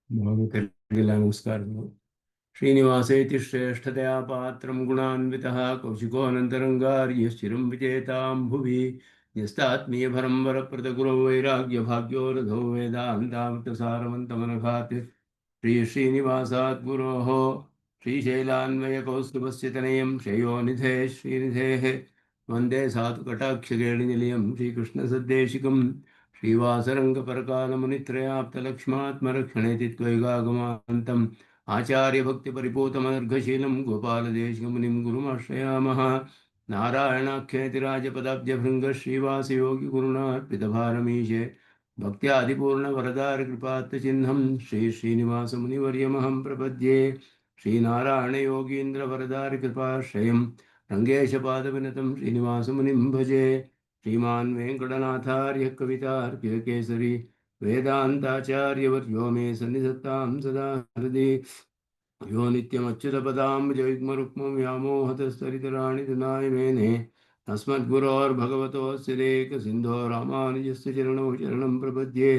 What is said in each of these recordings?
ಭಾಗವತರಿಗೆಲ್ಲ ನಮಸ್ಕಾರಗಳು. ಶ್ರೀನಿವಾಸೇತಿ ಶ್ರೇಷ್ಠತೆಯ ಪಾತ್ರಂ ಗುಣಾನ್ವಿತಃ ಕೌಶಿಕೋऽನಂತರಂಗಾರ್ಯಶ್ಚಿರಂ ವಿಜೇತಾಂ ಭುವಿ ನ್ಯಸ್ತಾತ್ಮೀಯಭರಂ ವರಪ್ರದಗುರೌ ವೈರಾಗ್ಯಭಾಗ್ಯೋ ರಥೋ ವೇದಾಂತಾಮೃತಸಾರವಂತಮನಘಾತ್ ಶ್ರೀನಿವಾಸಾತ್ ಗುರೋಃ ಶ್ರೀಶೈಲಾನ್ವಯಕೌಸ್ತುಭस्य ತನಯಂ ಶ್ರೇಯೋನಿಧೇ ಶ್ರೀನಿಧೇಃ ವಂದೇ ಸಾಧುಕಟಾಕ್ಷಗೇಣಿನಿಲಯಂ ಶ್ರೀಕೃಷ್ಣಸದ್ದೇಶಿಕಂ श्रीवासरङ्गपरकालमुनित्रयाप्तलक्ष्मात्मरक्षणेति त्वयिगागमान्तम् आचार्यभक्तिपरिपूतमनर्घशीलं गोपालदेशिकमुनिं गुरुमाश्रयामः। नारायणाख्येतिराजपदाब्जभृङ्गः श्रीवासयोगिगुरुणार्पितभारमीशे भक्त्यादिपूर्णवरदारकृपात्तचिह्नं श्रीश्रीनिवासमुनिवर्यमहं प्रपद्ये। श्रीनारायणयोगीन्द्रवरदारकृपाश्रयं रङ्गेशपादविनतं श्रीनिवासमुनिं भजे। श्रीमान् वेङ्कटनाथार्य कवितार्किककेसरी वेदान्ताचार्यवर्यो मे सन्निधत्तां सदा हृदि यो नित्यमच्युतपदाम्बुजयुग्मरुक्मं व्यामोहतस्तरितराणि तनाय मेने अस्मद्गुरोर्भगवतोऽस्य देकसिन्धो रामानुजस्य चरणौ शरणं प्रपद्ये।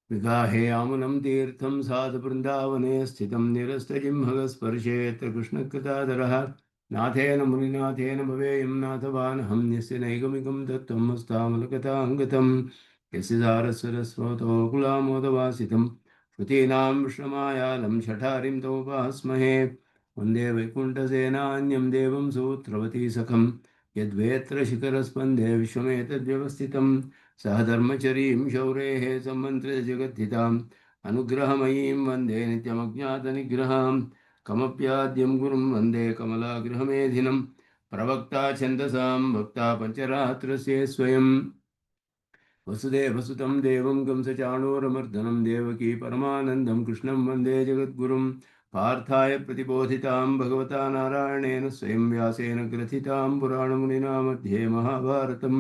विगाहे आमुनं तीर्थं साधुवृन्दावने स्थितं निरस्तजिह्मगस्पर्शेऽत्र कृष्णकृतादरः नाथेन मुनिनाथेन भवेयं नाथवानहं यस्य नैगमिकं तत्त्वं हस्तामलकथाङ्गतं यस्य सारस्वतस्वतो कुलामोदवासितं श्रुतीनां विश्रमायालं शठारिं तमुपास्महे। वन्दे वैकुण्ठसेनान्यं देवं सूत्रवती सखं यद्वेत्र शिखरस्पन्दे विश्वमेतद्व्यवस्थितं सह धर्मचरीं शौरेः सम्मन्त्रितजगद्धिताम् अनुग्रहमयीं वन्दे नित्यमज्ञातनिग्रहां कमप्याद्यं गुरुं वन्दे कमलागृहमेधिनं प्रवक्ता छन्दसां भक्ता पञ्चरात्रस्य स्वयं वसुदेवसुतं देवं कंसचाणूरमर्दनं देवकी परमानन्दं कृष्णं वन्दे जगद्गुरुं पार्थाय प्रतिबोधितां भगवता नारायणेन स्वयं व्यासेन ग्रथितां पुराणमुनिना मध्ये महाभारतम्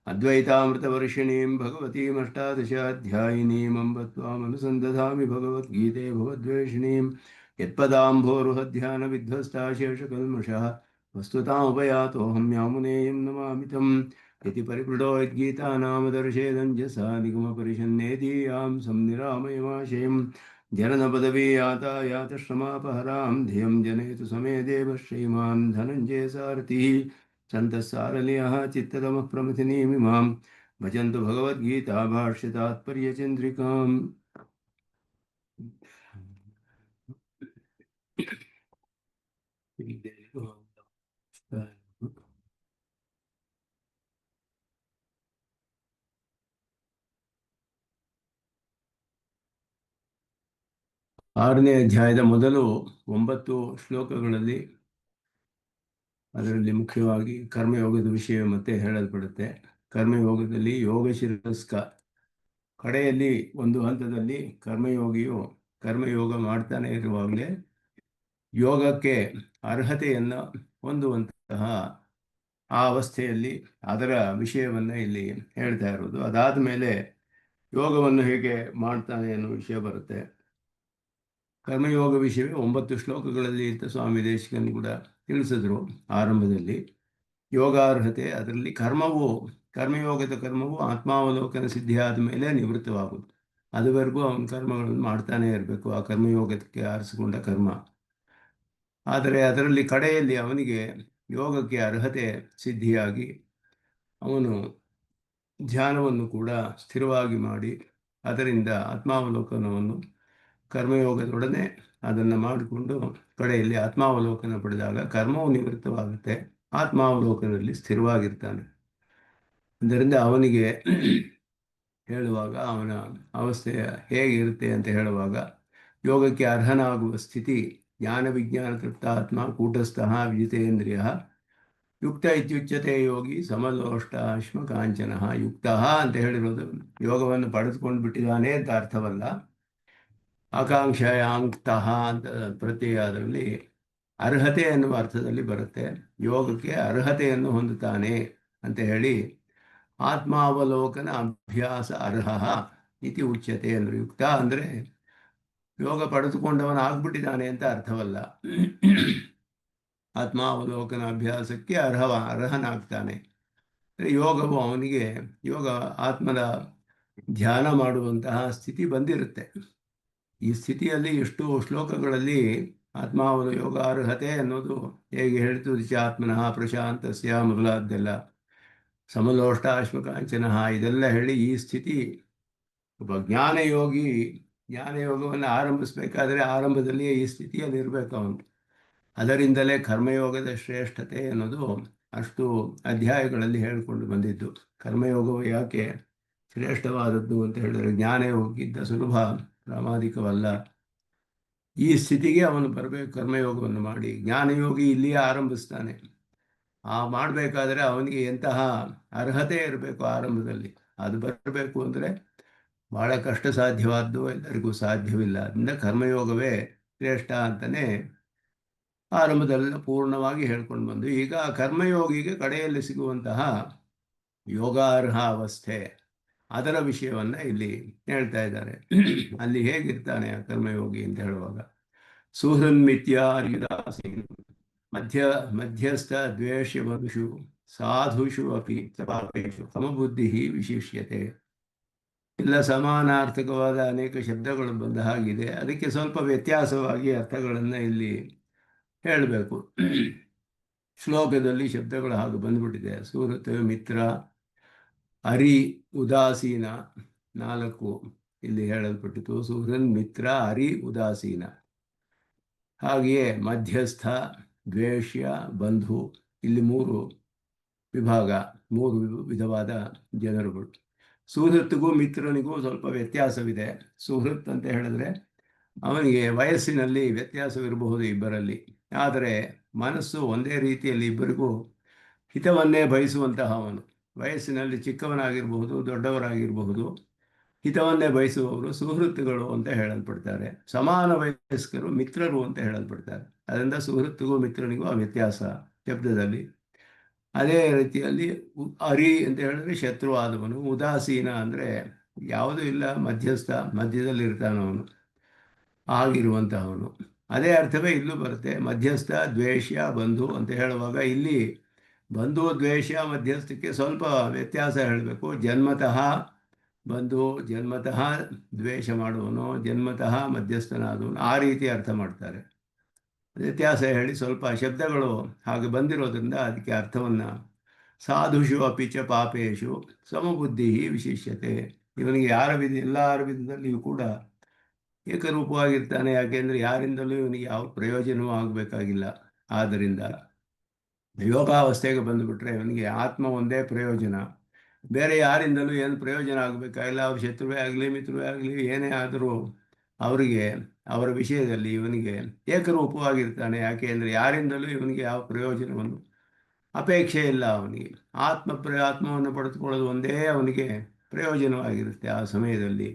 अद्वैतामृतवर्षिणीं भगवतीमष्टादशाध्यायिनीम् अम्ब त्वामनुसन्दधामि भगवद्गीते भवद्वेषिणीं यत्पदाम्भोरुहध्यानविध्वस्ता शेषकल्मषः वस्तुतामुपयातोऽहं यामुनेयं नमामि तम् इति परिपृढो यद्गीतानामदर्शेदञ्जसा निगमपरिषन्नेदीयां संनिरामयमाशयं जननपदवी यातायातश्रमापहरां धियं जनयतु समे देव श्रीमान् धनञ्जयसारथिः सन्तः चित्ततमः प्रमथिनीमिमां भजन्तु भगवद्गीता भाष्यतात्पर्यचन्द्रिकाम्। ಆರನೇ ಅಧ್ಯಾಯದ ಮೊದಲು 9 ಶ್ಲೋಕಗಳಲ್ಲಿ ಅದರಲ್ಲಿ ಮುಖ್ಯವಾಗಿ ಕರ್ಮಯೋಗದ ವಿಷಯ ಮತ್ತೆ ಹೇಳಲ್ಪಡುತ್ತೆ. ಕರ್ಮಯೋಗದಲ್ಲಿ ಯೋಗ ಶಿರಸ್ಕ ಕಡೆಯಲ್ಲಿ ಒಂದು ಹಂತದಲ್ಲಿ ಕರ್ಮಯೋಗ ಮಾಡ್ತಾನೆ ಇರುವಾಗಲೇ ಯೋಗಕ್ಕೆ ಅರ್ಹತೆಯನ್ನು ಹೊಂದುವಂತಹ ಆ ಅವಸ್ಥೆಯಲ್ಲಿ ಅದರ ವಿಷಯವನ್ನು ಇಲ್ಲಿ ಹೇಳ್ತಾ ಇರೋದು. ಅದಾದ ಮೇಲೆ ಯೋಗವನ್ನು ಹೇಗೆ ಮಾಡ್ತಾನೆ ಅನ್ನೋ ವಿಷಯ ಬರುತ್ತೆ. ಕರ್ಮಯೋಗ ವಿಷಯವೇ 9 ಶ್ಲೋಕಗಳಲ್ಲಿ ಅಂತ ಸ್ವಾಮಿ ದೇಶಿಕನ್ ಕೂಡ ತಿಳಿಸಿದ್ರು ಆರಂಭದಲ್ಲಿ. ಯೋಗಾರ್ಹತೆ ಅದರಲ್ಲಿ ಕರ್ಮಯೋಗದ ಕರ್ಮವು ಆತ್ಮಾವಲೋಕನ ಸಿದ್ಧಿ ಆದ ಮೇಲೆ ನಿವೃತ್ತವಾಗುವುದು. ಅದುವರೆಗೂ ಅವನ ಕರ್ಮಗಳನ್ನು ಮಾಡ್ತಾನೆ ಇರಬೇಕು, ಆ ಕರ್ಮಯೋಗಕ್ಕೆ ಆರಿಸಿಕೊಂಡ ಕರ್ಮ. ಆದರೆ ಅದರಲ್ಲಿ ಕಡೆಯಲ್ಲಿ ಅವನಿಗೆ ಯೋಗಕ್ಕೆ ಅರ್ಹತೆ ಸಿದ್ಧಿಯಾಗಿ ಅವನು ಧ್ಯಾನವನ್ನು ಕೂಡ ಸ್ಥಿರವಾಗಿ ಮಾಡಿ ಅದರಿಂದ ಆತ್ಮಾವಲೋಕನವನ್ನು ಕರ್ಮಯೋಗದೊಡನೆ ಅದನ್ನು ಮಾಡಿಕೊಂಡು ಕಡೆಯಲ್ಲಿ ಆತ್ಮಾವಲೋಕನ ಪಡೆದಾಗ ಕರ್ಮವು ನಿವೃತ್ತವಾಗುತ್ತೆ, ಆತ್ಮಾವಲೋಕನಲ್ಲಿ ಸ್ಥಿರವಾಗಿರ್ತಾನೆ. ಅದರಿಂದ ಅವನಿಗೆ ಹೇಳುವಾಗ ಅವನ ಅವಸ್ಥೆ ಹೇಗಿರುತ್ತೆ ಅಂತ ಹೇಳುವಾಗ ಯೋಗಕ್ಕೆ ಅರ್ಹನಾಗುವ ಸ್ಥಿತಿ ಜ್ಞಾನ ವಿಜ್ಞಾನ ತೃಪ್ತಾತ್ಮ ಕೂಟಸ್ಥಃ ವಿಜಿತೇಂದ್ರಿಯ ಯುಕ್ತ ಇತ್ಯುಚ್ಯತೆ ಯೋಗಿ ಸಮಲೋಷ್ಟಾಶ್ಮ ಕಾಂಚನ. ಯುಕ್ತ ಅಂತ ಹೇಳಿರೋದು ಯೋಗವನ್ನು ಪಡೆದುಕೊಂಡು ಬಿಟ್ಟಿದ್ದಾನೆ ಅಂತ ಅರ್ಥವಲ್ಲ. ಆಕಾಂಕ್ಷಾಯಾಂಕ್ತಃ ಅಂತ ಪ್ರತ್ಯಯ ಅದರಲ್ಲಿ ಅರ್ಹತೆ ಎನ್ನುವ ಅರ್ಥದಲ್ಲಿ ಬರುತ್ತೆ. ಯೋಗಕ್ಕೆ ಅರ್ಹತೆಯನ್ನು ಹೊಂದುತ್ತಾನೆ ಅಂತ ಹೇಳಿ ಆತ್ಮಾವಲೋಕನ ಅಭ್ಯಾಸ ಅರ್ಹ ಇತಿ ಉಚ್ಯತೆ ಅಂದ್ರೆ ಯುಕ್ತ ಅಂದರೆ ಯೋಗ ಪಡೆದುಕೊಂಡವನ ಆಗ್ಬಿಟ್ಟಿದ್ದಾನೆ ಅಂತ ಅರ್ಥವಲ್ಲ. ಆತ್ಮಾವಲೋಕನ ಅಭ್ಯಾಸಕ್ಕೆ ಅರ್ಹನಾಗ್ತಾನೆ. ಯೋಗವು ಅವನಿಗೆ ಆತ್ಮದ ಧ್ಯಾನ ಮಾಡುವಂತಹ ಸ್ಥಿತಿ ಬಂದಿರುತ್ತೆ. ಈ ಸ್ಥಿತಿಯಲ್ಲಿ ಎಷ್ಟು ಶ್ಲೋಕಗಳಲ್ಲಿ ಆತ್ಮಾವಲ ಯೋಗ ಅರ್ಹತೆ ಅನ್ನೋದು ಹೇಗೆ ಹೇಳ್ತು ಆತ್ಮನಃ ಪ್ರಶಾಂತಸ್ಯ ಮೊದಲಾದ್ದೆಲ್ಲ ಸಮಲೋಷ್ಟಾಶ್ಮಕಾಂಚನಃ ಇದೆಲ್ಲ ಹೇಳಿ ಈ ಸ್ಥಿತಿ ಒಬ್ಬ ಜ್ಞಾನಯೋಗಿ ಜ್ಞಾನಯೋಗವನ್ನು ಆರಂಭಿಸಬೇಕಾದ್ರೆ ಆರಂಭದಲ್ಲಿಯೇ ಈ ಸ್ಥಿತಿಯಲ್ಲಿ ಇರಬೇಕು ಅವನು. ಅದರಿಂದಲೇ ಕರ್ಮಯೋಗದ ಶ್ರೇಷ್ಠತೆ ಅನ್ನೋದು ಅಷ್ಟು ಅಧ್ಯಾಯಗಳಲ್ಲಿ ಹೇಳಿಕೊಂಡು ಬಂದಿದ್ದು. ಕರ್ಮಯೋಗವು ಯಾಕೆ ಶ್ರೇಷ್ಠವಾದದ್ದು ಅಂತ ಹೇಳಿದ್ರೆ ಜ್ಞಾನಯೋಗಕ್ಕಿಂತ ಸುಲಭ ಪ್ರಾಮಾಣಿಕವಲ್ಲ. ಈ ಸ್ಥಿತಿಗೆ ಅವನು ಬರಬೇಕು, ಕರ್ಮಯೋಗವನ್ನು ಮಾಡಿ. ಜ್ಞಾನಯೋಗಿ ಇಲ್ಲಿಯೇ ಆರಂಭಿಸ್ತಾನೆ. ಮಾಡಬೇಕಾದ್ರೆ ಅವನಿಗೆ ಎಂತಹ ಅರ್ಹತೆ ಇರಬೇಕು ಆರಂಭದಲ್ಲಿ. ಅದು ಬರಬೇಕು ಅಂದರೆ ಬಹಳ ಕಷ್ಟ ಸಾಧ್ಯವಾದ್ದು, ಎಲ್ಲರಿಗೂ ಸಾಧ್ಯವಿಲ್ಲ. ಅದರಿಂದ ಕರ್ಮಯೋಗವೇ ಶ್ರೇಷ್ಠ ಅಂತಲೇ ಆರಂಭದಲ್ಲ ಪೂರ್ಣವಾಗಿ ಹೇಳ್ಕೊಂಡು ಬಂದು, ಈಗ ಕರ್ಮಯೋಗಿಗೆ ಕಡೆಯಲ್ಲಿ ಸಿಗುವಂತಹ ಯೋಗಾರ್ಹ ಅವಸ್ಥೆ ಅದರ ವಿಷಯವನ್ನು ಇಲ್ಲಿ ಹೇಳ್ತಾ ಇದ್ದಾರೆ. ಅಲ್ಲಿ ಹೇಗಿರ್ತಾನೆ ಆ ಕರ್ಮಯೋಗಿ ಅಂತ ಹೇಳುವಾಗ, ಸುಹೃನ್ಮಿತ್ಯಾರ್ಯುದಾಸೀನ ಮಧ್ಯಸ್ಥ ದ್ವೇಷವನುಷು ಸಾಧುಷು ಅಪಿ ಪಾಪೇಷು ಸಮಬುದ್ಧಿ ವಿಶಿಷ್ಯತೆ. ಇಲ್ಲ ಸಮಾನಾರ್ಥಕವಾದ ಅನೇಕ ಶಬ್ದಗಳು ಬಂದ ಹಾಗಿದೆ, ಅದಕ್ಕೆ ಸ್ವಲ್ಪ ವ್ಯತ್ಯಾಸವಾಗಿ ಅರ್ಥಗಳನ್ನು ಇಲ್ಲಿ ಹೇಳಬೇಕು. ಶ್ಲೋಕದಲ್ಲಿ ಶಬ್ದಗಳು ಹಾಗೆ ಬಂದ್ಬಿಟ್ಟಿದೆ. ಸುಹೃತ್, ಮಿತ್ರ, ಅರಿ, ಉದಾಸೀನ 4 ಇಲ್ಲಿ ಹೇಳಲ್ಪಟ್ಟಿತು. ಸುಹೃನ್, ಮಿತ್ರ, ಅರಿ, ಉದಾಸೀನ. ಹಾಗೆಯೇ ಮಧ್ಯಸ್ಥ, ದ್ವೇಷ್ಯ, ಬಂಧು, ಇಲ್ಲಿ 3 ವಿಭಾಗ, 3 ವಿಧವಾದ ಜನರುಗಳು. ಸುಹೃತ್ತಿಗೂ ಮಿತ್ರನಿಗೂ ಸ್ವಲ್ಪ ವ್ಯತ್ಯಾಸವಿದೆ. ಸುಹೃತ್ ಅಂತ ಹೇಳಿದ್ರೆ ಅವನಿಗೆ ವಯಸ್ಸಿನಲ್ಲಿ ವ್ಯತ್ಯಾಸವಿರಬಹುದು ಇಬ್ಬರಲ್ಲಿ, ಆದರೆ ಮನಸ್ಸು ಒಂದೇ ರೀತಿಯಲ್ಲಿ ಇಬ್ಬರಿಗೂ ಹಿತವನ್ನೇ ಬಯಸುವಂತಹ ಅವನು. ವಯಸ್ಸಿನಲ್ಲಿ ಚಿಕ್ಕವನಾಗಿರಬಹುದು, ದೊಡ್ಡವರಾಗಿರಬಹುದು, ಹಿತವನ್ನೇ ಬಯಸುವವರು ಸುಹೃತ್ತುಗಳು ಅಂತ ಹೇಳಲ್ಪಡ್ತಾರೆ. ಸಮಾನ ವಯಸ್ಕರು ಮಿತ್ರರು ಅಂತ ಹೇಳಲ್ಪಡ್ತಾರೆ. ಅದರಿಂದ ಸುಹೃತ್ತಿಗೂ ಮಿತ್ರನಿಗೂ ಆ ವ್ಯತ್ಯಾಸ ಶಬ್ದದಲ್ಲಿ. ಅದೇ ರೀತಿಯಲ್ಲಿ ಅರಿ ಅಂತ ಹೇಳಿದ್ರೆ ಶತ್ರುವಾದವನು. ಉದಾಸೀನ ಅಂದರೆ ಯಾವುದೂ ಇಲ್ಲ, ಮಧ್ಯಸ್ಥ, ಮಧ್ಯದಲ್ಲಿರ್ತಾನವನು, ಆಗಿರುವಂತಹವನು. ಅದೇ ಅರ್ಥವೇ ಇಲ್ಲೂ ಬರುತ್ತೆ. ಮಧ್ಯಸ್ಥ, ದ್ವೇಷ್ಯ, ಬಂಧು ಅಂತ ಹೇಳುವಾಗ ಇಲ್ಲಿ ಬಂಧು, ದ್ವೇಷ, ಮಧ್ಯಸ್ಥಕ್ಕೆ ಸ್ವಲ್ಪ ವ್ಯತ್ಯಾಸ ಹೇಳಬೇಕು. ಜನ್ಮತಃ ಬಂಧು, ಜನ್ಮತಃ ದ್ವೇಷ ಮಾಡುವನು, ಜನ್ಮತಃ ಮಧ್ಯಸ್ಥನಾದವನು, ಆ ರೀತಿ ಅರ್ಥ ಮಾಡ್ತಾರೆ. ವ್ಯತ್ಯಾಸ ಹೇಳಿ ಸ್ವಲ್ಪ ಶಬ್ದಗಳು ಹಾಗೆ ಬಂದಿರೋದ್ರಿಂದ ಅದಕ್ಕೆ ಅರ್ಥವನ್ನು ಸಾಧುಷು ಅಪಿಚ ಪಾಪೇಶು ಸಮಬುದ್ಧಿ ವಿಶಿಷ್ಯತೆ. ಇವನಿಗೆ ಎಲ್ಲರ ವಿಧದಲ್ಲಿಯೂ ಕೂಡ ಏಕರೂಪವಾಗಿರ್ತಾನೆ. ಯಾಕೆಂದರೆ ಯಾರಿಂದಲೂ ಇವನಿಗೆ ಯಾವ ಪ್ರಯೋಜನವೂ ಆಗಬೇಕಾಗಿಲ್ಲ. ಆದ್ದರಿಂದ ಯೋಗಾವಸ್ಥೆಗೆ ಬಂದುಬಿಟ್ರೆ ಇವನಿಗೆ ಆತ್ಮ ಒಂದೇ ಪ್ರಯೋಜನ, ಬೇರೆ ಯಾರಿಂದಲೂ ಏನು ಪ್ರಯೋಜನ ಆಗಬೇಕಾಗಿಲ್ಲ. ಅವ್ರ ಶತ್ರುವೇ ಆಗಲಿ, ಮಿತ್ರವೇ ಆಗಲಿ, ಏನೇ ಆದರೂ ಅವರಿಗೆ ಅವರ ವಿಷಯದಲ್ಲಿ ಇವನಿಗೆ ಏಕರೂಪವಾಗಿರ್ತಾನೆ. ಯಾಕೆ ಅಂದರೆ ಯಾರಿಂದಲೂ ಇವನಿಗೆ ಯಾವ ಪ್ರಯೋಜನವನ್ನು ಅಪೇಕ್ಷೆ ಇಲ್ಲ. ಅವನಿಗೆ ಆತ್ಮವನ್ನು ಪಡೆದುಕೊಳ್ಳೋದು ಒಂದೇ ಅವನಿಗೆ ಪ್ರಯೋಜನವಾಗಿರುತ್ತೆ ಆ ಸಮಯದಲ್ಲಿ.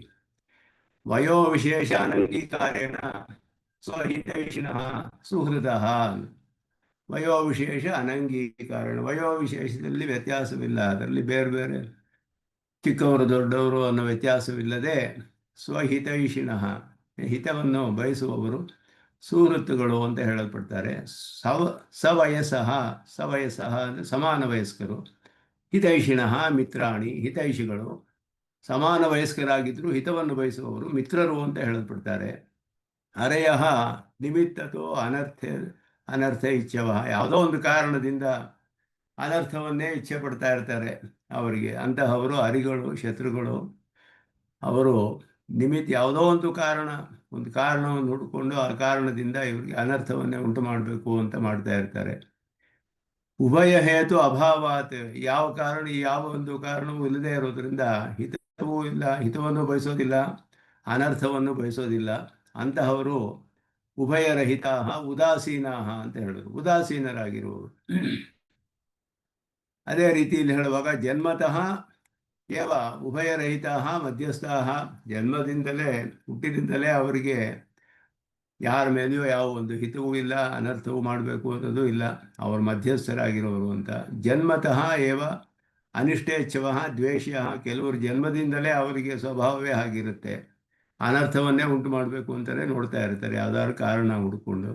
ವಯೋ ವಿಶೇಷ ಅನಂಗೀಕಾರೇಣ ಸ್ವಹಿತೈಷಿಣಃ ಸುಹೃದಃ. ವಯೋವಿಶೇಷ ಅನಂಗೀಕಾರಣ, ವಯೋವಿಶೇಷದಲ್ಲಿ ವ್ಯತ್ಯಾಸವಿಲ್ಲ. ಅದರಲ್ಲಿ ಬೇರೆ ಬೇರೆ ಚಿಕ್ಕವರು ದೊಡ್ಡವರು ಅನ್ನೋ ವ್ಯತ್ಯಾಸವಿಲ್ಲದೆ ಸ್ವಹಿತೈಷಿಣಃ, ಹಿತವನ್ನು ಬಯಸುವವರು ಸುಹೃತ್ತುಗಳು ಅಂತ ಹೇಳಲ್ಪಡ್ತಾರೆ. ಸವಯಸಃ ಅಂದರೆ ಸಮಾನ ವಯಸ್ಕರು. ಹಿತೈಷಿಣಃ ಮಿತ್ರಾಣಿ, ಹಿತೈಷಿಗಳು ಸಮಾನ ವಯಸ್ಕರಾಗಿದ್ದರೂ ಹಿತವನ್ನು ಬಯಸುವವರು ಮಿತ್ರರು ಅಂತ ಹೇಳಲ್ಪಡ್ತಾರೆ. ಹರೆಯ ನಿಮಿತ್ತತೋ ಅನರ್ಥ ಇಚ್ಛವ, ಯಾವುದೋ ಒಂದು ಕಾರಣದಿಂದ ಅನರ್ಥವನ್ನೇ ಇಚ್ಛೆ ಪಡ್ತಾ ಇರ್ತಾರೆ ಅವರಿಗೆ. ಅಂತಹವರು ಹರಿಗಳು, ಶತ್ರುಗಳು. ಅವರು ಯಾವುದೋ ಒಂದು ಕಾರಣವನ್ನು ಹುಡುಕೊಂಡು ಆ ಕಾರಣದಿಂದ ಇವರಿಗೆ ಅನರ್ಥವನ್ನೇ ಉಂಟು ಮಾಡಬೇಕು ಅಂತ ಮಾಡ್ತಾ ಇರ್ತಾರೆ. ಉಭಯ ಹೇತು ಅಭಾವಾತ್, ಯಾವ ಒಂದು ಕಾರಣವೂ ಇಲ್ಲದೆ ಇರೋದ್ರಿಂದ ಹಿತವೂ ಇಲ್ಲ, ಹಿತವನ್ನು ಬಯಸೋದಿಲ್ಲ, ಅನರ್ಥವನ್ನು ಬಯಸೋದಿಲ್ಲ. ಅಂತಹವರು ಉಭಯರಹಿತ ಉದಾಸೀನ ಅಂತ ಹೇಳೋದು, ಉದಾಸೀನರಾಗಿರುವವರು. ಅದೇ ರೀತಿಯಲ್ಲಿ ಹೇಳುವಾಗ ಜನ್ಮತಃ ಏವ ಉಭಯರಹಿತ ಮಧ್ಯಸ್ಥ, ಜನ್ಮದಿಂದಲೇ ಹುಟ್ಟಿದಿಂದಲೇ ಅವರಿಗೆ ಯಾರ ಮೇಲೆಯೂ ಯಾವ ಒಂದು ಹಿತವೂ ಇಲ್ಲ, ಅನರ್ಥವೂ ಮಾಡಬೇಕು ಅನ್ನೋದು ಇಲ್ಲ, ಅವರು ಮಧ್ಯಸ್ಥರಾಗಿರೋರು ಅಂತ. ಜನ್ಮತಃ ಏವ ಅನಿಷ್ಟೇಚ್ಛವ ದ್ವೇಷ್ಯ, ಕೆಲವರು ಜನ್ಮದಿಂದಲೇ ಅವರಿಗೆ ಸ್ವಭಾವವೇ ಆಗಿರುತ್ತೆ, ಅನರ್ಥವನ್ನೇ ಉಂಟು ಮಾಡಬೇಕು ಅಂತಲೇ ನೋಡ್ತಾ ಇರ್ತಾರೆ, ಯಾವ್ದಾದ್ರು ಕಾರಣ ಹುಡ್ಕೊಂಡು.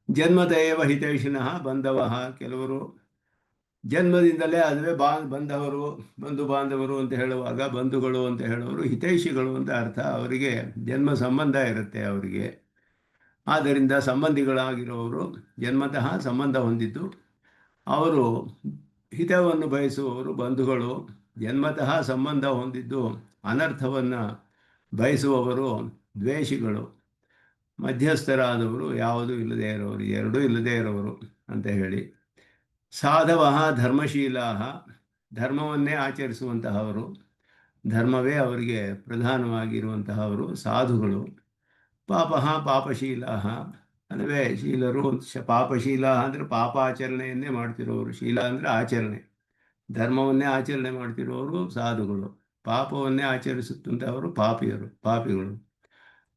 ಜನ್ಮತಃ ಏವ ಹಿತೈಷಿಣಃ ಬಂಧವ, ಕೆಲವರು ಜನ್ಮದಿಂದಲೇ ಅದುವೇ ಬಂದವರು, ಬಂಧು ಬಾಂಧವರು ಅಂತ ಹೇಳುವಾಗ ಬಂಧುಗಳು ಅಂತ ಹೇಳುವರು ಹಿತೈಷಿಗಳು ಅಂತ ಅರ್ಥ. ಅವರಿಗೆ ಜನ್ಮ ಸಂಬಂಧ ಇರುತ್ತೆ ಅವರಿಗೆ. ಆದ್ದರಿಂದ ಸಂಬಂಧಿಗಳಾಗಿರುವವರು ಜನ್ಮತಃ ಸಂಬಂಧ ಹೊಂದಿದ್ದು ಅವರು ಹಿತವನ್ನು ಬಯಸುವವರು ಬಂಧುಗಳು. ಜನ್ಮತಃ ಸಂಬಂಧ ಹೊಂದಿದ್ದು ಅನರ್ಥವನ್ನು ಬಯಸುವವರು ದ್ವೇಷಿಗಳು. ಮಧ್ಯಸ್ಥರಾದವರು ಯಾವುದೂ ಇಲ್ಲದೇ ಇರೋರು, ಎರಡೂ ಇಲ್ಲದೇ ಇರೋರು ಅಂತ ಹೇಳಿ. ಸಾಧವ ಧರ್ಮಶೀಲಾ, ಧರ್ಮವನ್ನೇ ಆಚರಿಸುವಂತಹವರು, ಧರ್ಮವೇ ಅವರಿಗೆ ಪ್ರಧಾನವಾಗಿರುವಂತಹವರು ಸಾಧುಗಳು. ಪಾಪ ಪಾಪಶೀಲ, ಅಲ್ಲವೇ ಶೀಲರು. ಪಾಪಶೀಲ ಅಂದರೆ ಪಾಪಾಚರಣೆಯನ್ನೇ ಮಾಡ್ತಿರೋರು, ಶೀಲ ಅಂದರೆ ಆಚರಣೆ, ಧರ್ಮವನ್ನೇ ಆಚರಣೆ ಮಾಡ್ತಿರೋರು ಸಾಧುಗಳು, ಪಾಪವನ್ನೇ ಆಚರಿಸುತ್ತಂಥವರು ಪಾಪಿಗಳು.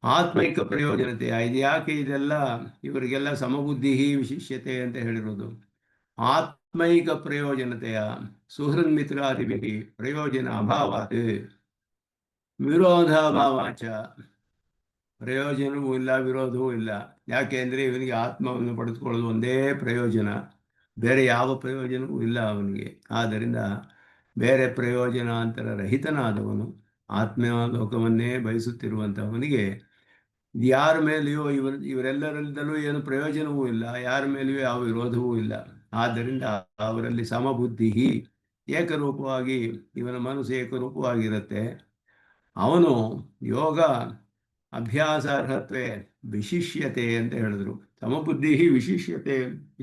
ಆತ್ಮೈಕ ಪ್ರಯೋಜನತೆ, ಇದು ಯಾಕೆ ಇದೆಲ್ಲ ಇವರಿಗೆಲ್ಲ ಸಮಬುದ್ಧಿ ವಿಶಿಷ್ಯತೆ ಅಂತ ಹೇಳಿರೋದು? ಆತ್ಮೈಕ ಪ್ರಯೋಜನತೆಯ ಸುಹೃನ್ ಮಿತ್ರಾದಿಭಿ ಪ್ರಯೋಜನ ಅಭಾವಾತ್ ವಿರೋಧಾಭಾವಾಚ, ಪ್ರಯೋಜನವೂ ಇಲ್ಲ ವಿರೋಧವೂ ಇಲ್ಲ. ಯಾಕೆ ಅಂದರೆ ಇವನಿಗೆ ಆತ್ಮವನ್ನು ಪಡೆದುಕೊಳ್ಳೋದು ಒಂದೇ ಪ್ರಯೋಜನ, ಬೇರೆ ಯಾವ ಪ್ರಯೋಜನವೂ ಇಲ್ಲ ಅವನಿಗೆ. ಆದ್ದರಿಂದ ಬೇರೆ ಪ್ರಯೋಜನಾಂತರ ರಹಿತನಾದವನು, ಆತ್ಮಲೋಕವನ್ನೇ ಬಯಸುತ್ತಿರುವಂಥವನಿಗೆ ಯಾರ ಮೇಲೆಯೂ ಇವರೆಲ್ಲರಿಂದಲೂ ಏನು ಪ್ರಯೋಜನವೂ ಇಲ್ಲ, ಯಾರ ಮೇಲೆಯೂ ಯಾವ ವಿರೋಧವೂ ಇಲ್ಲ. ಆದ್ದರಿಂದ ಅವರಲ್ಲಿ ಸಮಬುದ್ಧಿ, ಏಕರೂಪವಾಗಿ ಇವನ ಮನಸ್ಸು ಏಕರೂಪವಾಗಿರುತ್ತೆ. ಅವನು ಯೋಗ ಅಭ್ಯಾಸಾರ್ಹತ್ವೇ ವಿಶಿಷ್ಯತೆ ಅಂತ ಹೇಳಿದ್ರು. ಸಮಬುದ್ಧಿ ವಿಶಿಷ್ಯತೆ,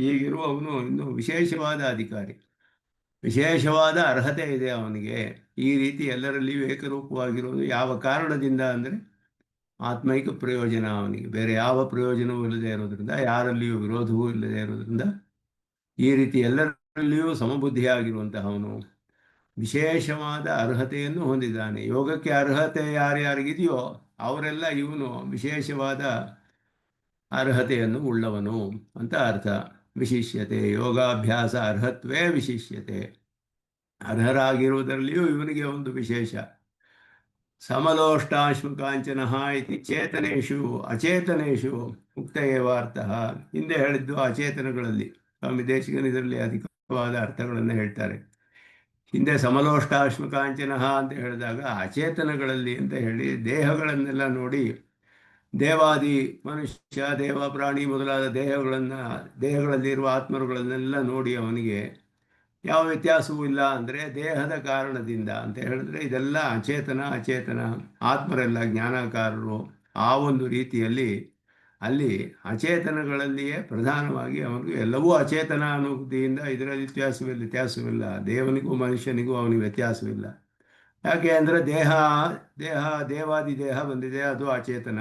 ಈಗಿರುವವನು ಇನ್ನು ವಿಶೇಷವಾದ ಅಧಿಕಾರಿ, ವಿಶೇಷವಾದ ಅರ್ಹತೆ ಇದೆ ಅವನಿಗೆ. ಈ ರೀತಿ ಎಲ್ಲರಲ್ಲಿಯೂ ಏಕರೂಪವಾಗಿರುವುದು ಯಾವ ಕಾರಣದಿಂದ ಅಂದರೆ ಆತ್ಮೈಕ ಪ್ರಯೋಜನ. ಅವನಿಗೆ ಬೇರೆ ಯಾವ ಪ್ರಯೋಜನವೂ ಇಲ್ಲದೆ ಇರೋದ್ರಿಂದ, ಯಾರಲ್ಲಿಯೂ ವಿರೋಧವೂ ಇಲ್ಲದೆ ಇರೋದ್ರಿಂದ ಈ ರೀತಿ ಎಲ್ಲರಲ್ಲಿಯೂ ಸಮಬುದ್ಧಿಯಾಗಿರುವಂತಹವನು ವಿಶೇಷವಾದ ಅರ್ಹತೆಯನ್ನು ಹೊಂದಿದ್ದಾನೆ. ಯೋಗಕ್ಕೆ ಅರ್ಹತೆ ಯಾರ್ಯಾರಿಗಿದೆಯೋ ಅವರೆಲ್ಲ ಇವನು ವಿಶೇಷವಾದ ಅರ್ಹತೆಯನ್ನು ಉಳ್ಳವನು ಅಂತ ಅರ್ಥ. ವಿಶಿಷ್ಯತೆ, ಯೋಗಾಭ್ಯಾಸ ಅರ್ಹತ್ವೇ ವಿಶಿಷ್ಯತೆ, ಅರ್ಹರಾಗಿರುವುದರಲ್ಲಿಯೂ ಇವನಿಗೆ ಒಂದು ವಿಶೇಷ. ಸಮಲೋಷ್ಟಾಶ್ಮಕಾಂಚನ ಇತಿ ಚೇತನೇಶು ಅಚೇತನೇಶು ಮುಕ್ತ ಏವಾರ್ಥಃ. ಹಿಂದೆ ಹೇಳಿದ್ದು ಅಚೇತನಗಳಲ್ಲಿ, ಸ್ವಾಮಿ ದೇಶಿಕನ ಇದರಲ್ಲಿ ಅಧಿಕವಾದ ಅರ್ಥಗಳನ್ನು ಹೇಳ್ತಾರೆ. ಹಿಂದೆ ಸಮಲೋಷ್ಟಾಶ್ಮಕಾಂಚನ ಅಂತ ಹೇಳಿದಾಗ ಅಚೇತನಗಳಲ್ಲಿ ಅಂತ ಹೇಳಿ ದೇಹಗಳನ್ನೆಲ್ಲ ನೋಡಿ, ದೇವಾದಿ ಮನುಷ್ಯ, ದೇವ, ಪ್ರಾಣಿ ಮೊದಲಾದ ದೇಹಗಳಲ್ಲಿರುವ ಆತ್ಮರುಗಳನ್ನೆಲ್ಲ ನೋಡಿ ಅವನಿಗೆ ಯಾವ ವ್ಯತ್ಯಾಸವೂ ಇಲ್ಲ. ಅಂದರೆ ದೇಹದ ಕಾರಣದಿಂದ ಅಂತ ಹೇಳಿದ್ರೆ ಇದೆಲ್ಲ ಅಚೇತನ ಆತ್ಮರೆಲ್ಲ ಜ್ಞಾನಕಾರರು. ಆ ಒಂದು ರೀತಿಯಲ್ಲಿ ಅಲ್ಲಿ ಅಚೇತನಗಳಲ್ಲಿಯೇ ಪ್ರಧಾನವಾಗಿ ಅವನಿಗೆ ಎಲ್ಲವೂ ಅಚೇತನ ಅನ್ನೋ ಬುದ್ಧಿಯಿಂದ ಇದರಲ್ಲಿ ವ್ಯತ್ಯಾಸವಿಲ್ಲ. ದೇವನಿಗೂ ಮನುಷ್ಯನಿಗೂ ಅವನಿಗೆ ವ್ಯತ್ಯಾಸವಿಲ್ಲ. ಯಾಕೆ ಅಂದರೆ ದೇವಾದಿ ದೇಹ ಬಂದಿದೆ, ಅದು ಅಚೇತನ.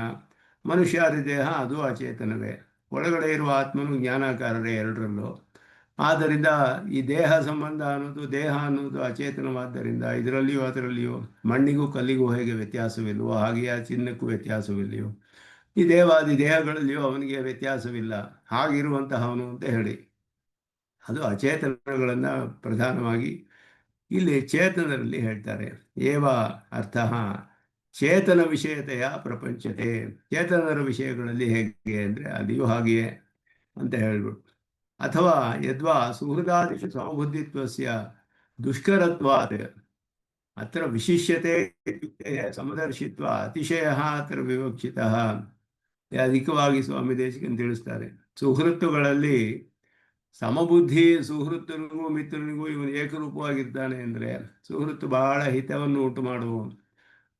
ಮನುಷ್ಯಾದಿ ದೇಹ ಅದು ಅಚೇತನವೇ. ಒಳಗಡೆ ಇರುವ ಆತ್ಮನು ಜ್ಞಾನಕಾರರೇ ಎರಡರಲ್ಲೂ. ಆದ್ದರಿಂದ ಈ ದೇಹ ಸಂಬಂಧ ದೇಹ ಅನ್ನೋದು ಅಚೇತನವಾದ್ದರಿಂದ ಇದರಲ್ಲಿಯೂ ಅದರಲ್ಲಿಯೂ ಮಣ್ಣಿಗೂ ಕಲ್ಲಿಗೂ ಹೇಗೆ ವ್ಯತ್ಯಾಸವಿಲ್ವೋ ಹಾಗೆಯೇ ಚಿನ್ನಕ್ಕೂ ವ್ಯತ್ಯಾಸವಿಲ್ಲವೋ ಈ ದೇವಾದಿ ದೇಹಗಳಲ್ಲಿಯೂ ಅವನಿಗೆ ವ್ಯತ್ಯಾಸವಿಲ್ಲ. ಹಾಗಿರುವಂತಹವನು ಅಂತ ಹೇಳಿ ಅದು ಅಚೇತನಗಳನ್ನು ಪ್ರಧಾನವಾಗಿ ಇಲ್ಲಿ ಚೇತನರಲ್ಲಿ ಹೇಳ್ತಾರೆ. ಏವ ಅರ್ಥ ಚೇತನ ವಿಷಯತೆಯ ಪ್ರಪಂಚತೆ, ಚೇತನರ ವಿಷಯಗಳಲ್ಲಿ ಹೇಗೆ ಅಂದರೆ ಅಲ್ಲಿಯೂ ಹಾಗೆಯೇ ಅಂತ ಹೇಳ್ಬಿಟ್ಟು. ಅಥವಾ ಯದ್ವಾ ಸುಹೃದಾದಿಷು ಸಮಬುದ್ಧಿತ್ವಸ್ಯ ದುಷ್ಕರತ್ವಾತ್ ಅತ್ರ ವಿಶಿಷ್ಯತೆ ಸಮದರ್ಶಿತ್ವ ಅತಿಶಯ ಅತ್ರ ವಿವಕ್ಷಿತಃ. ಅಧಿಕವಾಗಿ ಸ್ವಾಮಿ ದೇಶಿಕನ್ ತಿಳಿಸ್ತಾರೆ, ಸುಹೃತ್ತುಗಳಲ್ಲಿ ಸಮಬುದ್ಧಿ, ಸುಹೃತ್ತನಿಗೂ ಮಿತ್ರನಿಗೂ ಇವನು ಏಕರೂಪವಾಗಿರ್ತಾನೆ ಅಂದರೆ ಸುಹೃತ್ತು ಬಹಳ ಹಿತವನ್ನು ಉಂಟು ಮಾಡುವ,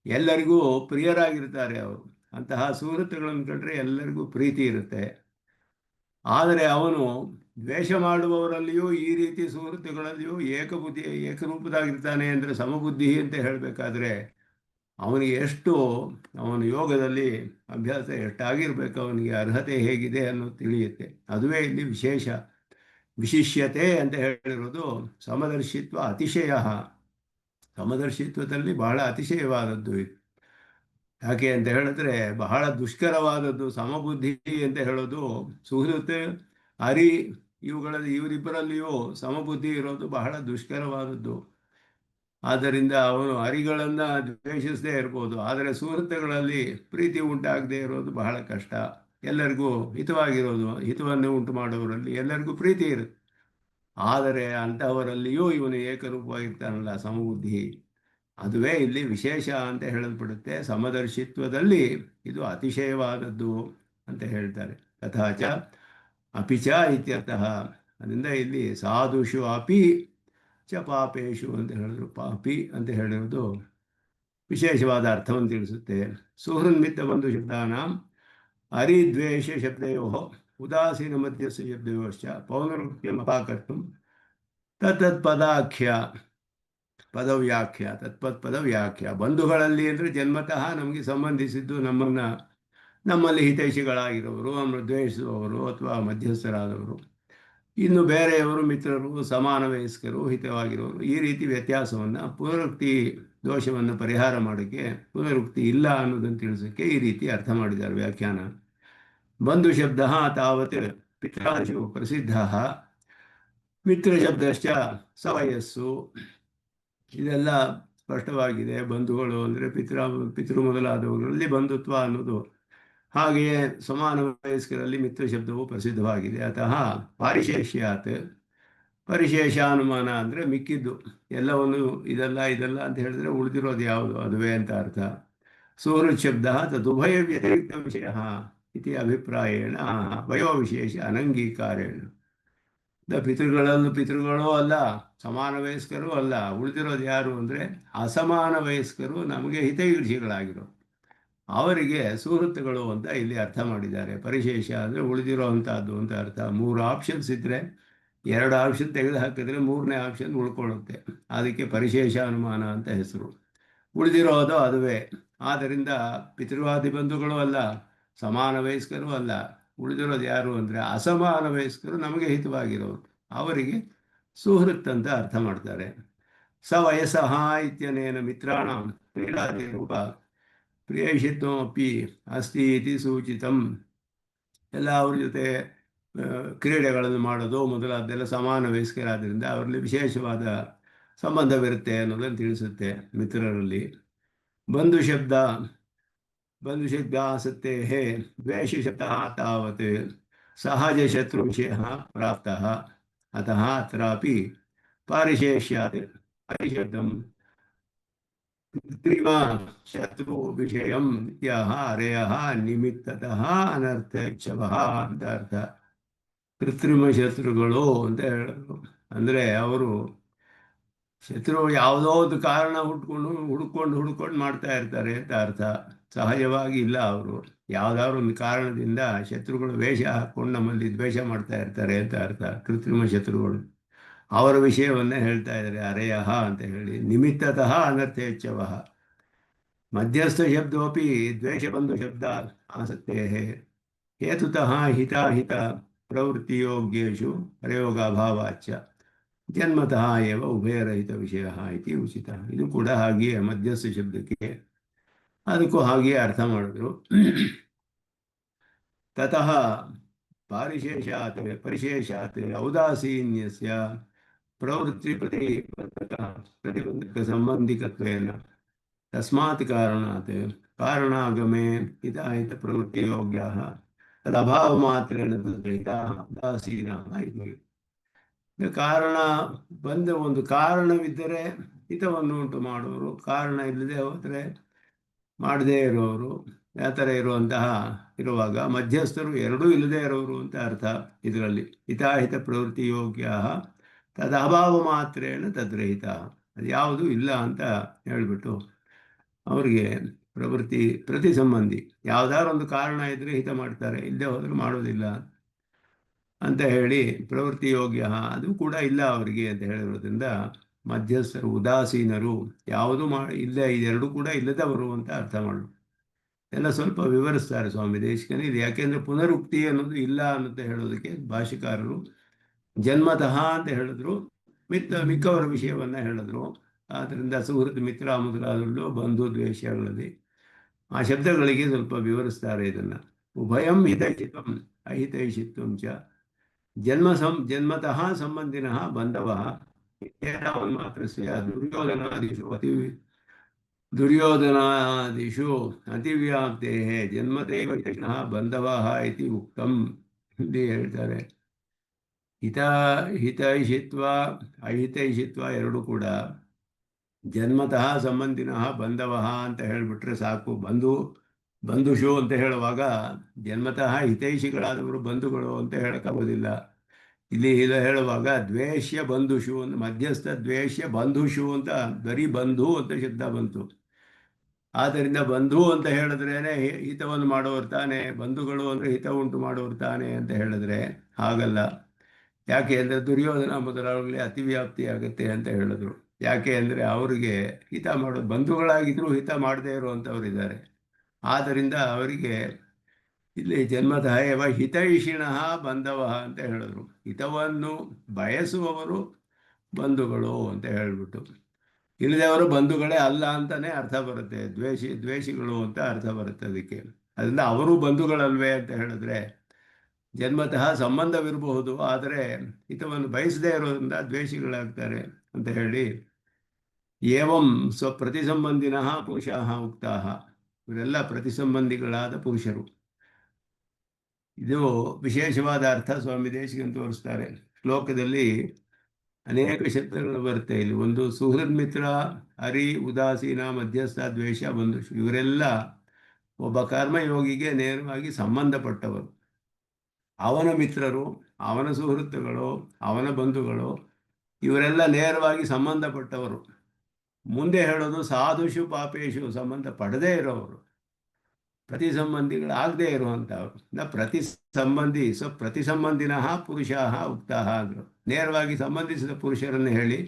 ಎಲ್ಲರಿಗೂ ಪ್ರಿಯರಾಗಿರ್ತಾರೆ ಅವರು. ಅಂತಹ ಸುಹೃತ್ತುಗಳನ್ನು ಕಂಡ್ರೆ ಎಲ್ಲರಿಗೂ ಪ್ರೀತಿ ಇರುತ್ತೆ. ಆದರೆ ಅವನು ದ್ವೇಷ ಮಾಡುವವರಲ್ಲಿಯೂ ಈ ರೀತಿ ಸುಹೃತ್ತುಗಳಲ್ಲಿಯೂ ಏಕರೂಪದಾಗಿರ್ತಾನೆ ಅಂದರೆ ಸಮಬುದ್ಧಿ ಅಂತ ಹೇಳಬೇಕಾದ್ರೆ ಅವನಿಗೆ ಎಷ್ಟು ಅವನ ಯೋಗದಲ್ಲಿ ಅಭ್ಯಾಸ ಎಷ್ಟಾಗಿರ್ಬೇಕು, ಅವನಿಗೆ ಅರ್ಹತೆ ಹೇಗಿದೆ ಅನ್ನೋದು ತಿಳಿಯುತ್ತೆ. ಅದುವೇ ಇಲ್ಲಿ ವಿಶಿಷ್ಯತೆ ಅಂತ ಹೇಳಿರೋದು. ಸಮದರ್ಶಿತ್ವ ಅತಿಶಯ, ಸಮದರ್ಶಿತ್ವದಲ್ಲಿ ಬಹಳ ಅತಿಶಯವಾದದ್ದು ಇದು. ಯಾಕೆ ಅಂತ ಹೇಳಿದ್ರೆ ಬಹಳ ದುಷ್ಕರವಾದದ್ದು. ಸಮಬುದ್ಧಿ ಅಂತ ಹೇಳೋದು ಸುಹೃತ್ ಅರಿ ಇವರಿಬ್ಬರಲ್ಲಿಯೂ ಸಮಬುದ್ಧಿ ಇರೋದು ಬಹಳ ದುಷ್ಕರವಾದದ್ದು. ಆದ್ದರಿಂದ ಅವನು ಅರಿಗಳನ್ನು ದ್ವೇಷಿಸದೇ ಇರ್ಬೋದು, ಆದರೆ ಸುಹೃತ್ತುಗಳಲ್ಲಿ ಪ್ರೀತಿ ಉಂಟಾಗದೇ ಇರೋದು ಬಹಳ ಕಷ್ಟ. ಎಲ್ಲರಿಗೂ ಹಿತವಾಗಿರೋದು, ಹಿತವನ್ನು ಉಂಟು ಮಾಡೋರಲ್ಲಿ ಎಲ್ಲರಿಗೂ ಪ್ರೀತಿ ಇರುತ್ತೆ. ಆದರೆ ಅಂತಹವರಲ್ಲಿಯೂ ಇವನು ಏಕರೂಪವಾಗಿರ್ತಾನಲ್ಲ ಸಮಬುದ್ಧಿ, ಅದುವೇ ಇಲ್ಲಿ ವಿಶೇಷ ಅಂತ ಹೇಳಲ್ಪಡುತ್ತೆ. ಸಮದರ್ಶಿತ್ವದಲ್ಲಿ ಇದು ಅತಿಶಯವಾದದ್ದು ಅಂತ ಹೇಳ್ತಾರೆ. ತಥಾಚ ಅಪಿಚ ಇತ್ಯರ್ಥಃ. ಅದರಿಂದ ಇಲ್ಲಿ ಸಾಧುಷು ಅಪಿ ಚ ಪಾಪೇಶು ಅಂತ ಹೇಳಿದ್ರು. ಪಾಪಿ ಅಂತ ಹೇಳಿರೋದು ವಿಶೇಷವಾದ ಅರ್ಥವನ್ನು ತಿಳಿಸುತ್ತೆ. ಸುಹೃನ್ಮಿತ್ತ ಬಂಧು ಶಬ್ದಾನ ಹರಿದ್ವೇಷ ಶಬ್ದಯೋ ಉದಾಸೀನ ಮಧ್ಯಸ್ಥ ಶಬ್ದಯೋಶ್ಚ ಪೌನರುಕ್ತಿಯಂ ಅಪಾಕರ್ತು ತತ್ತತ್ ಪದಾಖ್ಯ ಪದವ್ಯಾಖ್ಯ ತತ್ಪತ್ ಪದವ್ಯಾಖ್ಯ. ಬಂಧುಗಳಲ್ಲಿ ಅಂದರೆ ಜನ್ಮತಃ ನಮಗೆ ಸಂಬಂಧಿಸಿದ್ದು, ನಮ್ಮಲ್ಲಿ ಹಿತೈಷಿಗಳಾಗಿರೋರು, ನಮ್ಮನ್ನು ದ್ವೇಷಿಸುವವರು ಅಥವಾ ಮಧ್ಯಸ್ಥರಾದವರು. ಇನ್ನು ಬೇರೆಯವರು ಮಿತ್ರರು, ಸಮಾನ ವಯಸ್ಕರು, ಹಿತವಾಗಿರೋರು. ಈ ರೀತಿ ವ್ಯತ್ಯಾಸವನ್ನು ಪುನರುಕ್ತಿ ದೋಷವನ್ನು ಪರಿಹಾರ ಮಾಡೋಕ್ಕೆ, ಪುನರುಕ್ತಿ ಇಲ್ಲ ಅನ್ನೋದನ್ನು ತಿಳಿಸೋಕ್ಕೆ ಈ ರೀತಿ ಅರ್ಥ ಮಾಡಿದ್ದಾರೆ ವ್ಯಾಖ್ಯಾನ. ಬಂಧು ಶಬ್ದ ತಾವತ್ ಪಿತ್ರಾದಿಷು ಪ್ರಸಿದ್ಧ, ಮಿತ್ರ ಶಬ್ದಶ್ಚ ಸವಯಸ್ಸು. ಇದೆಲ್ಲ ಸ್ಪಷ್ಟವಾಗಿದೆ. ಬಂಧುಗಳು ಅಂದರೆ ಪಿತೃ ಮೊದಲಾದವುಗಳಲ್ಲಿ ಬಂಧುತ್ವ ಅನ್ನೋದು. ಹಾಗೆಯೇ ಸಮಾನ ವಯಸ್ಕರಲ್ಲಿ ಮಿತ್ರ ಶಬ್ದವು ಪ್ರಸಿದ್ಧವಾಗಿದೆ. ಅತಃ ಪಾರಿಶೇಷ್ಯಾತ್, ಪರಿಶೇಷಾನುಮಾನ ಅಂದರೆ ಮಿಕ್ಕಿದ್ದು ಎಲ್ಲವನ್ನು ಇದಲ್ಲ ಅಂತ ಹೇಳಿದ್ರೆ ಉಳಿದಿರೋದು ಯಾವುದು ಅದುವೇ ಅಂತ ಅರ್ಥ. ಸುಹೃತ್ ಶಬ್ದ ತದುಭಯ ವ್ಯತಿರಿಕ್ತ ವಿಷಯ ಇತಿ ಅಭಿಪ್ರಾಯೇಣ ವಯೋ ವಿಶೇಷ ಅನಂಗೀಕಾರೇಣ. ಪಿತೃಗಳೂ ಅಲ್ಲ, ಸಮಾನ ವಯಸ್ಕರೂ ಅಲ್ಲ, ಉಳಿದಿರೋದು ಯಾರು ಅಂದರೆ ಅಸಮಾನ ವಯಸ್ಕರು, ನಮಗೆ ಹಿತೈಷಿಗಳಾಗಿರೋ ಅವರಿಗೆ ಸುಹೃತ್ತುಗಳು ಅಂತ ಇಲ್ಲಿ ಅರ್ಥ ಮಾಡಿದ್ದಾರೆ. ಪರಿಶೇಷ ಅಂದರೆ ಉಳಿದಿರೋ ಅಂಥದ್ದು ಅಂತ ಅರ್ಥ. 3 ಆಪ್ಷನ್ಸ್ ಇದ್ದರೆ 2 ಆಪ್ಷನ್ ತೆಗೆದು ಹಾಕಿದ್ರೆ 3ನೇ ಆಪ್ಷನ್ ಉಳ್ಕೊಳ್ಳುತ್ತೆ. ಅದಕ್ಕೆ ಪರಿಶೇಷ ಅನುಮಾನ ಅಂತ ಹೆಸರು. ಉಳಿದಿರೋದು ಅದುವೇ. ಆದ್ದರಿಂದ ಪಿತೃವಾದಿ ಬಂಧುಗಳು ಅಲ್ಲ, ಸಮಾನ ವಯಸ್ಕರು ಅಲ್ಲ, ಉಳಿದಿರೋದು ಯಾರು ಅಂದರೆ ಅಸಮಾನ ವಯಸ್ಕರು, ನಮಗೆ ಹಿತವಾಗಿರೋರು, ಅವರಿಗೆ ಸುಹೃತ್ ಅಂತ ಅರ್ಥ ಮಾಡ್ತಾರೆ. ಸ ವಯಸ್ಸಃ ಇತ್ಯನೇನ ಮಿತ್ರಾಣ ಕ್ರೀಡಾದಿ ರೂಪ ಪ್ರಿಯೈಷಿತ್ವಮಪಿ ಅಸ್ತಿ ಇತಿ ಸೂಚಿತಂ. ಎಲ್ಲ ಅವ್ರ ಜೊತೆ ಕ್ರೀಡೆಗಳನ್ನು ಮಾಡೋದು ಮೊದಲಾದ್ದೆಲ್ಲ ಸಮಾನ ವಯಸ್ಕರಾದ್ದರಿಂದ ಅವರಲ್ಲಿ ವಿಶೇಷವಾದ ಸಂಬಂಧವಿರುತ್ತೆ ಅನ್ನೋದನ್ನು ತಿಳಿಸುತ್ತೆ ಮಿತ್ರರಲ್ಲಿ. ಬಂಧು ಶಬ್ದಾಸತ್ತೆ ದ್ವೇಷ ಶಬ್ದ ತಾವತ್ ಸಹಜ ಶತ್ರು ವಿಷಯ ಪ್ರಾಪ್ತ. ಅತಃ ಅತ್ರಾಪಿ ಪಾರಿಶೇಷ್ಯಾತ್ ಪರಿಶಬ್ದಂ ಕೃತ್ರಿಮ ಶತ್ರು ವಿಷಯಂ ಇತ್ಯಾಹ ಅರೆಯಃ ನಿಮಿತ್ತತಃ ಅನರ್ಥೈಚ್ಛವಃ ಅಂತ ಅರ್ಥ. ಕೃತ್ರಿಮ ಶತ್ರುಗಳು ಅಂತ ಹೇಳೋದು ಅಂದರೆ ಅವರು ಶತ್ರು ಯಾವುದೋ ಒಂದು ಕಾರಣ ಹುಡ್ಕೊಂಡು ಮಾಡ್ತಾ ಇರ್ತಾರೆ ಅಂತ ಅರ್ಥ. ಸಹಜವಾಗಿ ಇಲ್ಲ, ಅವರು ಯಾವುದಾದ್ರು ಒಂದು ಕಾರಣದಿಂದ ಶತ್ರುಗಳು ವೇಷ ಹಾಕ್ಕೊಂಡು ನಮ್ಮಲ್ಲಿ ದ್ವೇಷ ಮಾಡ್ತಾ ಇರ್ತಾರೆ ಅಂತ ಅರ್ಥ. ಕೃತ್ರಿಮ ಶತ್ರುಗಳು ಅವರ ವಿಷಯವನ್ನೇ ಹೇಳ್ತಾ ಇದ್ದಾರೆ ಅರೆಯಃ ಅಂತ ಹೇಳಿ. ನಿಮಿತ್ತತಃ ಅನರ್ಥೇಚ್ಛವಃ. ಮಧ್ಯಸ್ಥ ಶಬ್ದೋಪಿ ದ್ವೇಷಬಂಧು ಶಬ್ದ ಆಸಕ್ತೆ ಹೇತುತಃ ಹಿತಾಹಿತ ಪ್ರವೃತ್ತಿಯೋಗ್ಯೇಷು ಪ್ರಯೋಗಾಭಾವಾಚ್ಚ ಜನ್ಮತಃ ಏವ ಉಭಯರಹಿತ ವಿಷಯ ಇತಿ ಉಚಿತ. ಇದು ಕೂಡ ಹಾಗೆಯೇ ಮಧ್ಯಸ್ಥ ಶಬ್ದಕ್ಕೆ ಅದಕ್ಕೂ ಹಾಗೆಯೇ ಅರ್ಥ ಮಾಡಿದ್ರು. ತತಃ ಪಾರಿಶೇಷಾತ್ ಪರಿಶೇಷಾತ್ ಔದಾಸೀನ್ಯಸ್ಯ ಪ್ರವೃತ್ತಿ ಪ್ರತಿಬಂಧಕ ಸಂಬಂಧಿಕತ್ವೇನ ತಸ್ಮಾತ್ ಕಾರಣಾಗಮೆ ಹಿತಾಹಿತ ಪ್ರವೃತ್ತಿಯೋಗ್ಯಾಃ ತದಭಾವ ಮಾತ್ರೇಣ ತದ್ರಹಿತಾಃ ಉದಾಸೀನಾಃ ಇತಿ. ಕಾರಣ ಒಂದು ಕಾರಣವಿದ್ದರೆ ಹಿತವನ್ನು ಉಂಟು ಮಾಡುವರು, ಕಾರಣ ಇಲ್ಲದೆ ಹೋದರೆ ಮಾಡದೇ ಇರೋರು, ಆ ಥರ ಇರುವಾಗ ಮಧ್ಯಸ್ಥರು ಎರಡೂ ಇಲ್ಲದೆ ಇರೋರು ಅಂತ ಅರ್ಥ. ಇದರಲ್ಲಿ ಹಿತಾಹಿತ ಪ್ರವೃತ್ತಿ ಯೋಗ್ಯ ತದಭಾವ ಮಾತ್ರೇಣ ತದ್ರಹಿತ, ಅದು ಯಾವುದೂ ಇಲ್ಲ ಅಂತ ಹೇಳಿಬಿಟ್ಟು ಅವರಿಗೆ ಪ್ರತಿ ಸಂಬಂಧಿ ಯಾವುದಾದ್ರು ಒಂದು ಕಾರಣ ಇದ್ದರೆ ಹಿತ ಮಾಡ್ತಾರೆ, ಇಲ್ಲದೆ ಹೋದರೆ ಮಾಡೋದಿಲ್ಲ ಅಂತ ಹೇಳಿ ಪ್ರವೃತ್ತಿ ಯೋಗ್ಯ ಅದು ಕೂಡ ಇಲ್ಲ ಅವರಿಗೆ ಅಂತ ಹೇಳಿರೋದ್ರಿಂದ ಮಧ್ಯಸ್ಥರು ಉದಾಸೀನರು, ಯಾವುದೂ ಇಲ್ಲ, ಇದೆರಡೂ ಕೂಡ ಇಲ್ಲದವರು ಅಂತ ಅರ್ಥ ಮಾಡೋದು. ಎಲ್ಲ ಸ್ವಲ್ಪ ವಿವರಿಸ್ತಾರೆ ಸ್ವಾಮಿ ದೇಶಿಕನೇ. ಇದು ಯಾಕೆಂದರೆ ಪುನರುಕ್ತಿ ಅನ್ನೋದು ಇಲ್ಲ ಅನ್ನೋದು ಹೇಳೋದಕ್ಕೆ ಭಾಷಿಕಾರರು ಜನ್ಮತಃ ಅಂತ ಹೇಳಿದ್ರು, ಮಿಕ್ಕವರ ವಿಷಯವನ್ನು ಹೇಳಿದ್ರು. ಆದ್ದರಿಂದ ಸುಹೃತ್ ಮಿತ್ರ ಮೊದಲಾದಲ್ಲೂ ಬಂಧು ದ್ವೇಷಗಳಲ್ಲಿ ಆ ಶಬ್ದಗಳಿಗೆ ಸ್ವಲ್ಪ ವಿವರಿಸ್ತಾರೆ ಇದನ್ನು. ಉಭಯಂ ಹಿತೈಷಿತ್ವಂ ಅಹಿತೈಷಿತ್ವಂ ಚ ಜನ್ಮತಃ ಸಂಬಂಧಿನಃ ಬಂಧವಃ ಮಾತ್ರಸ್ಯ ದುರ್ಯೋಧನಾದಿಷು ಅತಿವ್ಯಾಪ್ತೆ ಜನ್ಮತೈವ ಹಿತೈಷಿಣಃ ಬಂಧವಃ ಇತಿ ಉಕ್ತಂ ಇಲ್ಲಿ ಹೇಳ್ತಾರೆ. ಹಿತ ಹಿತೈಷಿತ್ವ ಅಹಿತೈಷಿತ್ವ ಎರಡೂ ಕೂಡ ಜನ್ಮತಃ ಸಂಬಂಧಿನಃ ಬಂಧವಃ ಅಂತ ಹೇಳಿಬಿಟ್ರೆ ಸಾಕು. ಬಂಧುಷು ಅಂತ ಹೇಳುವಾಗ ಜನ್ಮತಃ ಹಿತೈಷಿಗಳಾದವರು ಬಂಧುಗಳು ಅಂತ ಹೇಳಕ್ಕಾಗೋದಿಲ್ಲ. ಇಲ್ಲಿ ಇದು ಹೇಳುವಾಗ ದ್ವೇಷ್ಯ ಬಂಧುಷು ಅಂತ, ಮಧ್ಯಸ್ಥ ದ್ವೇಷ್ಯ ಬಂಧುಷು ಅಂತ ಬರೀ ಬಂಧು ಅಂತ ಶಬ್ದ ಬಂತು. ಆದ್ದರಿಂದ ಬಂಧು ಅಂತ ಹೇಳಿದ್ರೇನೆ ಹಿತವನ್ನು ಮಾಡೋರು ತಾನೆ, ಬಂಧುಗಳು ಅಂದರೆ ಹಿತ ಉಂಟು ಮಾಡೋರು ತಾನೆ ಅಂತ ಹೇಳಿದ್ರೆ ಹಾಗಲ್ಲ. ಯಾಕೆ ಅಂದರೆ ದುರ್ಯೋಧನ ಮೊದಲಾಗಲೇ ಅತಿವ್ಯಾಪ್ತಿ ಆಗುತ್ತೆ ಅಂತ ಹೇಳಿದ್ರು. ಯಾಕೆ ಅಂದರೆ ಅವರಿಗೆ ಹಿತ ಮಾಡೋದು, ಬಂಧುಗಳಾಗಿದ್ದರೂ ಹಿತ ಮಾಡದೇ ಇರುವಂಥವ್ರಿದ್ದಾರೆ. ಆದ್ದರಿಂದ ಅವರಿಗೆ ಇಲ್ಲಿ ಜನ್ಮತಃ ಏವ ಹಿತೈಷಿಣಃ ಬಂಧವಃ ಅಂತ ಹೇಳಿದ್ರು. ಹಿತವನ್ನು ಬಯಸುವವರು ಬಂಧುಗಳು ಅಂತ ಹೇಳಿಬಿಟ್ಟು, ಇಲ್ಲದವರು ಬಂಧುಗಳೇ ಅಲ್ಲ ಅಂತಲೇ ಅರ್ಥ ಬರುತ್ತೆ. ದ್ವೇಷಿಗಳು ಅಂತ ಅರ್ಥ ಬರುತ್ತೆ ಅದಕ್ಕೆ. ಅದರಿಂದ ಅವರು ಬಂಧುಗಳಲ್ವೇ ಅಂತ ಹೇಳಿದ್ರೆ ಜನ್ಮತಃ ಸಂಬಂಧವಿರಬಹುದು, ಆದರೆ ಹಿತವನ್ನು ಬಯಸದೇ ಇರೋದ್ರಿಂದ ದ್ವೇಷಿಗಳಾಗ್ತಾರೆ ಅಂತ ಹೇಳಿ ಏವಂ ಪ್ರತಿಸಂಬಂಧಿನಃ ಪುರುಷಾಃ ಉಕ್ತಾಃ. ಇವರೆಲ್ಲ ಪ್ರತಿಸಂಬಂಧಿಗಳಾದ ಪುರುಷರು. ಇದು ವಿಶೇಷವಾದ ಅರ್ಥ ಸ್ವಾಮಿ ದೇಶಿಕನ್ ತೋರಿಸ್ತಾರೆ. ಶ್ಲೋಕದಲ್ಲಿ ಅನೇಕ ಶಬ್ದಗಳು ಬರುತ್ತೆ. ಇಲ್ಲಿ ಒಂದು ಸುಹೃದ್ ಮಿತ್ರ, ಹರಿ, ಉದಾಸೀನ, ಮಧ್ಯಸ್ಥ, ದ್ವೇಷ, ಬಂಧು, ಇವರೆಲ್ಲ ಒಬ್ಬ ಕರ್ಮಯೋಗಿಗೆ ನೇರವಾಗಿ ಸಂಬಂಧಪಟ್ಟವರು. ಅವನ ಮಿತ್ರರು, ಅವನ ಸುಹೃತ್ತುಗಳು, ಅವನ ಬಂಧುಗಳು ಇವರೆಲ್ಲ ನೇರವಾಗಿ ಸಂಬಂಧಪಟ್ಟವರು. ಮುಂದೆ ಹೇಳೋದು ಸಾಧುಷು ಪಾಪೇಶು, ಸಂಬಂಧ ಪಡದೇ ಇರೋವರು, ಪ್ರತಿ ಸಂಬಂಧಿಗಳಾಗದೇ ಇರುವಂಥವ್ರು. ಪ್ರತಿ ಸಂಬಂಧಿ ಪ್ರತಿ ಸಂಬಂಧಿನಃ ಪುರುಷಾಃ ಉಕ್ತಾಃ ಅಂದರು. ನೇರವಾಗಿ ಸಂಬಂಧಿಸಿದ ಪುರುಷರನ್ನು ಹೇಳಿ,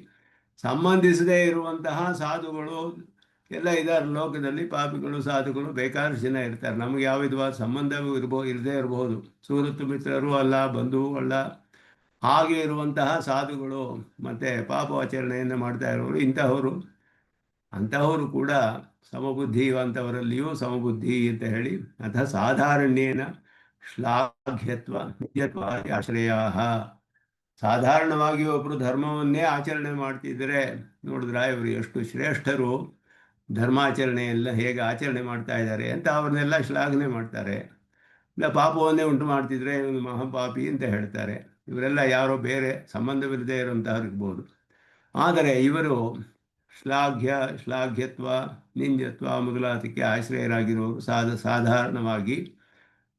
ಸಂಬಂಧಿಸದೇ ಇರುವಂತಹ ಸಾಧುಗಳು ಎಲ್ಲ ಇದ್ದಾರೆ ಲೋಕದಲ್ಲಿ. ಪಾಪಿಗಳು, ಸಾಧುಗಳು ಬೇಕಾದಷ್ಟು ಜನ ಇರ್ತಾರೆ. ನಮಗೆ ಯಾವ ವಿಧವಾದ ಸಂಬಂಧವೂ ಇರದೇ ಇರಬಹುದು, ಸುಹೃತ್ತು ಮಿತ್ರರು ಅಲ್ಲ, ಬಂಧುವು ಅಲ್ಲ. ಹಾಗೆ ಇರುವಂತಹ ಸಾಧುಗಳು ಮತ್ತು ಪಾಪಾಚರಣೆಯನ್ನು ಮಾಡ್ತಾ ಇರೋರು ಅಂತಹವರು ಕೂಡ ಸಮಬುದ್ಧಿವಂತವರಲ್ಲಿಯೂ ಸಮಬುದ್ಧಿ ಅಂತ ಹೇಳಿ ಅಥವಾ ಸಾಧಾರಣ್ಯೇನ ಶ್ಲಾಘ್ಯತ್ವ ನಿತ್ಯತ್ವ ಆಶ್ರಯಾ. ಸಾಧಾರಣವಾಗಿ ಒಬ್ಬರು ಧರ್ಮವನ್ನೇ ಆಚರಣೆ ಮಾಡ್ತಿದ್ದರೆ ನೋಡಿದ್ರೆ ಇವರು ಎಷ್ಟು ಶ್ರೇಷ್ಠರು, ಧರ್ಮಾಚರಣೆಯೆಲ್ಲ ಹೇಗೆ ಆಚರಣೆ ಮಾಡ್ತಾ ಇದ್ದಾರೆ ಅಂತ ಅವ್ರನ್ನೆಲ್ಲ ಶ್ಲಾಘನೆ ಮಾಡ್ತಾರೆ. ಇಲ್ಲ ಪಾಪವನ್ನೇ ಉಂಟು ಮಾಡ್ತಿದ್ರೆ ಇವನು ಮಹಾಪಾಪಿ ಅಂತ ಹೇಳ್ತಾರೆ. ಇವರೆಲ್ಲ ಯಾರೋ ಬೇರೆ ಸಂಬಂಧವಿಲ್ಲದೆ ಇರುವಂತಹವ್ರು ಇರ್ಬೋದು. ಆದರೆ ಇವರು ಶ್ಲಾಘ್ಯತ್ವ, ನಿಂದ್ಯತ್ವ ಮೊದಲಾದಕ್ಕೆ ಆಶ್ರಯರಾಗಿರುವವರು ಸಾಧಾರಣವಾಗಿ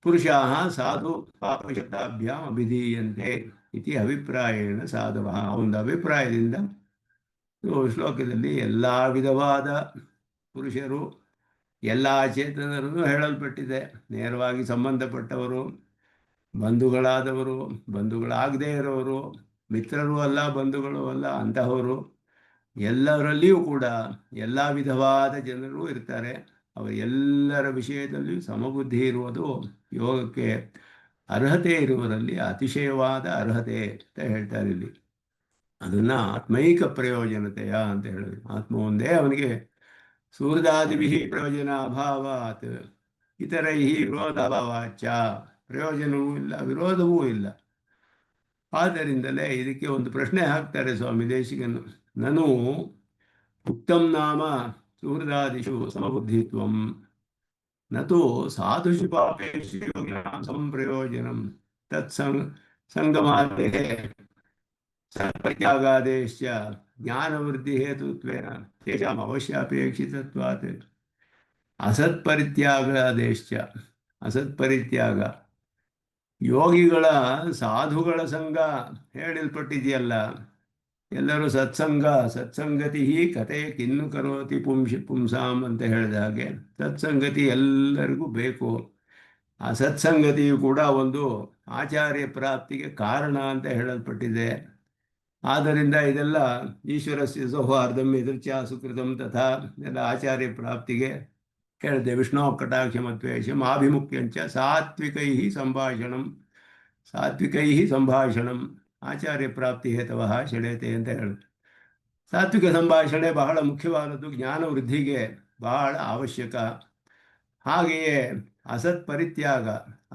ಪುರುಷಾಃ ಸಾಧು ಪಾಪಶಬ್ದಾಭ್ಯಾಂ ಅಭಿಧೀಯಂತೆ ಇತಿ ಅಭಿಪ್ರಾಯೇಣ ಸಾಧವಃ. ಒಂದು ಅಭಿಪ್ರಾಯದಿಂದ ಶ್ಲೋಕದಲ್ಲಿ ಎಲ್ಲ ವಿಧವಾದ ಪುರುಷರು, ಎಲ್ಲ ಚೇತನರನ್ನು ಹೇಳಲ್ಪಟ್ಟಿದೆ. ನೇರವಾಗಿ ಸಂಬಂಧಪಟ್ಟವರು, ಬಂಧುಗಳಾದವರು, ಬಂಧುಗಳಾಗದೇ ಇರೋರು, ಮಿತ್ರರು ಅಲ್ಲ ಬಂಧುಗಳು ಅಲ್ಲ ಅಂತಹವರು, ಎಲ್ಲರಲ್ಲಿಯೂ ಕೂಡ ಎಲ್ಲ ವಿಧವಾದ ಜನರು ಇರ್ತಾರೆ. ಅವರು ಎಲ್ಲರ ವಿಷಯದಲ್ಲಿಯೂ ಸಮಬುದ್ಧಿ ಇರುವುದು ಯೋಗಕ್ಕೆ ಅರ್ಹತೆ ಇರುವರಲ್ಲಿ ಅತಿಶಯವಾದ ಅರ್ಹತೆ ಅಂತ ಹೇಳ್ತಾರೆ ಇಲ್ಲಿ. ಅದನ್ನು ಆತ್ಮೈಕ ಪ್ರಯೋಜನತೆಯ ಅಂತ ಹೇಳಿದ್ರು. ಆತ್ಮ ಒಂದೇ ಅವನಿಗೆ ಸುಹೃದಾದಿಭಿ ಪ್ರಯೋಜನ ಅಭಾವಾತ್ ಇತರೈ ವಿರೋಧಾಭಾವಾಚ, ಪ್ರಯೋಜನವೂ ಇಲ್ಲ, ವಿರೋಧವೂ ಇಲ್ಲ. ಆದ್ದರಿಂದಲೇ ಇದಕ್ಕೆ ಒಂದು ಪ್ರಶ್ನೆ ಹಾಕ್ತಾರೆ ಸ್ವಾಮಿ ದೇಶಿಕನು. ನನು ಉಕ್ತಂ ನಾಮ ಸುಹೃದಾದಿಷು ಸಮಬುದ್ಧಿತ್ವಂ ನತು ಸಾಧುಷು ಪಾಪೇಷು ಯೋಗಿನಾಂ ಸಂಪ್ರಯೋಜನಂ ಸಂಗಮಾದೇಃ ಸತ್ಪರಿತ್ಯಾಗಾದೇಶ್ಚ ಜ್ಞಾನವೃದ್ಧಿ ಹೇತುತ್ವೇನ ತೇಷಾಂ ಅವಶ್ಯಾಪೇಕ್ಷಿತತ್ವಾತ್. ಅಸತ್ಪರಿತ್ಯಾಗಾದೇಶ್ಚ, ಅಸತ್ಪರಿತ್ಯಾಗ, ಯೋಗಿಗಳ ಸಾಧುಗಳ ಸಂಘ ಹೇಳಿಲ್ಪಟ್ಟಿದೆಯಲ್ಲ. ಎಲ್ಲರೂ ಸತ್ಸಂಗತಿ ಕತೆ ಕಿನ್ನು ಕರೋತಿ ಪುಂಸಾಂ ಅಂತ ಹೇಳಿದ ಹಾಗೆ ಸತ್ಸಂಗತಿ ಎಲ್ಲರಿಗೂ ಬೇಕು. ಆ ಸತ್ಸಂಗತಿಯು ಕೂಡ ಒಂದು ಆಚಾರ್ಯ ಪ್ರಾಪ್ತಿಗೆ ಕಾರಣ ಅಂತ ಹೇಳಲ್ಪಟ್ಟಿದೆ. ಆದ್ದರಿಂದ ಇದೆಲ್ಲ ಈಶ್ವರಸ್ಯ ಸೌಹಾರ್ದಂ ಎದುರ್ಚಾ ಸುಕೃತಂ ತಥಾ ಎಲ್ಲ ಆಚಾರ್ಯ ಪ್ರಾಪ್ತಿಗೆ ಹೇಳಿದೆ. ವಿಷ್ಣು ಕಟಾಕ್ಷಮತ್ವೇಷಂ ಆಭಿಮುಖ್ಯಂಚ ಸಾತ್ವಿಕೈ ಸಂಭಾಷಣಂ ಆಚಾರ್ಯ ಪ್ರಾಪ್ತಿ ಹೇತವಃ ಷಡೇತೆ ಅಂತ ಹೇಳಿದ್ರು. ಸಾತ್ವಿಕ ಸಂಭಾಷಣೆ ಬಹಳ ಮುಖ್ಯವಾದದ್ದು, ಜ್ಞಾನ ವೃದ್ಧಿಗೆ ಬಹಳ ಅವಶ್ಯಕ. ಹಾಗೆಯೇ ಅಸತ್ ಪರಿತ್ಯಾಗ,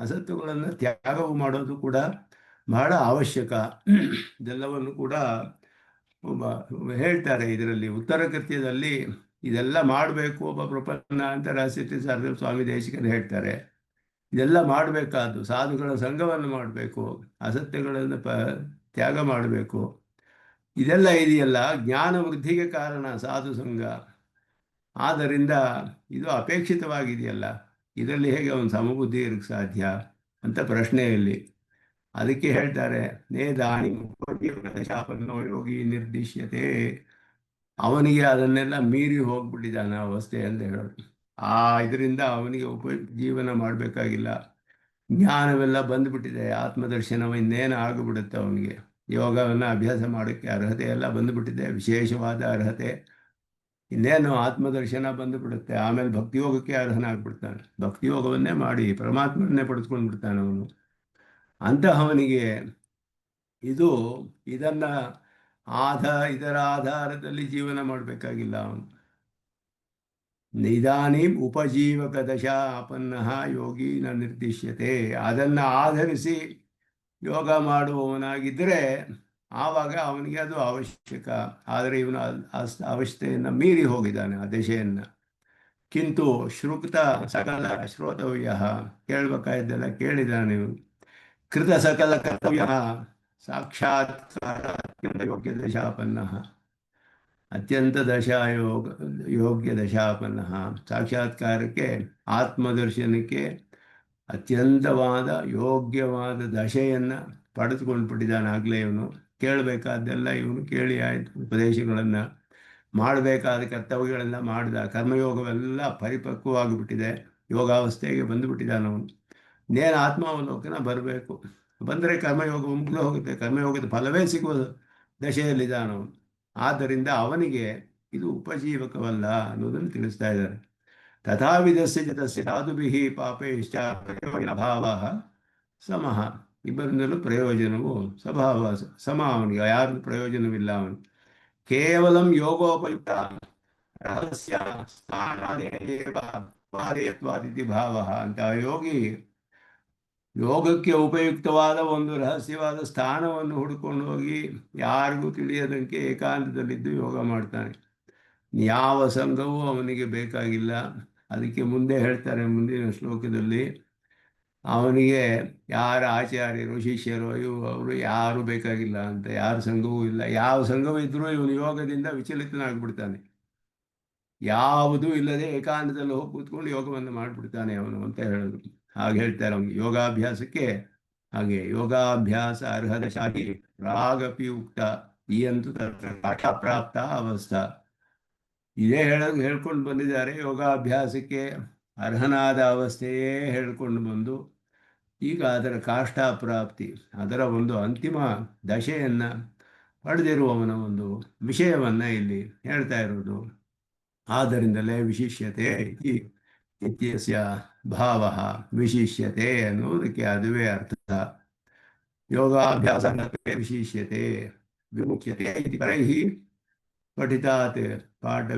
ಅಸತ್ತುಗಳನ್ನು ತ್ಯಾಗವು ಮಾಡೋದು ಕೂಡ ಬಹಳ ಅವಶ್ಯಕ. ಇದೆಲ್ಲವನ್ನು ಕೂಡ ಹೇಳ್ತಾರೆ ಇದರಲ್ಲಿ ಉತ್ತರ ಕೃತ್ಯದಲ್ಲಿ. ಇದೆಲ್ಲ ಮಾಡಬೇಕು ಒಬ್ಬ ಪ್ರಪನ್ನ ಅಂತ ರಹಸ್ಯ ಸ್ವಾಮಿ ದೇಶಿಕರು ಹೇಳ್ತಾರೆ. ಇದೆಲ್ಲ ಮಾಡಬೇಕಾದ್ದು ಸಾಧುಗಳ ಸಂಘವನ್ನು ಮಾಡಬೇಕು, ಅಸತ್ಯಗಳನ್ನು ತ್ಯಾಗ ಮಾಡಬೇಕು. ಇದೆಲ್ಲ ಇದೆಯಲ್ಲ ಜ್ಞಾನ ವೃದ್ಧಿಗೆ ಕಾರಣ ಸಾಧು ಸಂಘ. ಆದ್ದರಿಂದ ಇದು ಅಪೇಕ್ಷಿತವಾಗಿದೆಯಲ್ಲ, ಇದರಲ್ಲಿ ಹೇಗೆ ಅವನು ಸಮಬುದ್ಧಿ ಇರಕ್ಕೆ ಸಾಧ್ಯ ಅಂತ ಪ್ರಶ್ನೆಯಲ್ಲಿ. ಅದಕ್ಕೆ ಹೇಳ್ತಾರೆ, ನೇದಾನಿ ಶಾಪನ್ನೋ ಯೋಗಿ ನಿರ್ದಿಶ್ಯತೆ. ಅವನಿಗೆ ಅದನ್ನೆಲ್ಲ ಮೀರಿ ಹೋಗ್ಬಿಟ್ಟಿದ್ದಾನೆ ಅವಸ್ಥೆ ಅಂತ ಹೇಳೋದು. ಇದರಿಂದ ಅವನಿಗೆ ಜೀವನ ಮಾಡಬೇಕಾಗಿಲ್ಲ, ಜ್ಞಾನವೆಲ್ಲ ಬಂದುಬಿಟ್ಟಿದೆ, ಆತ್ಮದರ್ಶನವ ಇನ್ನೇನು ಆಗಿಬಿಡುತ್ತೆ ಅವನಿಗೆ. ಯೋಗವನ್ನು ಅಭ್ಯಾಸ ಮಾಡೋಕ್ಕೆ ಅರ್ಹತೆ ಎಲ್ಲ ಬಂದುಬಿಟ್ಟಿದೆ, ವಿಶೇಷವಾದ ಅರ್ಹತೆ. ಇನ್ನೇನು ಆತ್ಮದರ್ಶನ ಬಂದುಬಿಡುತ್ತೆ, ಆಮೇಲೆ ಭಕ್ತಿಯೋಗಕ್ಕೆ ಅರ್ಹನಾಗ್ಬಿಡ್ತಾನೆ. ಭಕ್ತಿಯೋಗವನ್ನೇ ಮಾಡಿ ಪರಮಾತ್ಮನ್ನೇ ಪಡೆದುಕೊಂಡು ಬಿಡ್ತಾನೆ ಅವನು. ಅಂತಹವನಿಗೆ ಇದು ಇದನ್ನು ಇದರ ಆಧಾರದಲ್ಲಿ ಜೀವನ ಮಾಡಬೇಕಾಗಿಲ್ಲ ಅವನು. ಇದಾನೀಂ ಉಪಜೀವಕ ದಶಾಪನ್ನ ಯೋಗಿ ನ ನಿರ್ದಿಶ್ಯತೆ. ಅದನ್ನು ಆಧರಿಸಿ ಯೋಗ ಮಾಡುವವನಾಗಿದ್ದರೆ ಆವಾಗ ಅವನಿಗೆ ಅದು ಅವಶ್ಯಕ. ಆದರೆ ಇವನು ಅವಸ್ಥೆಯನ್ನು ಮೀರಿ ಹೋಗಿದ್ದಾನೆ, ಆ ದಶೆಯನ್ನು. ಕಿಂತು ಶ್ರುತ ಸಕಲ ಶ್ರೋತವ್ಯ, ಕೇಳಬೇಕಾದ್ದೆಲ್ಲ ಕೇಳಿದ್ದಾನೆ ಇವನು. ಕೃತ ಸಕಲ ಕರ್ತವ್ಯ ಸಾಕ್ಷಾತ್ಕಾರ ಅತ್ಯಂತ ಯೋಗ್ಯ ದಶಾಪನ್ನ. ಅತ್ಯಂತ ಯೋಗ್ಯ ದಶಾಪನ್ನ, ಸಾಕ್ಷಾತ್ಕಾರಕ್ಕೆ ಆತ್ಮದರ್ಶನಕ್ಕೆ ಅತ್ಯಂತವಾದ ಯೋಗ್ಯವಾದ ದಶೆಯನ್ನು ಪಡೆದುಕೊಂಡು ಬಿಟ್ಟಿದ್ದಾನೆ ಆಗಲೇ ಇವನು. ಕೇಳಬೇಕಾದ್ದೆಲ್ಲ ಇವನು ಕೇಳಿ ಆಯಿತು, ಉಪದೇಶಗಳನ್ನು ಮಾಡಬೇಕಾದ ಕರ್ತವ್ಯಗಳೆಲ್ಲ ಮಾಡಿದ, ಕರ್ಮಯೋಗವೆಲ್ಲ ಪರಿಪಕ್ವವಾಗಿಬಿಟ್ಟಿದೆ, ಯೋಗಾವಸ್ಥೆಗೆ ಬಂದುಬಿಟ್ಟಿದ್ದಾನೆ ಅವನು. ನೇನು ಆತ್ಮಾವಲೋಕನ ಬರಬೇಕು, ಬಂದರೆ ಕರ್ಮಯೋಗ ಮುಗಿದು ಹೋಗುತ್ತೆ, ಕರ್ಮಯೋಗದ ಫಲವೇ ಸಿಗುವ ದಶೆಯಲ್ಲಿದ್ದಾನವನು. ಆದ್ದರಿಂದ ಅವನಿಗೆ ಇದು ಉಪಜೀವಕವಲ್ಲ ಅನ್ನೋದನ್ನು ತಿಳಿಸ್ತಾ ಇದ್ದಾರೆ. ತಥಾವಿಧಸ್ಯ ಜತಸ್ಯ ಸಾಧುಭಿಃ ಪಾಪೈಶ್ಚ ಪ್ರಯೋಜನ ಭಾವ ಸಮಃ. ಇಬ್ಬರಿಂದಲೂ ಪ್ರಯೋಜನವು ಸಮ ಅವನಿಗೆ, ಯಾರು ಪ್ರಯೋಜನವಿಲ್ಲ ಅವನು. ಕೇವಲಂ ಯೋಗೋಪಯುಕ್ತ ರಹಸ್ಯ ಸ್ಥಾನಾದೇಯತ್ವಾದಿತಿ ಭಾವ. ಅಂತ ಯೋಗಿ ಯೋಗಕ್ಕೆ ಉಪಯುಕ್ತವಾದ ಒಂದು ರಹಸ್ಯವಾದ ಸ್ಥಾನವನ್ನು ಹುಡ್ಕೊಂಡು ಹೋಗಿ ಯಾರಿಗೂ ತಿಳಿಯದಂತೆ ಏಕಾಂತದಲ್ಲಿದ್ದು ಯೋಗ ಮಾಡ್ತಾನೆ. ಯಾವ ಸಂಘವೂ ಅವನಿಗೆ ಬೇಕಾಗಿಲ್ಲ. ಅದಕ್ಕೆ ಮುಂದೆ ಹೇಳ್ತಾರೆ ಮುಂದಿನ ಶ್ಲೋಕದಲ್ಲಿ, ಅವನಿಗೆ ಯಾರ ಆಚಾರ್ಯರು ಶಿಷ್ಯರು ಅವರು ಯಾರೂ ಬೇಕಾಗಿಲ್ಲ ಅಂತ, ಯಾರ ಸಂಘವೂ ಇಲ್ಲ. ಯಾವ ಸಂಘವೂ ಇದ್ದರೂ ಇವನು ಯೋಗದಿಂದ ವಿಚಲಿತನಾಗ್ಬಿಡ್ತಾನೆ. ಯಾವುದೂ ಇಲ್ಲದೆ ಏಕಾಂತದಲ್ಲಿ ಹೋಗಿ ಕೂತ್ಕೊಂಡು ಯೋಗವನ್ನು ಮಾಡಿಬಿಡ್ತಾನೆ ಅವನು ಅಂತ ಹೇಳೋದು. ಹಾಗೆ ಹೇಳ್ತಾರೆ ಅವನಿಗೆ ಯೋಗಾಭ್ಯಾಸಕ್ಕೆ. ಹಾಗೆ ಯೋಗಾಭ್ಯಾಸ ಅರ್ಹದ ಶಾಹಿ ರಾಗಪಿ ಉಕ್ತ ಈ ಅಂತೂ ಪ್ರಾಪ್ತ ಅವಸ್ಥಾ. ಇದೇ ಹೇಳ್ಕೊಂಡು ಬಂದಿದ್ದಾರೆ. ಯೋಗಾಭ್ಯಾಸಕ್ಕೆ ಅರ್ಹನಾದ ಅವಸ್ಥೆಯೇ ಹೇಳ್ಕೊಂಡು ಬಂದು ಈಗ ಅದರ ಕಾಷ್ಠಾಪ್ರಾಪ್ತಿ, ಅದರ ಒಂದು ಅಂತಿಮ ದಶೆಯನ್ನು ಪಡೆದಿರುವವನ ಒಂದು ವಿಷಯವನ್ನು ಇಲ್ಲಿ ಹೇಳ್ತಾ ಇರೋದು. ಆದ್ದರಿಂದಲೇ ವಿಶಿಷ್ಯತೆ ಇತ್ಯಸ್ಯ ಭಾವ, ವಿಶಿಷ್ಯತೆ ಅನ್ನೋದಕ್ಕೆ ಅದುವೇ ಅರ್ಥ. ಯೋಗಾಭ್ಯಾಸ ವಿಶಿಷ್ಯತೆ ವಿಮುಖ್ಯತೆ ಇತಿ ಪರೈಃ ಪಠಿತಾತ್ ಪಾಠ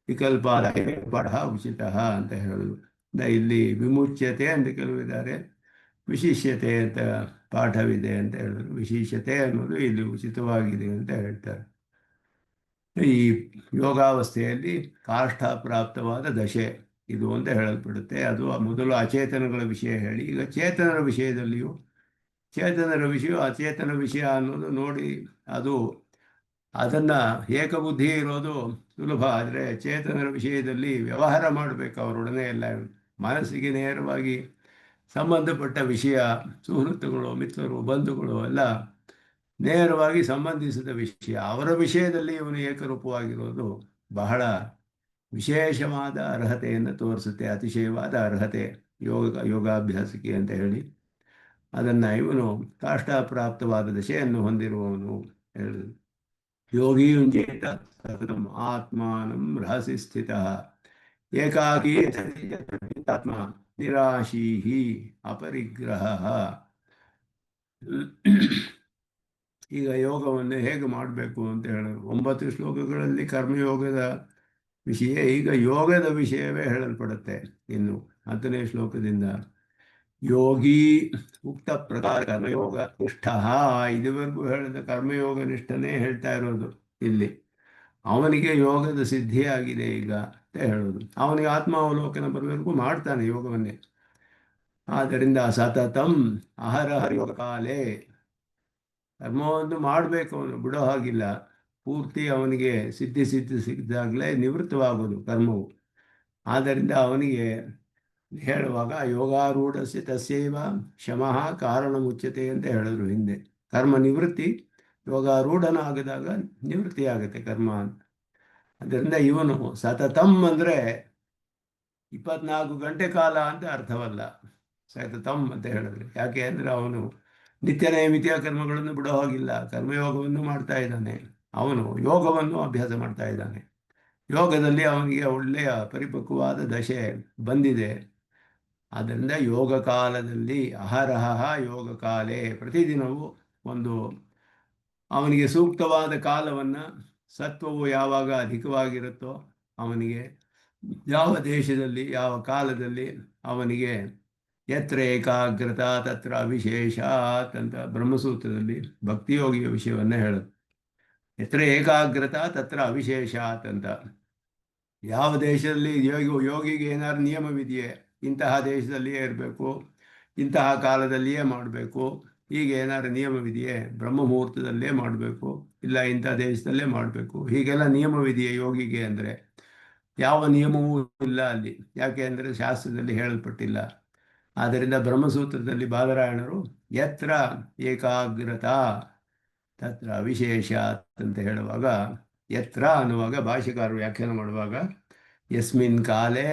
ವಿಕಲ್ಪಾದ ಪಾಠ ಉಚಿತ ಅಂತ ಹೇಳೋದು. ಇಲ್ಲಿ ವಿಮುಚ್ಯತೆ ಅಂತ ಕೆಲವಿದ್ದಾರೆ, ವಿಶಿಷ್ಯತೆ ಅಂತ ಪಾಠವಿದೆ ಅಂತ ಹೇಳೋದು. ವಿಶಿಷ್ಯತೆ ಅನ್ನೋದು ಇಲ್ಲಿ ಉಚಿತವಾಗಿದೆ ಅಂತ ಹೇಳ್ತಾರೆ. ಈ ಯೋಗಾವಸ್ಥೆಯಲ್ಲಿ ಕಾಷ್ಠಾಪ್ರಾಪ್ತವಾದ ದಶೆ ಇದು ಅಂತ ಹೇಳಲ್ಪಡುತ್ತೆ. ಅದು ಮೊದಲು ಅಚೇತನಗಳ ವಿಷಯ ಹೇಳಿ, ಈಗ ಚೇತನರ ವಿಷಯದಲ್ಲಿಯೂ ಚೇತನರ ವಿಷಯ ಅಚೇತನ ವಿಷಯ ಅನ್ನೋದು ನೋಡಿ, ಅದನ್ನು ಏಕಬುದ್ಧಿ ಇರೋದು ಸುಲಭ. ಆದರೆ ಚೇತನರ ವಿಷಯದಲ್ಲಿ ವ್ಯವಹಾರ ಮಾಡಬೇಕು ಅವರೊಡನೆ. ಎಲ್ಲ ಮನಸ್ಸಿಗೆ ನೇರವಾಗಿ ಸಂಬಂಧಪಟ್ಟ ವಿಷಯ, ಸುಹೃತ್ತುಗಳು, ಮಿತ್ರರು, ಬಂಧುಗಳು ಎಲ್ಲ ನೇರವಾಗಿ ಸಂಬಂಧಿಸಿದ ವಿಷಯ, ಅವರ ವಿಷಯದಲ್ಲಿ ಇವನು ಏಕರೂಪವಾಗಿರೋದು ಬಹಳ ವಿಶೇಷವಾದ ಅರ್ಹತೆಯನ್ನು ತೋರಿಸುತ್ತೆ. ಅತಿಶಯವಾದ ಅರ್ಹತೆ ಯೋಗಾಭ್ಯಾಸಕ್ಕೆ ಅಂತ ಹೇಳಿ ಅದನ್ನು ಇವನು ಕಾಷ್ಠಾಪ್ರಾಪ್ತವಾದ ದಶೆಯನ್ನು ಹೊಂದಿರುವವನು ಹೇಳಿದ್ರು. ಯೋಗಿಯುಂಜೇತ ಸತತಂ ಆತ್ಮಾನಂ ರಹಸಿ ಸ್ಥಿತಃ ಏಕಾಕೀ ಆತ್ಮ ನಿರಾಶೀಹಿ ಅಪರಿಗ್ರಹ. ಈಗ ಯೋಗವನ್ನು ಹೇಗೆ ಮಾಡಬೇಕು ಅಂತ ಹೇಳಿದ್ರು. 9 ಶ್ಲೋಕಗಳಲ್ಲಿ ಕರ್ಮಯೋಗದ ವಿಷಯ, ಈಗ ಯೋಗದ ವಿಷಯವೇ ಹೇಳಲ್ಪಡುತ್ತೆ. ಇನ್ನು 10ನೇ ಶ್ಲೋಕದಿಂದ ಯೋಗಿ ಉಕ್ತ ಪ್ರಕಾರ ಕರ್ಮಯೋಗ ನಿಷ್ಠ, ಇದುವರೆಗೂ ಹೇಳಿದ ಕರ್ಮಯೋಗ ನಿಷ್ಠನೇ ಹೇಳ್ತಾ ಇರೋದು ಇಲ್ಲಿ. ಅವನಿಗೆ ಯೋಗದ ಸಿದ್ಧಿಯಾಗಿದೆ ಈಗ ಅಂತ ಹೇಳೋದು. ಅವನಿಗೆ ಆತ್ಮಾವಲೋಕನ ಬರವರೆಗೂ ಮಾಡ್ತಾನೆ ಯೋಗವನ್ನೇ. ಆದ್ದರಿಂದ ಸತತಂ ಅಹರಹ ಯೋಗ ಕಾಲೇ ಕರ್ಮವನ್ನು ಮಾಡಬೇಕು, ಅವನು ಬಿಡೋ ಹಾಗಿಲ್ಲ. ಪೂರ್ತಿ ಅವನಿಗೆ ಸಿದ್ಧಿ ಸಿಕ್ಕಿದಾಗಲೇ ನಿವೃತ್ತವಾಗೋದು ಕರ್ಮವು. ಆದ್ದರಿಂದ ಅವನಿಗೆ ಹೇಳುವಾಗ ಯೋಗಾರೂಢಸ್ಯ ತಸ್ಯೈವ ಶಮಃ ಕಾರಣ ಮುಚ್ಯತೆ ಅಂತ ಹೇಳಿದ್ರು ಹಿಂದೆ. ಕರ್ಮ ನಿವೃತ್ತಿ, ಯೋಗಾರೂಢನಾಗದಾಗ ನಿವೃತ್ತಿ ಆಗುತ್ತೆ ಕರ್ಮ ಅಂತ. ಅದರಿಂದ ಇವನು ಸತತಂ ಅಂದರೆ 24 ಗಂಟೆ ಕಾಲ ಅಂತ ಅರ್ಥವಲ್ಲ. ಸತತಂ ಅಂತ ಹೇಳಿದ್ರೆ ಯಾಕೆ ಅಂದರೆ ಅವನು ನಿತ್ಯ ನೈಮಿತ್ಯ ಕರ್ಮಗಳನ್ನು ಬಿಡೋ ಹಾಗಿಲ್ಲ, ಕರ್ಮಯೋಗವನ್ನು ಮಾಡ್ತಾ ಇದ್ದಾನೆ. ಅವನು ಯೋಗವನ್ನು ಅಭ್ಯಾಸ ಮಾಡ್ತಾ ಇದ್ದಾನೆ. ಯೋಗದಲ್ಲಿ ಅವನಿಗೆ ಒಳ್ಳೆಯ ಪರಿಪಕ್ವವಾದ ದಶೆ ಬಂದಿದೆ. ಆದ್ದರಿಂದ ಯೋಗ ಕಾಲದಲ್ಲಿ ಅಹರಹ ಯೋಗ ಕಾಲೇ, ಪ್ರತಿದಿನವೂ ಒಂದು ಅವನಿಗೆ ಸೂಕ್ತವಾದ ಕಾಲವನ್ನು, ಸತ್ವವು ಯಾವಾಗ ಅಧಿಕವಾಗಿರುತ್ತೋ ಅವನಿಗೆ ಯಾವ ದೇಶದಲ್ಲಿ ಯಾವ ಕಾಲದಲ್ಲಿ ಅವನಿಗೆ ಯತ್ರ ಏಕಾಗ್ರತಾ ತತ್ರ ಅವಿಶೇಷಾತ್ ಅಂತ ಬ್ರಹ್ಮಸೂತ್ರದಲ್ಲಿ ಭಕ್ತಿಯೋಗಿಯ ವಿಷಯವನ್ನು ಹೇಳುತ್ತೆ. ಯತ್ರ ಏಕಾಗ್ರತಾ ತತ್ರ ಅವಿಶೇಷಾತ್ ಅಂತ. ಯಾವ ದೇಶದಲ್ಲಿ ಯೋಗಿಗೆ ಏನಾದ್ರು ನಿಯಮವಿದೆಯೇ, ಇಂತಹ ದೇಶದಲ್ಲಿಯೇ ಇರಬೇಕು, ಇಂತಹ ಕಾಲದಲ್ಲಿಯೇ ಮಾಡಬೇಕು, ಹೀಗೆ ಏನಾದ್ರು ನಿಯಮವಿದೆಯೇ, ಬ್ರಹ್ಮ ಮುಹೂರ್ತದಲ್ಲೇ ಮಾಡಬೇಕು, ಇಲ್ಲ ಇಂಥ ದೇಶದಲ್ಲೇ ಮಾಡಬೇಕು, ಹೀಗೆಲ್ಲ ನಿಯಮವಿದೆಯೇ ಯೋಗಿಗೆ ಅಂದರೆ ಯಾವ ನಿಯಮವೂ ಇಲ್ಲ ಅಲ್ಲಿ. ಯಾಕೆ ಅಂದರೆ ಶಾಸ್ತ್ರದಲ್ಲಿ ಹೇಳಲ್ಪಟ್ಟಿಲ್ಲ. ಆದ್ದರಿಂದ ಬ್ರಹ್ಮಸೂತ್ರದಲ್ಲಿ ಬಾದರಾಯಣರು ಯತ್ರ ಏಕಾಗ್ರತಾ ತತ್ರ ಅವಿಶೇಷ ಅಂತ ಹೇಳುವಾಗ, ಯತ್ರ ಅನ್ನುವಾಗ ಭಾಷೆಕಾರರು ವ್ಯಾಖ್ಯಾನ ಮಾಡುವಾಗ ಯಸ್ಮಿನ್ ಕಾಲೇ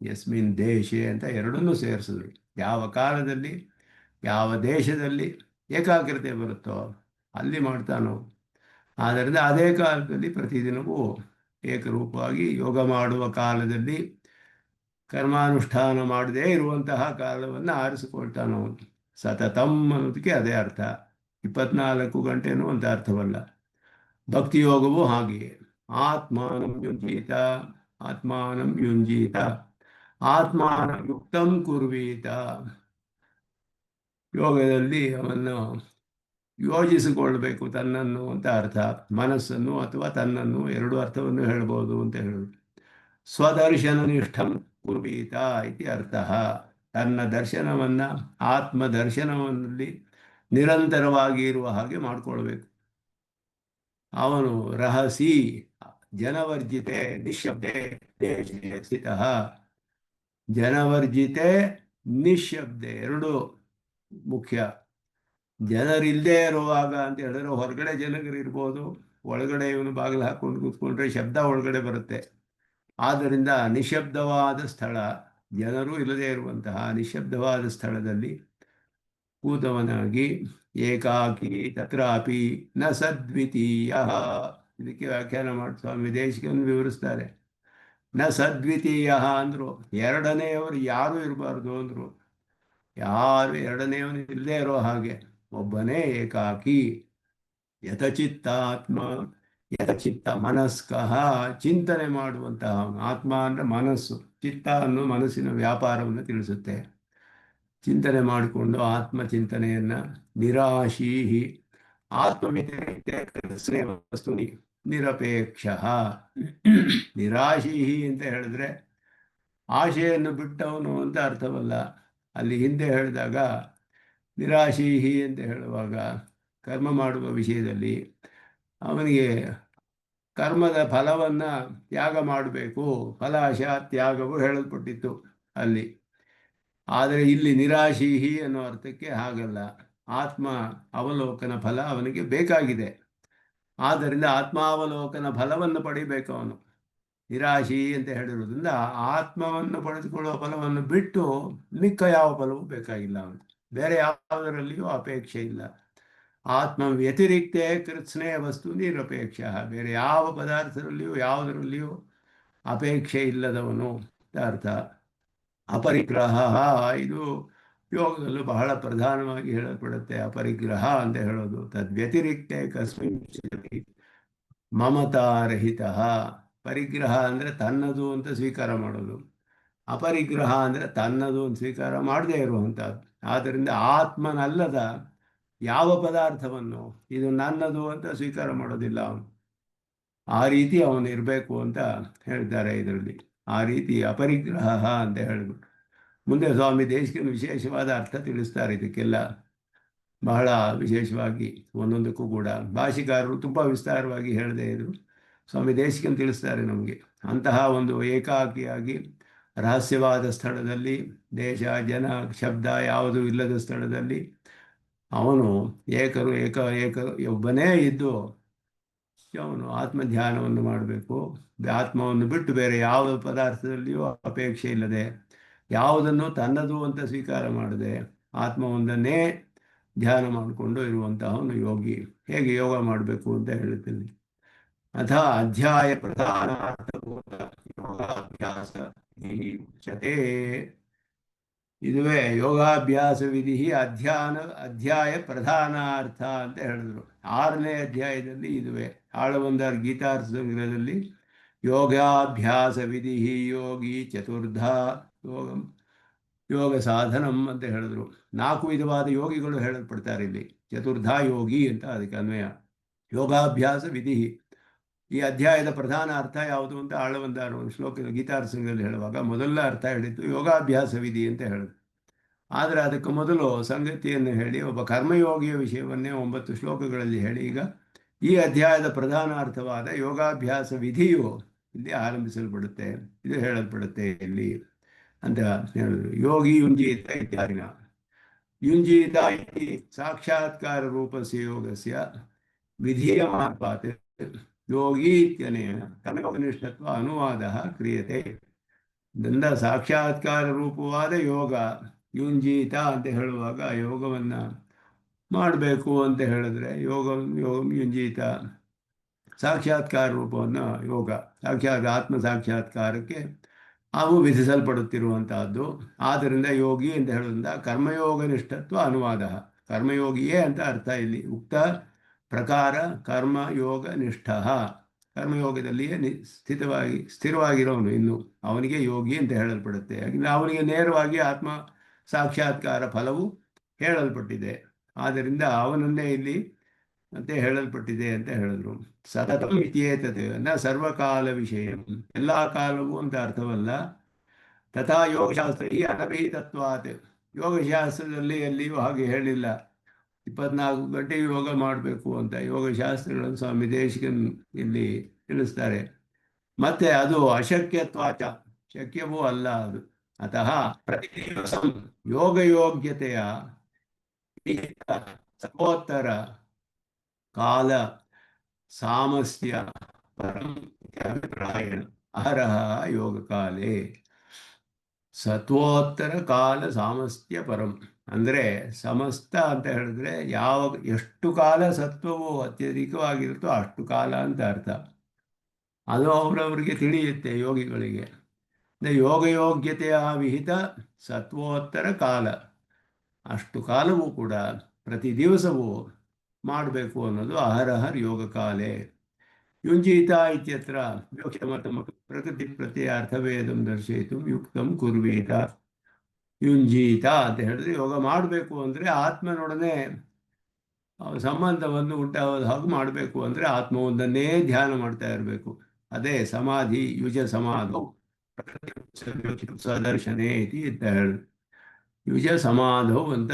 ಯಸ್ಮಿನ್ ದೇಶೆ ಅಂತ ಎರಡನ್ನೂ ಸೇರಿಸಿದ್ರು. ಯಾವ ಕಾಲದಲ್ಲಿ ಯಾವ ದೇಶದಲ್ಲಿ ಏಕಾಗ್ರತೆ ಬರುತ್ತೋ ಅಲ್ಲಿ ಮಾಡ್ತಾನೋ. ಆದ್ದರಿಂದ ಅದೇ ಕಾಲದಲ್ಲಿ ಪ್ರತಿದಿನವೂ ಏಕರೂಪವಾಗಿ ಯೋಗ ಮಾಡುವ ಕಾಲದಲ್ಲಿ ಕರ್ಮಾನುಷ್ಠಾನ ಮಾಡದೇ ಇರುವಂತಹ ಕಾಲವನ್ನು ಆರಿಸಿಕೊಳ್ತಾನೋ. ಸತತಂ ಅನ್ನೋದಕ್ಕೆ ಅದೇ ಅರ್ಥ. 24 ಗಂಟೆನೂ ಅಂತ ಅರ್ಥವಲ್ಲ. ಭಕ್ತಿಯೋಗವೂ ಹಾಗೆಯೇ. ಆತ್ಮಾನಂ ಯುಂಜೀತ ಆತ್ಮಾನಂ ಯುಂಜೀತ ಆತ್ಮಾನ ಯುಕ್ತಂ ಕುರ್ವೀತ. ಯೋಗದಲ್ಲಿ ಅವನ್ನು ಯೋಜಿಸಿಕೊಳ್ಬೇಕು, ತನ್ನನ್ನು ಅಂತ ಅರ್ಥ. ಮನಸ್ಸನ್ನು ಅಥವಾ ತನ್ನನ್ನು ಎರಡು ಅರ್ಥವನ್ನು ಹೇಳ್ಬೋದು ಅಂತ ಹೇಳೋದು. ಸ್ವದರ್ಶನ ನಿಷ್ಠಂ ಕುರ್ವೀತ ಇತಿ ಅರ್ಥ. ತನ್ನ ದರ್ಶನವನ್ನು, ಆತ್ಮದರ್ಶನದಲ್ಲಿ ನಿರಂತರವಾಗಿ ಇರುವ ಹಾಗೆ ಮಾಡಿಕೊಳ್ಬೇಕು. ಅವನು ರಹಸಿ ಜನವರ್ಜಿತೆ ನಿಶಬ್ದೆ ದೇಶೇ ಸ್ಥಿತಃ. ಜನವರ್ಜಿತೆ ನಿಶಬ್ದೆ ಎರಡು ಮುಖ್ಯ. ಜನರಿಲ್ಲದೆ ಇರುವಾಗ ಅಂತ ಹೇಳಿದ್ರೆ ಹೊರಗಡೆ ಜನರಿರ್ಬೋದು, ಒಳಗಡೆ ಇವನು ಬಾಗಿಲು ಹಾಕೊಂಡು ಕೂತ್ಕೊಂಡ್ರೆ ಶಬ್ದ ಒಳಗಡೆ ಬರುತ್ತೆ. ಆದ್ದರಿಂದ ನಿಶಬ್ದವಾದ ಸ್ಥಳ, ಜನರು ಇಲ್ಲದೆ ಇರುವಂತಹ ನಿಶಬ್ದವಾದ ಸ್ಥಳದಲ್ಲಿ ಕೂತವನಾಗಿ ಏಕಾಕಿ ತತ್ರಾಪಿ ನ ಸದ್ವಿತೀಯ. ಇದಕ್ಕೆ ವ್ಯಾಖ್ಯಾನ ಮಾಡಿ ಸ್ವಾಮಿ ದೇಶಿಕನ್ನು ವಿವರಿಸ್ತಾರೆ. ನ ಸದ್ವಿತೀಯ ಅಂದರು, ಎರಡನೆಯವರು ಯಾರೂ ಇರಬಾರ್ದು ಅಂದರು. ಯಾರು ಎರಡನೆಯವನು ಇಲ್ಲದೆ ಇರೋ ಹಾಗೆ ಒಬ್ಬನೇ ಏಕಾಕಿ. ಯಥಚಿತ್ತಾತ್ಮ ಯಥಚಿತ್ತ ಮನಸ್ಕಃ, ಚಿಂತನೆ ಮಾಡುವಂತಹ ಆತ್ಮ ಅಂದರೆ ಮನಸ್ಸು. ಚಿತ್ತ ಅನ್ನೋ ಮನಸ್ಸಿನ ವ್ಯಾಪಾರವನ್ನು ತಿಳಿಸುತ್ತೆ. ಚಿಂತನೆ ಮಾಡಿಕೊಂಡು ಆತ್ಮಚಿಂತನೆಯನ್ನು ನಿರಾಶೀಹಿ ಆತ್ಮವಿತೇ ವಸ್ತುನಿ ನಿರಪೇಕ್ಷ. ನಿರಾಶೀಹಿ ಅಂತ ಹೇಳಿದ್ರೆ ಆಶೆಯನ್ನು ಬಿಟ್ಟವನು ಅಂತ ಅರ್ಥವಲ್ಲ. ಅಲ್ಲಿ ಹಿಂದೆ ಹೇಳಿದಾಗ ನಿರಾಶೀಹಿ ಅಂತ ಹೇಳುವಾಗ ಕರ್ಮ ಮಾಡುವ ವಿಷಯದಲ್ಲಿ ಅವನಿಗೆ ಕರ್ಮದ ಫಲವನ್ನು ತ್ಯಾಗ ಮಾಡಬೇಕು, ಫಲಾಶಾ ತ್ಯಾಗವು ಹೇಳಲ್ಪಟ್ಟಿತ್ತು ಅಲ್ಲಿ. ಆದರೆ ಇಲ್ಲಿ ನಿರಾಶೀಹಿ ಅನ್ನೋ ಅರ್ಥಕ್ಕೆ ಹಾಗಲ್ಲ. ಆತ್ಮ ಅವಲೋಕನ ಫಲ ಅವನಿಗೆ ಬೇಕಾಗಿದೆ. ಆದ್ದರಿಂದ ಆತ್ಮಾವಲೋಕನ ಫಲವನ್ನು ಪಡಿಬೇಕು ಅವನು. ನಿರಾಶಿ ಅಂತ ಹೇಳಿರೋದ್ರಿಂದ ಆತ್ಮವನ್ನು ಪಡೆದುಕೊಳ್ಳುವ ಫಲವನ್ನು ಬಿಟ್ಟು ಮಿಕ್ಕ ಯಾವ ಫಲವೂ ಬೇಕಾಗಿಲ್ಲ ಅವನು. ಬೇರೆ ಯಾವುದರಲ್ಲಿಯೂ ಅಪೇಕ್ಷೆ ಇಲ್ಲ. ಆತ್ಮ ವ್ಯತಿರಿಕ್ತೆ ಕೃತ್ಸ್ನೇ ವಸ್ತು ನಿರಪೇಕ್ಷ. ಬೇರೆ ಯಾವ ಪದಾರ್ಥದಲ್ಲಿಯೂ ಯಾವುದರಲ್ಲಿಯೂ ಅಪೇಕ್ಷೆ ಇಲ್ಲದವನು ಅಂತ ಅರ್ಥ. ಅಪರಿಗ್ರಹ ಇದು ಯೋಗದಲ್ಲೂ ಬಹಳ ಪ್ರಧಾನವಾಗಿ ಹೇಳಲ್ಪಡುತ್ತೆ. ಅಪರಿಗ್ರಹ ಅಂತ ಹೇಳೋದು ತದ್ವ್ಯತಿರಿಕ್ತೆ ಕಸ್ಮಿನ್ ಮಮತಾರಹಿತ. ಪರಿಗ್ರಹ ಅಂದರೆ ತನ್ನದು ಅಂತ ಸ್ವೀಕಾರ ಮಾಡೋದು. ಅಪರಿಗ್ರಹ ಅಂದರೆ ತನ್ನದು ಅಂತ ಸ್ವೀಕಾರ ಮಾಡದೇ ಇರುವಂಥದ್ದು. ಆದ್ದರಿಂದ ಆತ್ಮನಲ್ಲದ ಯಾವ ಪದಾರ್ಥವನ್ನು ಇದು ನನ್ನದು ಅಂತ ಸ್ವೀಕಾರ ಮಾಡೋದಿಲ್ಲ ಅವನು. ಆ ರೀತಿ ಅವನು ಇರಬೇಕು ಅಂತ ಹೇಳ್ತಾರೆ ಇದರಲ್ಲಿ. ಆ ರೀತಿ ಅಪರಿಗ್ರಹ ಅಂತ ಹೇಳಿಬಿಟ್ಟು ಮುಂದೆ ಸ್ವಾಮಿ ದೇಶಿಕನ ವಿಶೇಷವಾದ ಅರ್ಥ ತಿಳಿಸ್ತಾರೆ ಇದಕ್ಕೆಲ್ಲ. ಬಹಳ ವಿಶೇಷವಾಗಿ ಒಂದೊಂದಕ್ಕೂ ಕೂಡ ಭಾಷಿಕಾರರು ತುಂಬ ವಿಸ್ತಾರವಾಗಿ ಹೇಳದೇ ಇದ್ರು ಸ್ವಾಮಿ ದೇಶಿಕನ್ ತಿಳಿಸ್ತಾರೆ ನಮಗೆ. ಅಂತಹ ಒಂದು ಏಕಾಕಿಯಾಗಿ ರಹಸ್ಯವಾದ ಸ್ಥಳದಲ್ಲಿ, ದೇಶ ಜನ ಶಬ್ದ ಯಾವುದೂ ಇಲ್ಲದ ಸ್ಥಳದಲ್ಲಿ ಅವನು ಒಬ್ಬನೇ ಇದ್ದು ಅವನು ಆತ್ಮಧ್ಯಾನವನ್ನು ಮಾಡಬೇಕು. ಆತ್ಮವನ್ನು ಬಿಟ್ಟು ಬೇರೆ ಯಾವ ಪದಾರ್ಥದಲ್ಲಿಯೂ ಅಪೇಕ್ಷೆ ಇಲ್ಲದೆ, ಯಾವುದನ್ನು ತನ್ನದು ಅಂತ ಸ್ವೀಕಾರ ಮಾಡದೆ ಆತ್ಮವೊಂದನ್ನೇ ಧ್ಯಾನ ಮಾಡಿಕೊಂಡು ಇರುವಂತಹವನು ಯೋಗಿ. ಹೇಗೆ ಯೋಗ ಮಾಡಬೇಕು ಅಂತ ಹೇಳುತ್ತೇನೆ. ಅಥ ಅಧ್ಯಾಯ ಪ್ರಧಾನಾರ್ಥಭೂತ ಯೋಗಾಭ್ಯಾಸ ಉಚ್ಯತೆ. ಇದುವೇ ಯೋಗಾಭ್ಯಾಸ ವಿಧಿ ಅಧ್ಯಾಯ ಪ್ರಧಾನಾರ್ಥ ಅಂತ ಹೇಳಿದ್ರು. 6ನೇ ಅಧ್ಯಾಯದಲ್ಲಿ ಇದುವೇ. ಆಳವಂದರ್ ಗೀತಾರ್ಥದಲ್ಲಿ ಯೋಗಾಭ್ಯಾಸ ವಿಧಿ ಯೋಗಿ ಚತುರ್ಧ ಯೋಗ ಸಾಧನಂ ಅಂತ ಹೇಳಿದ್ರು. 4 ವಿಧವಾದ ಯೋಗಿಗಳು ಹೇಳಲ್ಪಡ್ತಾರೆ ಇಲ್ಲಿ. ಚತುರ್ಧ ಯೋಗಿ ಅಂತ ಅದಕ್ಕೆ ಅನ್ವಯ. ಯೋಗಾಭ್ಯಾಸ ವಿಧಿ, ಈ ಅಧ್ಯಾಯದ ಪ್ರಧಾನ ಅರ್ಥ ಯಾವುದು ಅಂತ ಆಳವಂದಾರು ಶ್ಲೋಕ ಗೀತಾರ್ಥದಲ್ಲಿ ಹೇಳುವಾಗ ಮೊದಲ ಅರ್ಥ ಹೇಳಿದ್ದು ಯೋಗಾಭ್ಯಾಸ ವಿಧಿ ಅಂತ ಹೇಳಿದ್ರು. ಆದರೆ ಅದಕ್ಕೆ ಮೊದಲು ಸಂಗತಿಯನ್ನು ಹೇಳಿ ಒಬ್ಬ ಕರ್ಮಯೋಗಿಯ ವಿಷಯವನ್ನೇ 9 ಶ್ಲೋಕಗಳಲ್ಲಿ ಹೇಳಿ ಈಗ ಈ ಅಧ್ಯಾಯದ ಪ್ರಧಾನ ಅರ್ಥವಾದ ಯೋಗಾಭ್ಯಾಸ ವಿಧಿಯು ಇಲ್ಲಿ ಆರಂಭಿಸಲ್ಪಡುತ್ತೆ, ಇದು ಹೇಳಲ್ಪಡುತ್ತೆ ಇಲ್ಲಿ ಅಂತ ಹೇಳಿದ್ರು. ಯೋಗಿ ಯುಂಜೀತ ಇತ್ಯಾದಿನ. ಯುಂಜೀತ ಇತಿ ಸಾಕ್ಷಾತ್ಕಾರ ರೂಪಸ್ಯ ಯೋಗಸ್ಯ ವಿಧೀಯಮಾತ್ವಾತ್ ಯೋಗಿ ಇತ್ಯನೇನ ಕರ್ಮಯೋಗನಿಷ್ಠತ್ವ ಅನುವಾದ ಕ್ರಿಯತೆ. ದಂದ ಸಾಕ್ಷಾತ್ಕಾರ ರೂಪವಾದ ಯೋಗ ಯುಂಜೀತ ಅಂತ ಹೇಳುವಾಗ ಯೋಗವನ್ನು ಮಾಡಬೇಕು ಅಂತ ಹೇಳಿದ್ರೆ ಯುಂಜೀತ ಸಾಕ್ಷಾತ್ಕಾರ ರೂಪವನ್ನು ಯೋಗ ಆತ್ಮ ಸಾಕ್ಷಾತ್ಕಾರಕ್ಕೆ ಅವು ವಿಧಿಸಲ್ಪಡುತ್ತಿರುವಂತಹದ್ದು. ಆದ್ದರಿಂದ ಯೋಗಿ ಅಂತ ಹೇಳೋದ್ರಿಂದ ಕರ್ಮಯೋಗನಿಷ್ಠತ್ವ ಅನುವಾದ, ಕರ್ಮಯೋಗಿಯೇ ಅಂತ ಅರ್ಥ ಇಲ್ಲಿ. ಉಕ್ತ ಪ್ರಕಾರ ಕರ್ಮಯೋಗ ನಿಷ್ಠ, ಕರ್ಮಯೋಗದಲ್ಲಿಯೇ ಸ್ಥಿರವಾಗಿರೋನು ಇನ್ನು ಅವನಿಗೆ ಯೋಗಿ ಅಂತ ಹೇಳಲ್ಪಡುತ್ತೆ. ಅವನಿಗೆ ನೇರವಾಗಿ ಆತ್ಮ ಸಾಕ್ಷಾತ್ಕಾರ ಫಲವು ಹೇಳಲ್ಪಟ್ಟಿದೆ. ಆದ್ದರಿಂದ ಅವನನ್ನೇ ಇಲ್ಲಿ ಮತ್ತೆ ಹೇಳಲ್ಪಟ್ಟಿದೆ ಅಂತ ಹೇಳಿದ್ರು. ಸತತಂ ಇತ್ಯೇತತ್ ನ ಸರ್ವಕಾಲ ವಿಷಯ, ಎಲ್ಲ ಕಾಲವೂ ಅಂತ ಅರ್ಥವಲ್ಲ. ತಥಾ ಯೋಗಶಾಸ್ತ್ರ ಈ ಅನಭಿತತ್ವಾತ್, ಯೋಗಶಾಸ್ತ್ರದಲ್ಲಿ ಎಲ್ಲಿಯೂ ಹಾಗೆ ಹೇಳಿಲ್ಲ 24 ಗಂಟೆ ಯೋಗ ಮಾಡಬೇಕು ಅಂತ. ಯೋಗಶಾಸ್ತ್ರಗಳನ್ನು ಸ್ವಾಮಿ ದೇಶಿಕನ್ ಇಲ್ಲಿ ತಿಳಿಸ್ತಾರೆ. ಮತ್ತೆ ಅದು ಅಶಕ್ಯತ್ವಾಚ, ಶಕ್ಯವೂ ಅಲ್ಲ ಅದು. ಅತಃ ಪ್ರತಿದಿವಸ ಯೋಗಯೋಗ್ಯತೆಯ ಸಕೋತ್ತರ ಕಾಲ ಸಾಮಸ್ಯ ಪರಂ ಅಭಿಪ್ರಾಯಣ ಅಹರಹ ಯೋಗ ಕಾಲೇ. ಸತ್ವೋತ್ತರ ಕಾಲ ಸಾಮಸ್ತ್ಯ ಪರಂ ಅಂದರೆ ಸಮಸ್ತ ಅಂತ ಹೇಳಿದ್ರೆ ಎಷ್ಟು ಕಾಲ ಸತ್ವವು ಅತ್ಯಧಿಕವಾಗಿರುತ್ತೋ ಅಷ್ಟು ಕಾಲ ಅಂತ ಅರ್ಥ. ಅದು ಅವರವರಿಗೆ ತಿಳಿಯುತ್ತೆ ಯೋಗಿಗಳಿಗೆ. ಯೋಗಯೋಗ್ಯತೆಯ ವಿಹಿತ ಸತ್ವೋತ್ತರ ಕಾಲ, ಅಷ್ಟು ಕಾಲವೂ ಕೂಡ ಪ್ರತಿ ದಿವಸವೂ ಮಾಡಬೇಕು ಅನ್ನೋದು ಅಹರಹರ್ ಯೋಗ ಕಾಲೇ. ಯುಂಜೀತ ಇತ್ಯತ್ರ ಯೋಗ್ಯಮತಮ ಪ್ರಕೃತಿ ಪ್ರತ್ಯರ್ಥವೇದಂ ದರ್ಶಯಿತು ಯುಕ್ತಂ ಕುರ್ವೀತ. ಯುಂಜೀತ ಅಂತ ಹೇಳಿದ್ರೆ ಯೋಗ ಮಾಡಬೇಕು ಅಂದರೆ ಆತ್ಮನೊಡನೆ ಸಂಬಂಧವನ್ನು ಉಂಟಾಗೋದು ಹಾಗೆ ಮಾಡಬೇಕು ಅಂದರೆ ಆತ್ಮವೊಂದನ್ನೇ ಧ್ಯಾನ ಮಾಡ್ತಾ ಇರಬೇಕು. ಅದೇ ಸಮಾಧಿ. ಯುಜ ಸಮಾಧೌ ಸದರ್ಶನೇ ಇತಿ ಅಂತ ಹೇಳಿ ಯುಜ ಸಮಾಧೌ ಅಂತ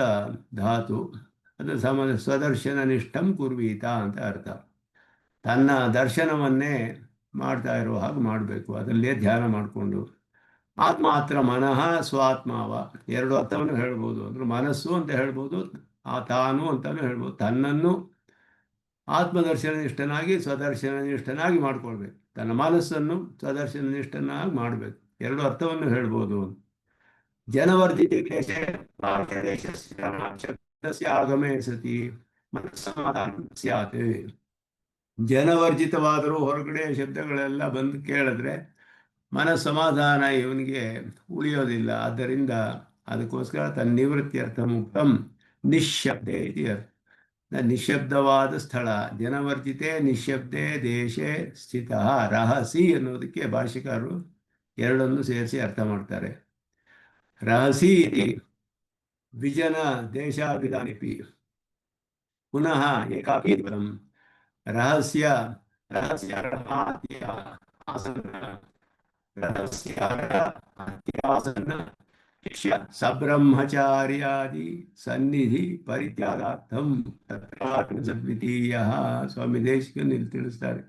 ಧಾತು. ಅದು ಸ್ವದರ್ಶನ ನಿಷ್ಠಂ ಕುರ್ವೀತ ಅಂತ ಅರ್ಥ. ತನ್ನ ದರ್ಶನವನ್ನೇ ಮಾಡ್ತಾ ಇರೋ ಹಾಗೆ ಮಾಡಬೇಕು, ಅದರಲ್ಲೇ ಧ್ಯಾನ ಮಾಡಿಕೊಂಡು. ಆತ್ಮ ಹತ್ರ ಮನಃ ಸ್ವಾತ್ಮಾವ, 2 ಅರ್ಥವನ್ನು ಹೇಳ್ಬೋದು. ಅಂದ್ರೆ ಮನಸ್ಸು ಅಂತ ಹೇಳ್ಬೋದು, ತಾನು ಅಂತಲೂ ಹೇಳ್ಬೋದು. ತನ್ನನ್ನು ಆತ್ಮದರ್ಶನ ನಿಷ್ಠನಾಗಿ ಸ್ವದರ್ಶನ ನಿಷ್ಠನಾಗಿ ಮಾಡ್ಕೊಳ್ಬೇಕು. ತನ್ನ ಮನಸ್ಸನ್ನು ಸ್ವದರ್ಶನ ನಿಷ್ಠನಾಗಿ ಮಾಡಬೇಕು. 2 ಅರ್ಥವನ್ನು ಹೇಳ್ಬೋದು. ಜನವರ್ಧಿತ ಆಗಮೇ ಸತಿ ಮನಸ್ಸಮಾಧಾನ ಸ್ಯಾತ್. ಜನವರ್ಜಿತವಾದರೂ ಹೊರಗಡೆ ಶಬ್ದಗಳೆಲ್ಲ ಬಂದು ಕೇಳಿದ್ರೆ ಮನಸ್ಸಮಾಧಾನ ಇವನಿಗೆ ಉಳಿಯೋದಿಲ್ಲ. ಆದ್ದರಿಂದ ಅದಕ್ಕೋಸ್ಕರ ತನ್ನ ನಿವೃತ್ತಿ ಅರ್ಥ ಮುಕ್ತಂ ನಿಶ್ಶಬ್ದೆ ಇತಿ ಅರ್ಥ. ನಿಶ್ಶಬ್ದವಾದ ಸ್ಥಳ, ಜನವರ್ಜಿತೆ ನಿಶ್ಶಬ್ದೆ ದೇಶೇ ಸ್ಥಿತ. ರಹಸಿ ಅನ್ನೋದಕ್ಕೆ ಭಾಷಿಕರು 2 ಸೇರಿಸಿ ಅರ್ಥ ಮಾಡ್ತಾರೆ. ರಹಸಿ ಇತಿ ವಿಜನ ದೇಶಾಭಿಧಾನಿಪಿ ಪುನಃ ಏಕಾಕಿ ಪದಂ. ರಹಸ್ಯ ಆಸನ್ನ ಶಿಷ್ಯ ಸಬ್ರಹ್ಮಚಾರ್ಯಾದಿ ಸನ್ನಿಧಿ ಪರಿತ್ಯಾಗಾರ್ಥಂ ತತ್ರಾಪಿ ಸದ್ವಿತೀಯ. ಸ್ವಾಮಿ ದೇಶಿಕನ್ ಇಲ್ಲಿ ತಿಳಿಸ್ತಾರೆ.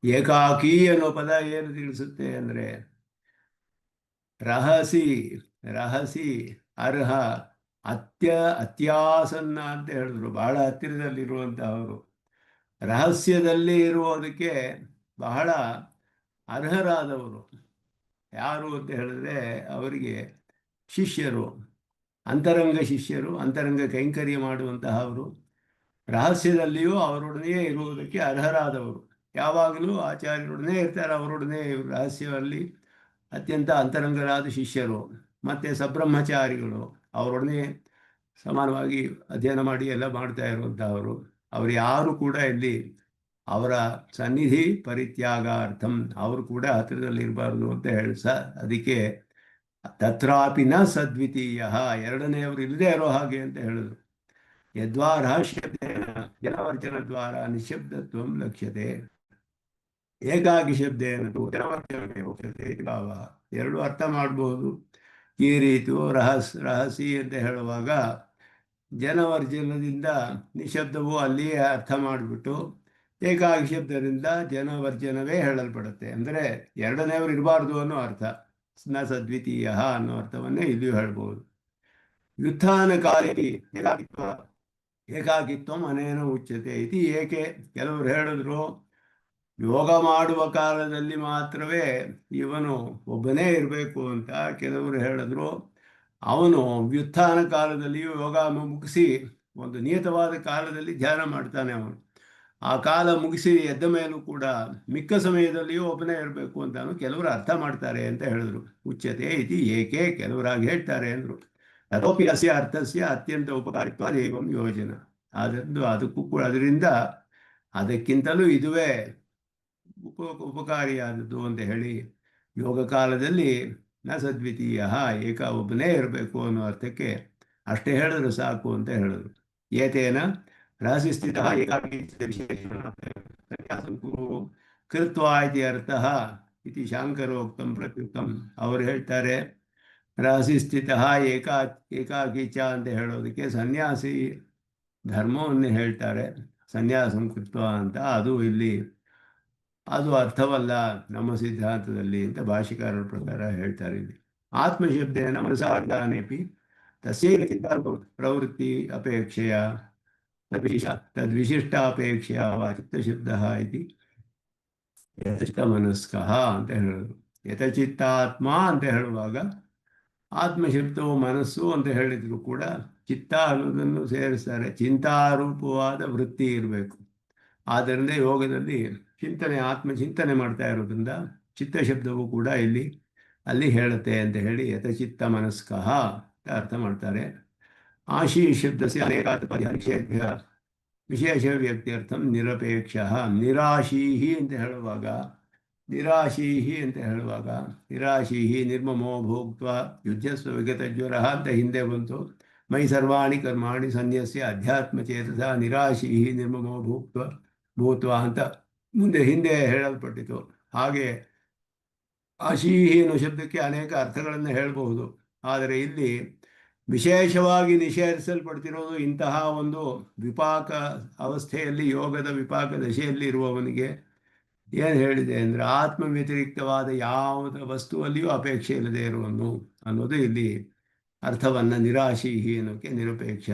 ಏಕಾಕಿ ಅನ್ನೋ ಪದ ಏನು ತಿಳಿಸುತ್ತೆ ಅಂದರೆ ರಹಸಿ ರಹಸಿ ಅರ್ಹ ಅತ್ಯಾಸನ್ನ ಅಂತ ಹೇಳಿದ್ರು. ಬಹಳ ಹತ್ತಿರದಲ್ಲಿರುವಂತಹವರು, ರಹಸ್ಯದಲ್ಲಿ ಇರುವುದಕ್ಕೆ ಬಹಳ ಅರ್ಹರಾದವರು. ಯಾರು ಅಂತ ಹೇಳಿದ್ರೆ ಅವರಿಗೆ ಶಿಷ್ಯರು, ಅಂತರಂಗ ಶಿಷ್ಯರು, ಅಂತರಂಗ ಕೈಂಕರ್ಯ ಮಾಡುವಂತಹವರು, ರಹಸ್ಯದಲ್ಲಿಯೂ ಅವರೊಡನೆಯೇ ಇರುವುದಕ್ಕೆ ಅರ್ಹರಾದವರು. ಯಾವಾಗಲೂ ಆಚಾರ್ಯರೊಡನೆ ಇರ್ತಾರೆ, ಅವರೊಡನೆ ರಹಸ್ಯದಲ್ಲಿ ಅತ್ಯಂತ ಅಂತರಂಗರಾದ ಶಿಷ್ಯರು. ಮತ್ತು ಸಬ್ರಹ್ಮಚಾರಿಗಳು, ಅವರೊಡನೆ ಸಮಾನವಾಗಿ ಅಧ್ಯಯನ ಮಾಡಿ ಎಲ್ಲ ಮಾಡ್ತಾ ಇರುವಂತಹವರು. ಅವರು ಯಾರು ಕೂಡ ಇಲ್ಲಿ ಅವರ ಸನ್ನಿಧಿ ಪರಿತ್ಯಾಗಾರ್ಥಂ, ಅವರು ಕೂಡ ಹತ್ತಿರದಲ್ಲಿ ಇರಬಾರ್ದು ಅಂತ ಅದಕ್ಕೆ ತತ್ರಾಪಿ ನ ಸದ್ವಿತೀಯ, ಎರಡನೆಯವರು ಇಲ್ಲದೆ ಇರೋ ಹಾಗೆ ಅಂತ ಹೇಳಿದ್ರು. ಯದ್ವಾರ ಶಬ್ದೇನ ಜನವರ್ಜನ ದ್ವಾರ ನಿಶಬ್ದತ್ವಂ ಲಕ್ಷ್ಯತೆ, ಏಕಾಕಿ ಶಬ್ದೇನ ಜನವರ್ಜನವೇ ಹೋಗ್ತದೆ ಭಾವ. ಎರಡು ಅರ್ಥ ಮಾಡಬಹುದು. ಈ ರೀತಿಯು ರಹಸಿ ಅಂತ ಹೇಳುವಾಗ ಜನವರ್ಜನದಿಂದ ನಿಶಬ್ದವು ಅಲ್ಲಿಯೇ ಅರ್ಥ ಮಾಡಿಬಿಟ್ಟು ಏಕಾಕಿ ಶಬ್ದದಿಂದ ಜನವರ್ಜನವೇ ಹೇಳಲ್ಪಡುತ್ತೆ. ಅಂದರೆ ಎರಡನೆಯವರು ಇರಬಾರ್ದು ಅನ್ನೋ ಅರ್ಥ, ನ ಸದ್ವಿತೀಯ ಅನ್ನೋ ಅರ್ಥವನ್ನೇ ಇಲ್ಲಿಯೂ ಹೇಳ್ಬೋದು. ವ್ಯುತ್ಥಾನ ಕಾಲೇ ಏಕಾಕಿತ್ವ ಅನೇನ ಉಚ್ಯತೆ ಇತಿ. ಏಕೆ ಕೆಲವರು ಹೇಳಿದ್ರು ಯೋಗ ಮಾಡುವ ಕಾಲದಲ್ಲಿ ಮಾತ್ರವೇ ಇವನು ಒಬ್ಬನೇ ಇರಬೇಕು ಅಂತ. ಕೆಲವರು ಹೇಳಿದ್ರು ಅವನು ವ್ಯುತ್ಥಾನ ಕಾಲದಲ್ಲಿಯೂ ಯೋಗ ಮುಗಿಸಿ ಒಂದು ನಿಯತವಾದ ಕಾಲದಲ್ಲಿ ಧ್ಯಾನ ಮಾಡ್ತಾನೆ. ಅವನು ಆ ಕಾಲ ಮುಗಿಸಿ ಎದ್ದ ಮೇಲೂ ಕೂಡ ಮಿಕ್ಕ ಸಮಯದಲ್ಲಿಯೂ ಒಬ್ಬನೇ ಇರಬೇಕು ಅಂತಾನು ಕೆಲವರು ಅರ್ಥ ಮಾಡ್ತಾರೆ ಅಂತ ಹೇಳಿದ್ರು. ಉಚ್ಯತೆ ಇತಿ ಏಕೆ, ಕೆಲವರಾಗಿ ಹೇಳ್ತಾರೆ ಅಂದರು. ತಥೋಪಿ ಅಸ್ಯ ಅರ್ಥಸ್ಯ ಅತ್ಯಂತ ಉಪಕಾರಿತ್ವ ಏವಂ ಯೋಜನ. ಅದಕ್ಕೂ ಕೂಡ ಅದರಿಂದ ಅದಕ್ಕಿಂತಲೂ ಇದುವೇ ಉಪಕಾರಿಯಾದದ್ದು ಅಂತ ಹೇಳಿ ಯೋಗ ಕಾಲದಲ್ಲಿ ನ ಸದ್ವಿತೀಯ, ಒಬ್ಬನೇ ಇರಬೇಕು ಅನ್ನೋ ಅರ್ಥಕ್ಕೆ ಅಷ್ಟೇ ಹೇಳಿದ್ರು ಸಾಕು ಅಂತ ಹೇಳಿದ್ರು. ಏತೇನ ರಹಸ್ಯ ಸ್ಥಿತ ಏಕಾಕಿ ಕೃತ್ವ ಇತಿ ಅರ್ಥ ಇತಿ ಶಾಂಕರೋಕ್ತಂ ಪ್ರತ್ಯುಕ್ತಂ. ಅವರು ಹೇಳ್ತಾರೆ ರಹಸ್ಯ ಸ್ಥಿತ ಏಕಾಕೀಚ ಅಂತ ಹೇಳೋದಕ್ಕೆ ಸನ್ಯಾಸಿ ಧರ್ಮವನ್ನು ಹೇಳ್ತಾರೆ, ಸನ್ಯಾಸಂ ಕೃತ್ವ ಅಂತ. ಅದು ಅರ್ಥವಲ್ಲ ನಮ್ಮ ಸಿದ್ಧಾಂತದಲ್ಲಿ ಅಂತ ಭಾಷಿಕಾರರ ಪ್ರಕಾರ ಹೇಳ್ತಾರೆ. ಇಲ್ಲಿ ಆತ್ಮಶಬ್ದೇನ ಮನಸಾರ್ಧಾನೇಪಿ ತಸ್ಯೈವ ಚಿಂತಾ ಪ್ರವೃತ್ತಿ ಅಪೇಕ್ಷೆಯ ತದ್ವಿಶಿಷ್ಟಾಪೇಕ್ಷೆಯ ವಾ ಚಿತ್ತಶಬ್ದಃ ಇತಿ ಯತಚಿತ್ತಮನಸ್ಕಃ ಅಂತ ಹೇಳೋದು. ಯತಚಿತ್ತಾತ್ಮ ಅಂತ ಹೇಳುವಾಗ ಆತ್ಮಶಬ್ದವು ಮನಸ್ಸು ಅಂತ ಹೇಳಿದ್ರು ಕೂಡ ಚಿತ್ತ ಅನ್ನೋದನ್ನು ಸೇರಿಸ್ತಾರೆ. ಚಿಂತಾರೂಪವಾದ ವೃತ್ತಿ ಇರಬೇಕು. ಆದ್ದರಿಂದ ಯೋಗದಲ್ಲಿ ಆತ್ಮಚಿಂತನೆ ಮಾಡ್ತಾ ಇರೋದ್ರಿಂದ ಚಿತ್ತಶಬ್ದವು ಕೂಡ ಅಲ್ಲಿ ಹೇಳುತ್ತೆ ಅಂತ ಹೇಳಿ ಯತಚಿತ್ತ ಮನಸ್ಕಃ ಅಂತ ಅರ್ಥ ಮಾಡ್ತಾರೆ. ಆಶೀ ಶಬ್ದಸ್ಯ ಅನೇಕಾತ್ಮಕ ವಿಶೇಷ ವ್ಯಕ್ತ್ಯರ್ಥಂ ನಿರಪೇಕ್ಷ. ನಿರಾಶೀಹಿ ಅಂತ ಹೇಳುವಾಗ ನಿರಾಶೀಹಿ ನಿರ್ಮಮೋ ಭೋಕ್ತ್ವ ಯುದ್ಧಸ್ವ ವಿಗತ ಜ್ವರ ಅಂತ ಹಿಂದೆ ಬಂತು. ಮೈ ಸರ್ವಾಣಿ ಕರ್ಮಾಣಿ ಸನ್ಯಸ್ಯ ಅಧ್ಯಾತ್ಮಚೇತಸ ನಿರಾಶೀಹಿ ನಿರ್ಮಮೋ ಭೂತ್ವ ಅಂತ ಹಿಂದೆ ಹೇಳಲ್ಪಟ್ಟಿತು. ಹಾಗೆ ಆಶೀಹಿ ಅನ್ನೋ ಶಬ್ದಕ್ಕೆ ಅನೇಕ ಅರ್ಥಗಳನ್ನು ಹೇಳಬಹುದು. ಆದರೆ ಇಲ್ಲಿ ವಿಶೇಷವಾಗಿ ನಿಷೇಧಿಸಲ್ಪಡ್ತಿರೋದು ಇಂತಹ ಒಂದು ವಿಪಾಕ ಅವಸ್ಥೆಯಲ್ಲಿ, ಯೋಗದ ವಿಪಾಕ ದಶೆಯಲ್ಲಿ ಇರುವವನಿಗೆ ಏನು ಹೇಳಿದೆ ಅಂದರೆ ಆತ್ಮ ವ್ಯತಿರಿಕ್ತವಾದ ಯಾವುದ ವಸ್ತುವಲ್ಲಿಯೂ ಅಪೇಕ್ಷೆ ಇಲ್ಲದೆ ಇರುವನು ಅನ್ನೋದು ಇಲ್ಲಿ ಅರ್ಥವನ್ನು. ನಿರಾಶೀಹಿ ಅನ್ನೋಕ್ಕೆ ನಿರಪೇಕ್ಷ.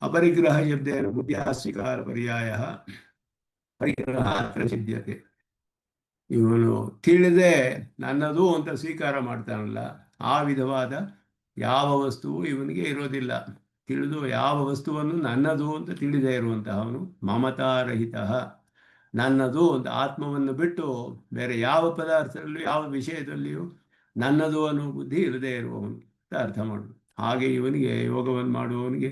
ಅಪರಿಗ್ರಹ ಶಬ್ದೇನ ಬುದ್ಧಿಯ ಸ್ವೀಕಾರ ಪರ್ಯಾಯ ಪರಿಗ್ರಹ ಅತ್ರ ಸಿದ್ಧತೆ. ಇವನು ತಿಳಿದೇ ನನ್ನದು ಅಂತ ಸ್ವೀಕಾರ ಮಾಡ್ತಾನಲ್ಲ, ಆ ವಿಧವಾದ ಯಾವ ವಸ್ತುವು ಇವನಿಗೆ ಇರೋದಿಲ್ಲ. ತಿಳಿದು ಯಾವ ವಸ್ತುವನ್ನು ನನ್ನದು ಅಂತ ತಿಳಿದೇ ಇರುವಂತಹವನು ಮಮತಾರಹಿತ. ನನ್ನದು ಅಂತ ಆತ್ಮವನ್ನು ಬಿಟ್ಟು ಬೇರೆ ಯಾವ ಪದಾರ್ಥದಲ್ಲಿಯೂ ಯಾವ ವಿಷಯದಲ್ಲಿಯೂ ನನ್ನದು ಅನ್ನೋ ಬುದ್ಧಿ ಇಲ್ಲದೆ ಇರುವವನು ಅಂತ ಅರ್ಥ ಮಾಡೋದು. ಹಾಗೆ ಇವನಿಗೆ ಯೋಗವನ್ನು ಮಾಡುವವನಿಗೆ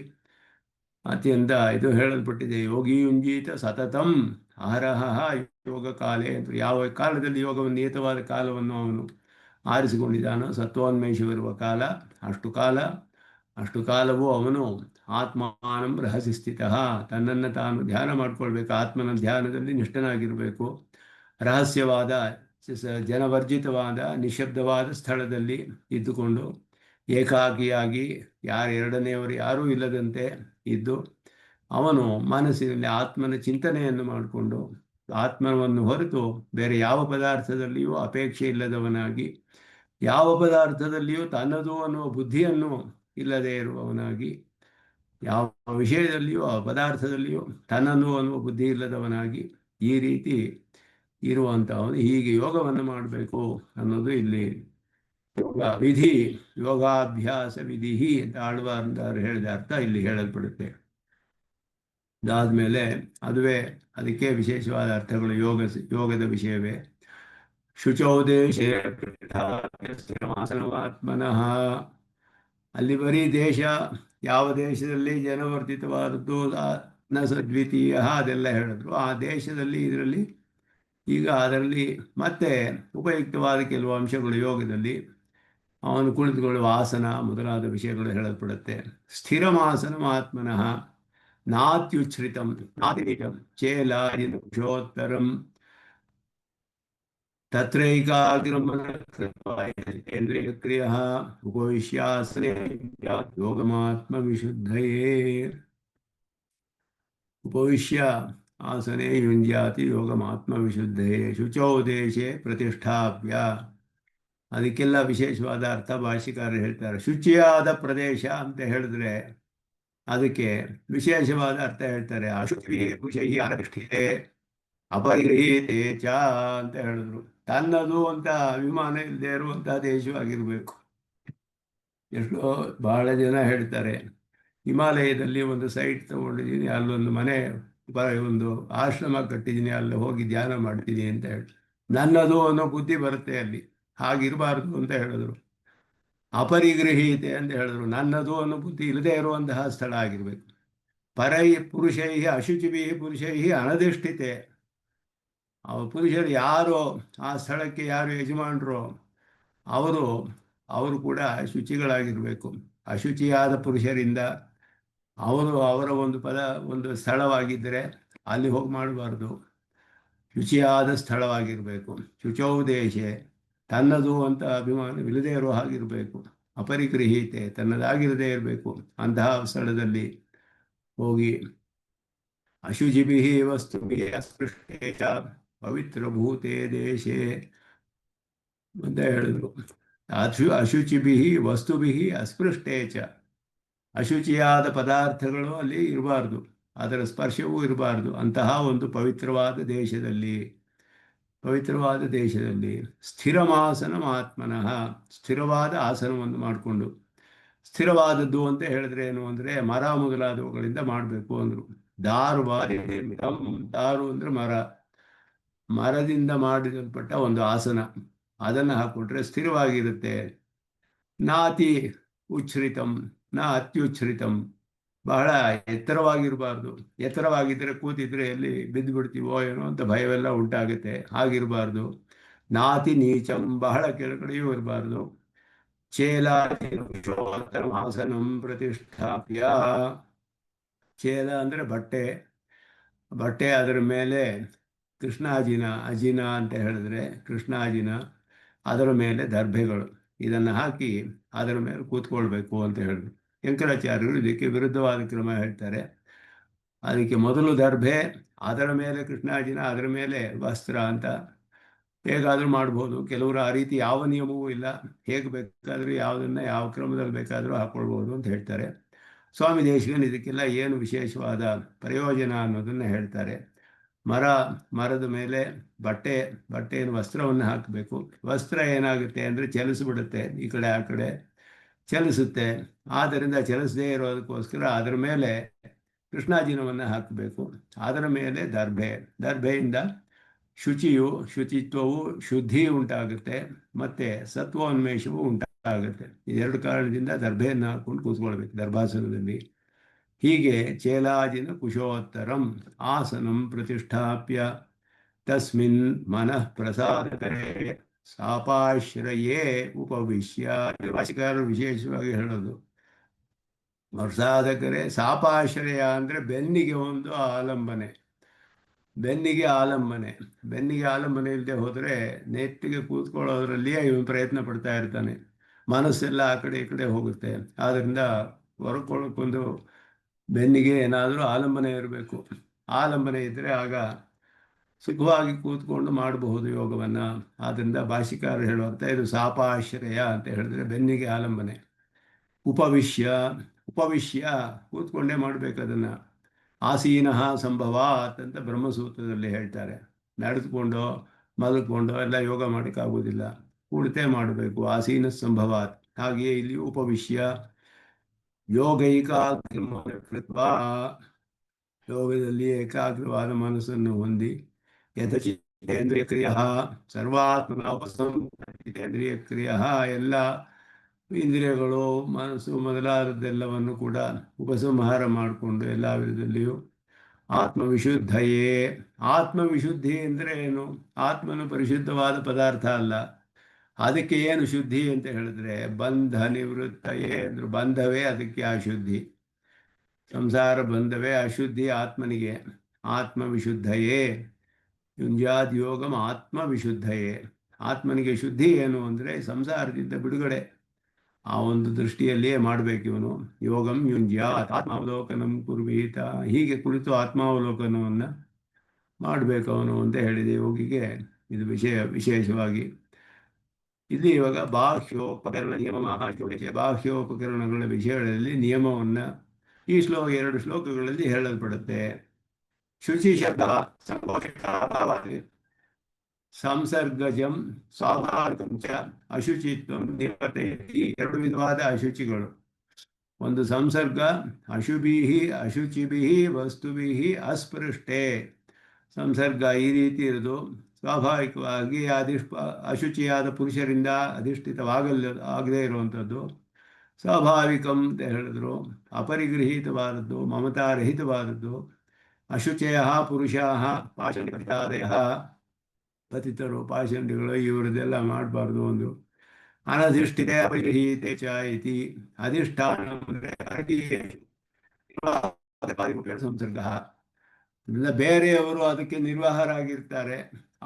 ಅತ್ಯಂತ ಇದು ಹೇಳಲ್ಪಟ್ಟಿದೆ. ಯೋಗಿ ಯುಂಜೀತ ಸತತಂ ಅಹರಹ ಯೋಗ ಕಾಲೇ ಅಂತ. ಯಾವ ಕಾಲದಲ್ಲಿ ಯೋಗವನ್ನು ನಿಯತವಾದ ಕಾಲವನ್ನು ಅವನು ಆರಿಸಿಕೊಂಡಿದ್ದಾನೋ, ಸತ್ವೋನ್ಮೇಷವಿರುವ ಕಾಲ, ಅಷ್ಟು ಕಾಲವೂ ಅವನು ಆತ್ಮಾನಂ ರಹಸ್ಯ ಸ್ಥಿತ, ತನ್ನನ್ನು ತಾನು ಧ್ಯಾನ ಮಾಡಿಕೊಳ್ಬೇಕು. ಆತ್ಮನ ಧ್ಯಾನದಲ್ಲಿ ನಿಷ್ಠನಾಗಿರಬೇಕು. ರಹಸ್ಯವಾದ ಜನವರ್ಜಿತವಾದ ನಿಶಬ್ದವಾದ ಸ್ಥಳದಲ್ಲಿ ಇದ್ದುಕೊಂಡು ಏಕಾಕಿಯಾಗಿ ಎರಡನೆಯವರು ಯಾರೂ ಇಲ್ಲದಂತೆ ಇದ್ದು ಅವನು ಮನಸ್ಸಿನಲ್ಲಿ ಆತ್ಮನ ಚಿಂತನೆಯನ್ನು ಮಾಡಿಕೊಂಡು ಆತ್ಮವನ್ನು ಹೊರತು ಬೇರೆ ಯಾವ ಪದಾರ್ಥದಲ್ಲಿಯೂ ಅಪೇಕ್ಷೆ ಇಲ್ಲದವನಾಗಿ, ಯಾವ ಪದಾರ್ಥದಲ್ಲಿಯೂ ತನ್ನದು ಅನ್ನುವ ಬುದ್ಧಿಯನ್ನು ಇಲ್ಲದೆ ಇರುವವನಾಗಿ, ಯಾವ ವಿಷಯದಲ್ಲಿಯೂ ಆ ಪದಾರ್ಥದಲ್ಲಿಯೂ ತನ್ನದು ಅನ್ನುವ ಬುದ್ಧಿ ಇಲ್ಲದವನಾಗಿ ಈ ರೀತಿ ಇರುವಂಥವನು ಹೀಗೆ ಯೋಗವನ್ನು ಮಾಡಬೇಕು ಅನ್ನೋದು ಇಲ್ಲಿ ಯೋಗ ವಿಧಿ, ಯೋಗಾಭ್ಯಾಸ ವಿಧಿ ಅಂತ ಆಳ್ವಾರ್ ಹೇಳಿದ ಅರ್ಥ ಇಲ್ಲಿ ಹೇಳಲ್ಪಡುತ್ತೆ. ಅದಾದ್ಮೇಲೆ ಅದುವೇ ಅದಕ್ಕೆ ವಿಶೇಷವಾದ ಅರ್ಥಗಳು ಯೋಗದ ವಿಷಯವೇ. ಶುಚೌದೇಶೇ ಆತ್ಮನಃ, ಅಲ್ಲಿ ಬರೀ ದೇಶ, ಯಾವ ದೇಶದಲ್ಲಿ ಜನವರ್ಧಿತವಾದದ್ದು ನ ಸದ್ವಿತೀಯ ಅದೆಲ್ಲ ಹೇಳಿದ್ರು. ಆ ದೇಶದಲ್ಲಿ ಇದರಲ್ಲಿ ಈಗ ಅದರಲ್ಲಿ ಮತ್ತೆ ಉಪಯುಕ್ತವಾದ ಕೆಲವು ಅಂಶಗಳು ಯೋಗದಲ್ಲಿ ಅವನು ಕುಳಿತುಕೊಳ್ಳುವ ಆಸನ ಮೊದಲಾದ ವಿಷಯಗಳು ಹೇಳಲ್ಪಡುತ್ತೆ. ಸ್ಥಿರಮಾಸನ ಆತ್ಮನಃ ನಾತ್ಯುಚ್ಛ್ರಿತಂ ನಾತಿನಿಕಂ ಚೇಲಾದಿನೋತ್ತರಂ ತತ್ರೈಕಾಗ್ರಮನಕ್ರಿಯ ಉಪವಿಶ್ಯಾಸನೆ ಯೋಗಮಾತ್ಮವಿಶುದ್ಧಯೇ. ಉಪವಿಶ್ಯ ಆಸನೆ ಯುಂಜ್ಯಾತಿ ಯೋಗಮಾತ್ಮವಿಶುದ್ಧಯೇ ಶುಚೌ ದೇಶೆ ಪ್ರತಿಷ್ಠಾಪ್ಯ. ಅದಕ್ಕೆಲ್ಲ ವಿಶೇಷವಾದ ಅರ್ಥ ಭಾಷಿಕಾರರು ಹೇಳ್ತಾರೆ. ಶುಚಿಯಾದ ಪ್ರದೇಶ ಅಂತ ಹೇಳಿದ್ರೆ ಅದಕ್ಕೆ ವಿಶೇಷವಾದ ಅರ್ಥ ಹೇಳ್ತಾರೆ. ಅಶುಚಿ ಕುಶೈ ಅನಧಿಷ್ಠಿತೆ ಅಪರಿಗೃಹೀತೆ ಚ ಅಂತ ಹೇಳಿದ್ರು. ತನ್ನದು ಅಂತ ಅಭಿಮಾನ ಇಲ್ಲದೆ ಇರುವಂತಹ ದೇಶವಾಗಿರಬೇಕು. ಎಷ್ಟೋ ಬಹಳ ಜನ ಹೇಳ್ತಾರೆ, ಹಿಮಾಲಯದಲ್ಲಿ ಒಂದು ಸೈಟ್ ತಗೊಂಡಿದ್ದೀನಿ, ಅಲ್ಲೊಂದು ಮನೆ, ಒಂದು ಆಶ್ರಮ ಕಟ್ಟಿದ್ದೀನಿ, ಅಲ್ಲಿ ಹೋಗಿ ಧ್ಯಾನ ಮಾಡ್ತೀನಿ ಅಂತ ಹೇಳಿ ನನ್ನದು ಅನ್ನೋ ಬುದ್ಧಿ ಬರುತ್ತೆ ಅಲ್ಲಿ. ಹಾಗಿರಬಾರ್ದು ಅಂತ ಹೇಳಿದ್ರು. ಅಪರಿಗೃಹೀತೆ ಅಂತ ಹೇಳಿದ್ರು. ನನ್ನದು ಅನ್ನೋ ಬುದ್ಧಿ ಇಲ್ಲದೆ ಇರುವಂತಹ ಸ್ಥಳ ಆಗಿರ್ಬೇಕು. ಪರೈ ಪುರುಷೈ ಅಶುಚಿಭಿ ಪುರುಷೈ ಅನಧಿಷ್ಠಿತೆ. ಪುರುಷರು ಯಾರು ಆ ಸ್ಥಳಕ್ಕೆ ಯಾರು ಯಜಮಾನರು ಅವರು ಕೂಡ ಶುಚಿಗಳಾಗಿರಬೇಕು. ಅಶುಚಿಯಾದ ಪುರುಷರಿಂದ ಅವರ ಒಂದು ಸ್ಥಳವಾಗಿದ್ದರೆ ಅಲ್ಲಿ ಹೋಗಿ ಮಾಡಬಾರ್ದು. ಶುಚಿಯಾದ ಸ್ಥಳವಾಗಿರಬೇಕು. ಶುಚೌ ದೇಶೆ, ತನ್ನದು ಅಂತ ಅಭಿಮಾನವಿಲ್ಲದೆ ಇರೋ ಹಾಗಿರಬೇಕು. ಅಪರಿಗೃಹೀತೆ, ತನ್ನದಾಗಿರದೇ ಇರಬೇಕು. ಅಂತಹ ಸ್ಥಳದಲ್ಲಿ ಹೋಗಿ ಅಶುಚಿಭಿ ವಸ್ತುಭಿ ಅಸ್ಪೃಷ್ಟೇ ಚ ಪವಿತ್ರಭೂತೆ ದೇಶೇ ಅಂತ ಹೇಳಿದ್ರು. ಅಶುಚಿಭಿ ವಸ್ತುಭಿ ಅಸ್ಪೃಷ್ಟೇ ಚ, ಅಶುಚಿಯಾದ ಪದಾರ್ಥಗಳು ಅಲ್ಲಿ ಇರಬಾರ್ದು, ಅದರ ಸ್ಪರ್ಶವೂ ಇರಬಾರ್ದು. ಅಂತಹ ಒಂದು ಪವಿತ್ರವಾದ ದೇಶದಲ್ಲಿ ಸ್ಥಿರಮಾಸನ ಆತ್ಮನಃ, ಸ್ಥಿರವಾದ ಆಸನವನ್ನು ಮಾಡಿಕೊಂಡು. ಸ್ಥಿರವಾದದ್ದು ಅಂತ ಹೇಳಿದ್ರೆ ಏನು ಅಂದರೆ ಮರ ಮೊದಲಾದವುಗಳಿಂದ ಮಾಡಬೇಕು ಅಂದರು. ದಾರು ಅಂದರೆ ಮರದಿಂದ ಮಾಡಿಸಲ್ಪಟ್ಟ ಒಂದು ಆಸನ, ಅದನ್ನು ಹಾಕ್ಕೊಂಡ್ರೆ ಸ್ಥಿರವಾಗಿರುತ್ತೆ. ನಾತಿ ಉಚ್ಛ್ರಿತಂ ನಾ ಅತ್ಯುಚ್ಛ್ರಿತಂ, ಬಹಳ ಎತ್ತರವಾಗಿರಬಾರ್ದು. ಎತ್ತರವಾಗಿದ್ದರೆ ಕೂತಿದ್ರೆ ಎಲ್ಲಿ ಬಿದ್ದು ಬಿಡ್ತೀವೋ ಏನೋ ಅಂತ ಭಯವೆಲ್ಲ ಉಂಟಾಗುತ್ತೆ. ಹಾಗಿರಬಾರ್ದು. ನಾತಿ ನೀಚಂ, ಬಹಳ ಕೆಳಗಡೆಯೂ ಇರಬಾರ್ದು. ಚೇಲಾಸನಂ ಪ್ರತಿಷ್ಠಾಪ್ಯ, ಚೇಲ ಅಂದರೆ ಬಟ್ಟೆ ಅದರ ಮೇಲೆ ಅಜಿನ ಅಂತ ಹೇಳಿದ್ರೆ ಕೃಷ್ಣಾಜಿನ, ಅದರ ಮೇಲೆ ದರ್ಭೆಗಳು, ಇದನ್ನು ಹಾಕಿ ಅದರ ಮೇಲೆ ಕೂತ್ಕೊಳ್ಬೇಕು ಅಂತ ಹೇಳಿದ್ರು. ಶಂಕರಾಚಾರ್ಯರು ಇದಕ್ಕೆ ವಿರುದ್ಧವಾದ ಕ್ರಮ ಹೇಳ್ತಾರೆ. ಅದಕ್ಕೆ ಮೊದಲು ದರ್ಭೆ, ಅದರ ಮೇಲೆ ಕೃಷ್ಣಾಜಿನ, ಅದರ ಮೇಲೆ ವಸ್ತ್ರ ಅಂತ ಹೇಗಾದರೂ ಮಾಡ್ಬೋದು. ಕೆಲವರು ಆ ರೀತಿ ಯಾವ ನಿಯಮವೂ ಇಲ್ಲ, ಹೇಗೆ ಬೇಕಾದರೂ ಯಾವುದನ್ನು ಯಾವ ಕ್ರಮದಲ್ಲಿ ಬೇಕಾದರೂ ಹಾಕ್ಕೊಳ್ಬೋದು ಅಂತ ಹೇಳ್ತಾರೆ. ಸ್ವಾಮಿ ದೇಶಿಕನ್ ಇದಕ್ಕೆಲ್ಲ ಏನು ವಿಶೇಷವಾದ ಪ್ರಯೋಜನ ಅನ್ನೋದನ್ನು ಹೇಳ್ತಾರೆ. ಮರದ ಮೇಲೆ ಬಟ್ಟೆಯನ್ನು ವಸ್ತ್ರವನ್ನು ಹಾಕಬೇಕು. ವಸ್ತ್ರ ಏನಾಗುತ್ತೆ ಅಂದರೆ ಚಲಿಸಿಬಿಡುತ್ತೆ, ಈ ಕಡೆ ಆ ಕಡೆ ಚಲಿಸುತ್ತೆ. ಆದ್ದರಿಂದ ಚಲಿಸದೇ ಇರೋದಕ್ಕೋಸ್ಕರ ಅದರ ಮೇಲೆ ಕೃಷ್ಣಾಜಿನವನ್ನು ಹಾಕಬೇಕು. ಅದರ ಮೇಲೆ ದರ್ಭೆಯಿಂದ ಶುಚಿತ್ವವು ಶುದ್ಧಿ ಉಂಟಾಗುತ್ತೆ, ಮತ್ತು ಸತ್ವೋನ್ಮೇಷವೂ ಉಂಟಾಗುತ್ತೆ. ಇದೆರಡು ಕಾರಣದಿಂದ ದರ್ಭೆಯನ್ನು ಹಾಕ್ಕೊಂಡು ಕೂತ್ಕೊಳ್ಬೇಕು ದರ್ಭಾಸನದಲ್ಲಿ. ಹೀಗೆ ಚೇಲಾಜಿನ ಕುಶೋತ್ತರಂ ಆಸನಂ ಪ್ರತಿಷ್ಠಾಪ್ಯ ತಸ್ಮಿನ್ ಮನಃ ಪ್ರಸಾದಕರೇ ಸಾಪಾಶ್ರಯೇ ಉಪವಿಶ್ಯ. ಭಾಷಿಕಾರರು ವಿಶೇಷವಾಗಿ ಹೇಳೋದು, ಪ್ರಸಾದಕರೇ ಸಾಪಾಶ್ರಯ ಅಂದರೆ ಬೆನ್ನಿಗೆ ಒಂದು ಆಲಂಬನೆ. ಬೆನ್ನಿಗೆ ಆಲಂಬನೆ ಇಲ್ಲದೆ ಹೋದರೆ ನೆಟ್ಟಿಗೆ ಕೂತ್ಕೊಳ್ಳೋದ್ರಲ್ಲಿಯೇ ಇವನು ಪ್ರಯತ್ನ ಪಡ್ತಾ ಇರ್ತಾನೆ. ಮನಸ್ಸೆಲ್ಲ ಆ ಕಡೆ ಈ ಕಡೆ ಹೋಗುತ್ತೆ. ಆದ್ದರಿಂದ ಹೊರಕೊಳ್ಳೋಕ್ಕೊಂದು ಬೆನ್ನಿಗೆ ಏನಾದರೂ ಆಲಂಬನೆ ಇರಬೇಕು. ಆಲಂಬನೆ ಇದ್ದರೆ ಆಗ ಸುಖವಾಗಿ ಕೂತ್ಕೊಂಡು ಮಾಡಬಹುದು ಯೋಗವನ್ನು. ಆದ್ದರಿಂದ ಭಾಷಿಕಾರರು ಹೇಳುವಂಥ ಇದು ಸಾಪಾಶ್ರಯ ಅಂತ ಹೇಳಿದ್ರೆ ಬೆನ್ನಿಗೆ ಆಲಂಬನೆ. ಉಪವಿಶ್ಯ ಉಪವಿಶ್ಯ ಕೂತ್ಕೊಂಡೇ ಮಾಡಬೇಕು ಅದನ್ನು. ಆಸೀನಃ ಸಂಭವಾತ್ ಅಂತ ಬ್ರಹ್ಮಸೂತ್ರದಲ್ಲಿ ಹೇಳ್ತಾರೆ. ನಡೆದುಕೊಂಡು ಮಲ್ಕೊಂಡು ಎಲ್ಲ ಯೋಗ ಮಾಡೋಕ್ಕಾಗೋದಿಲ್ಲ, ಕುಳಿತೇ ಮಾಡಬೇಕು. ಆಸೀನ ಸಂಭವಾತ್. ಹಾಗೆಯೇ ಇಲ್ಲಿ ಉಪವಿಶ್ಯ ಯೋಗೈಕಾಗ್ರಮಕೃತ್ವ, ಯೋಗದಲ್ಲಿ ಏಕಾಗ್ರವಾದ ಮನಸ್ಸನ್ನು ಹೊಂದಿ ಯಥಚಿತ್ತೇಂದ್ರಿಯ ಕ್ರಿಯ ಸರ್ವಾತ್ಮನ ಉಪಸಂಹರಿತೇಂದ್ರಿಯ ಕ್ರಿಯ, ಎಲ್ಲ ಇಂದ್ರಿಯಗಳು ಮನಸ್ಸು ಮೊದಲಾದದ್ದೆಲ್ಲವನ್ನು ಕೂಡ ಉಪಸಂಹಾರ ಮಾಡಿಕೊಂಡು ಎಲ್ಲ ವಿಧದಲ್ಲಿಯೂ ಆತ್ಮವಿಶುದ್ಧಯೇ. ಆತ್ಮವಿಶುದ್ಧಿ ಅಂದರೆ ಏನು? ಆತ್ಮನು ಪರಿಶುದ್ಧವಾದ ಪದಾರ್ಥ ಅಲ್ಲ. ಅದಕ್ಕೆ ಏನು ಶುದ್ಧಿ ಅಂತ ಹೇಳಿದ್ರೆ ಬಂಧ ನಿವೃತ್ತಯೇ ಅಂದ್ರೆ ಬಂಧವೇ ಅದಕ್ಕೆ ಅಶುದ್ಧಿ. ಸಂಸಾರ ಬಂಧವೇ ಅಶುದ್ಧಿ ಆತ್ಮನಿಗೆ. ಆತ್ಮವಿಶುದ್ಧಯೇ ಯುಂಜಾದ್ ಯೋಗಂ ಆತ್ಮವಿಶುದ್ಧಯೇ. ಆತ್ಮನಿಗೆ ಶುದ್ಧಿ ಏನು ಅಂದರೆ ಸಂಸಾರದಿಂದ ಬಿಡುಗಡೆ. ಆ ಒಂದು ದೃಷ್ಟಿಯಲ್ಲಿಯೇ ಮಾಡಬೇಕು ಇವನು. ಯೋಗಂ ಯುಂಜ್ಯಾತ್ ಆತ್ಮಾವಲೋಕನಂ ಕುರ್ವೀತ. ಹೀಗೆ ಕುಳಿತು ಆತ್ಮಾವಲೋಕನವನ್ನು ಮಾಡಬೇಕು ಅವನು ಅಂತ ಹೇಳಿದೆ ಯೋಗಿಗೆ. ಇದು ವಿಶೇಷವಾಗಿ ಇಲ್ಲಿ ಇವಾಗ ಬಾಹ್ಯೋಪಕರಣ ನಿಯಮ ಮಹಾಶ್ಲೋಕ. ಬಾಹ್ಯೋಪಕರಣಗಳ ವಿಷಯಗಳಲ್ಲಿ ನಿಯಮವನ್ನು ಈ ಎರಡು ಶ್ಲೋಕಗಳಲ್ಲಿ ಹೇಳಲ್ಪಡುತ್ತೆ. ಶುಚಿ ಶಬ್ದ ಸಂಸರ್ಗಜಂ ಸ್ವಾಭಾವಿಕಂ ಚ ಅಶುಚಿತ್ವಂ ನಿವರ್ತಯತಿ. ಎರಡು ವಿಧವಾದ ಅಶುಚಿಗಳು. ಒಂದು ಸಂಸರ್ಗ, ಅಶುಭಿಹಿ ಅಶುಚಿಭಿಹಿ ವಸ್ತುಭಿಹಿ ಅಸ್ಪೃಷ್ಟೇ. ಸಂಸರ್ಗ ಈ ರೀತಿ ಇರೋದು ಸ್ವಾಭಾವಿಕವಾಗಿ ಅಶುಚಿಯಾದ ಪುರುಷರಿಂದ ಆಗದೇ ಇರುವಂಥದ್ದು. ಸ್ವಾಭಾವಿಕಂ ಅಂತ ಹೇಳಿದ್ರು ಅಪರಿಗೃಹೀತವಾದದ್ದು, ಮಮತಾರಹಿತವಾದದ್ದು. ಅಶುಚಯ ಪುರುಷ ಪಾಷಂಡಿಪತಿತಾದಯ, ಪತಿತರು ಪಾಷಂಡಿಗಳು ಇವರದೆಲ್ಲ ಮಾಡಬಾರ್ದು. ಒಂದು ಅನಧಿಷ್ಠಿತ ಅಪರಿಗೃಹೀತೆ ಚ ಇತಿ. ಅಧಿಷ್ಠಾನ ಸಂಸರ್ಗ. ಬೇರೆಯವರು ಅದಕ್ಕೆ ನಿರ್ವಾಹರಾಗಿರ್ತಾರೆ,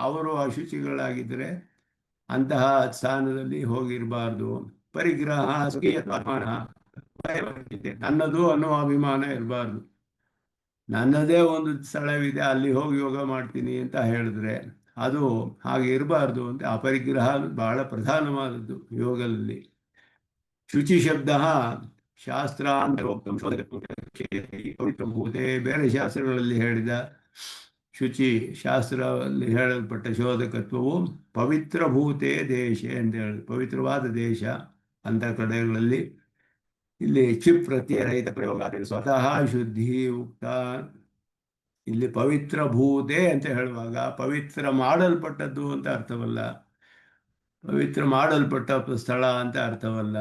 ಅವರು ಅಶುಚಿಗಳಾಗಿದ್ದರೆ ಅಂತಹ ಸ್ಥಾನದಲ್ಲಿ ಹೋಗಿರಬಾರ್ದು. ಪರಿಗ್ರಹ ನನ್ನದು ಅನ್ನೋ ಅಭಿಮಾನ ಇರಬಾರ್ದು. ನನ್ನದೇ ಒಂದು ಸ್ಥಳವಿದೆ, ಅಲ್ಲಿ ಹೋಗಿ ಯೋಗ ಮಾಡ್ತೀನಿ ಅಂತ ಹೇಳಿದ್ರೆ ಅದು ಹಾಗೆ ಇರಬಾರ್ದು ಅಂತ. ಅಪರಿಗ್ರಹ ಬಹಳ ಪ್ರಧಾನವಾದದ್ದು ಯೋಗದಲ್ಲಿ. ಶುಚಿ ಶಬ್ದ ಶಾಸ್ತ್ರ ಪವಿತ್ರಭೂತೆ. ಬೇರೆ ಶಾಸ್ತ್ರಗಳಲ್ಲಿ ಹೇಳಿದ ಶುಚಿ, ಶಾಸ್ತ್ರದಲ್ಲಿ ಹೇಳಲ್ಪಟ್ಟ ಶೋಧಕತ್ವವು ಪವಿತ್ರಭೂತೆ ದೇಶೆ ಅಂತ ಹೇಳಿ, ಪವಿತ್ರವಾದ ದೇಶ ಅಂತ ಕಡೆಗಳಲ್ಲಿ. ಇಲ್ಲಿ ಚಿಪ್ ಪ್ರತ್ಯಯರಹಿತ ಪ್ರಯೋಗ, ಸ್ವತಃ ಶುದ್ಧಿ ಉಕ್ತ. ಇಲ್ಲಿ ಪವಿತ್ರ ಭೂತೆ ಅಂತ ಹೇಳುವಾಗ ಪವಿತ್ರ ಮಾಡಲ್ಪಟ್ಟದ್ದು ಅಂತ ಅರ್ಥವಲ್ಲ, ಪವಿತ್ರ ಮಾಡಲ್ಪಟ್ಟ ಸ್ಥಳ ಅಂತ ಅರ್ಥವಲ್ಲ.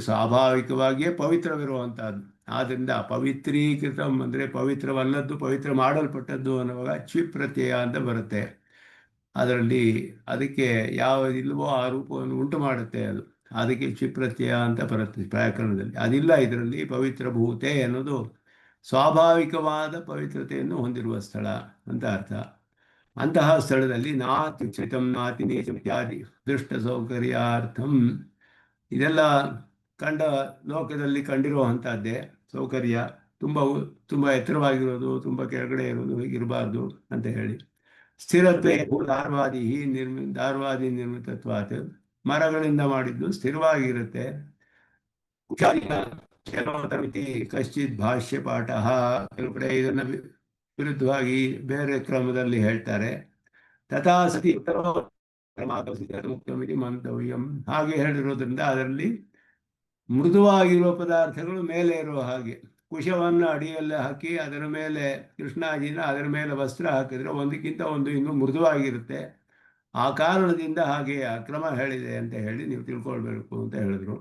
ಸ್ವಾಭಾವಿಕವಾಗಿಯೇ ಪವಿತ್ರವಿರುವಂಥದ್ದು. ಆದ್ದರಿಂದ ಪವಿತ್ರೀಕೃತಂ ಅಂದರೆ ಪವಿತ್ರವಲ್ಲದ್ದು, ಪವಿತ್ರ ಮಾಡಲ್ಪಟ್ಟದ್ದು ಅನ್ನುವಾಗ ಚ್ವಿಪ್ ಪ್ರತ್ಯಯ ಅಂತ ಬರುತ್ತೆ. ಅದರಲ್ಲಿ ಅದಕ್ಕೆ ಯಾವುದಿಲ್ವೋ ಆ ರೂಪವನ್ನು ಉಂಟು ಮಾಡುತ್ತೆ, ಅದಕ್ಕೆ ಚ್ವಿಪ್ ಪ್ರತ್ಯಯ ಅಂತ ಬರುತ್ತೆ ವ್ಯಾಕರಣದಲ್ಲಿ. ಅದಿಲ್ಲ ಇದರಲ್ಲಿ. ಪವಿತ್ರ ಭೂತೆ ಅನ್ನೋದು ಸ್ವಾಭಾವಿಕವಾದ ಪವಿತ್ರತೆಯನ್ನು ಹೊಂದಿರುವ ಸ್ಥಳ ಅಂತ ಅರ್ಥ. ಅಂತಹ ಸ್ಥಳದಲ್ಲಿ ನಾತ್ಯುಚ್ಛಿತಂ ನಾತಿ ನೀಚಂ ಇತ್ಯಾದಿ ದೃಷ್ಟ ಸೌಕರ್ಯಾರ್ಥಂ. ಇದೆಲ್ಲ ಲೋಕದಲ್ಲಿ ಕಂಡಿರುವಂಥದ್ದೇ ಸೌಕರ್ಯ. ತುಂಬ ಎತ್ತರವಾಗಿರೋದು, ತುಂಬ ಕೆಳಗಡೆ ಇರೋದು ಹೀಗಿರಬಾರ್ದು ಅಂತ ಹೇಳಿ. ಸ್ಥಿರತ್ವ ಧಾರವಾದಿ ನಿರ್ಮಿತತ್ವಾತ್. ಮರಗಳಿಂದ ಮಾಡಿದ್ದು ಸ್ಥಿರವಾಗಿರುತ್ತೆ. ಕಶ್ಚಿತ್ ಭಾಷ್ಯ ಪಾಠ. ಕೆಲವು ಕಡೆ ಇದನ್ನು ವಿರುದ್ಧವಾಗಿ ಬೇರೆ ಕ್ರಮದಲ್ಲಿ ಹೇಳ್ತಾರೆ. ತಥಾ ಸತಿ ಮಂತವ್ಯಂ. ಹಾಗೆ ಹೇಳಿರೋದ್ರಿಂದ ಅದರಲ್ಲಿ ಮೃದುವಾಗಿರುವ ಪದಾರ್ಥಗಳು ಮೇಲೆ ಇರುವ ಹಾಗೆ, ಕುಶವನ್ನು ಅಡಿಯಲ್ಲಿ ಹಾಕಿ ಅದರ ಮೇಲೆ ಕೃಷ್ಣಾಜಿನ ಅದರ ಮೇಲೆ ವಸ್ತ್ರ ಹಾಕಿದರೆ ಒಂದಕ್ಕಿಂತ ಒಂದು ಇನ್ನೂ ಮೃದುವಾಗಿರುತ್ತೆ. ಆ ಕಾರಣದಿಂದ ಹಾಗೆ ಆ ಕ್ರಮ ಹೇಳಿದೆ ಅಂತ ಹೇಳಿ ನೀವು ತಿಳ್ಕೊಳ್ಬೇಕು ಅಂತ ಹೇಳಿದ್ರು.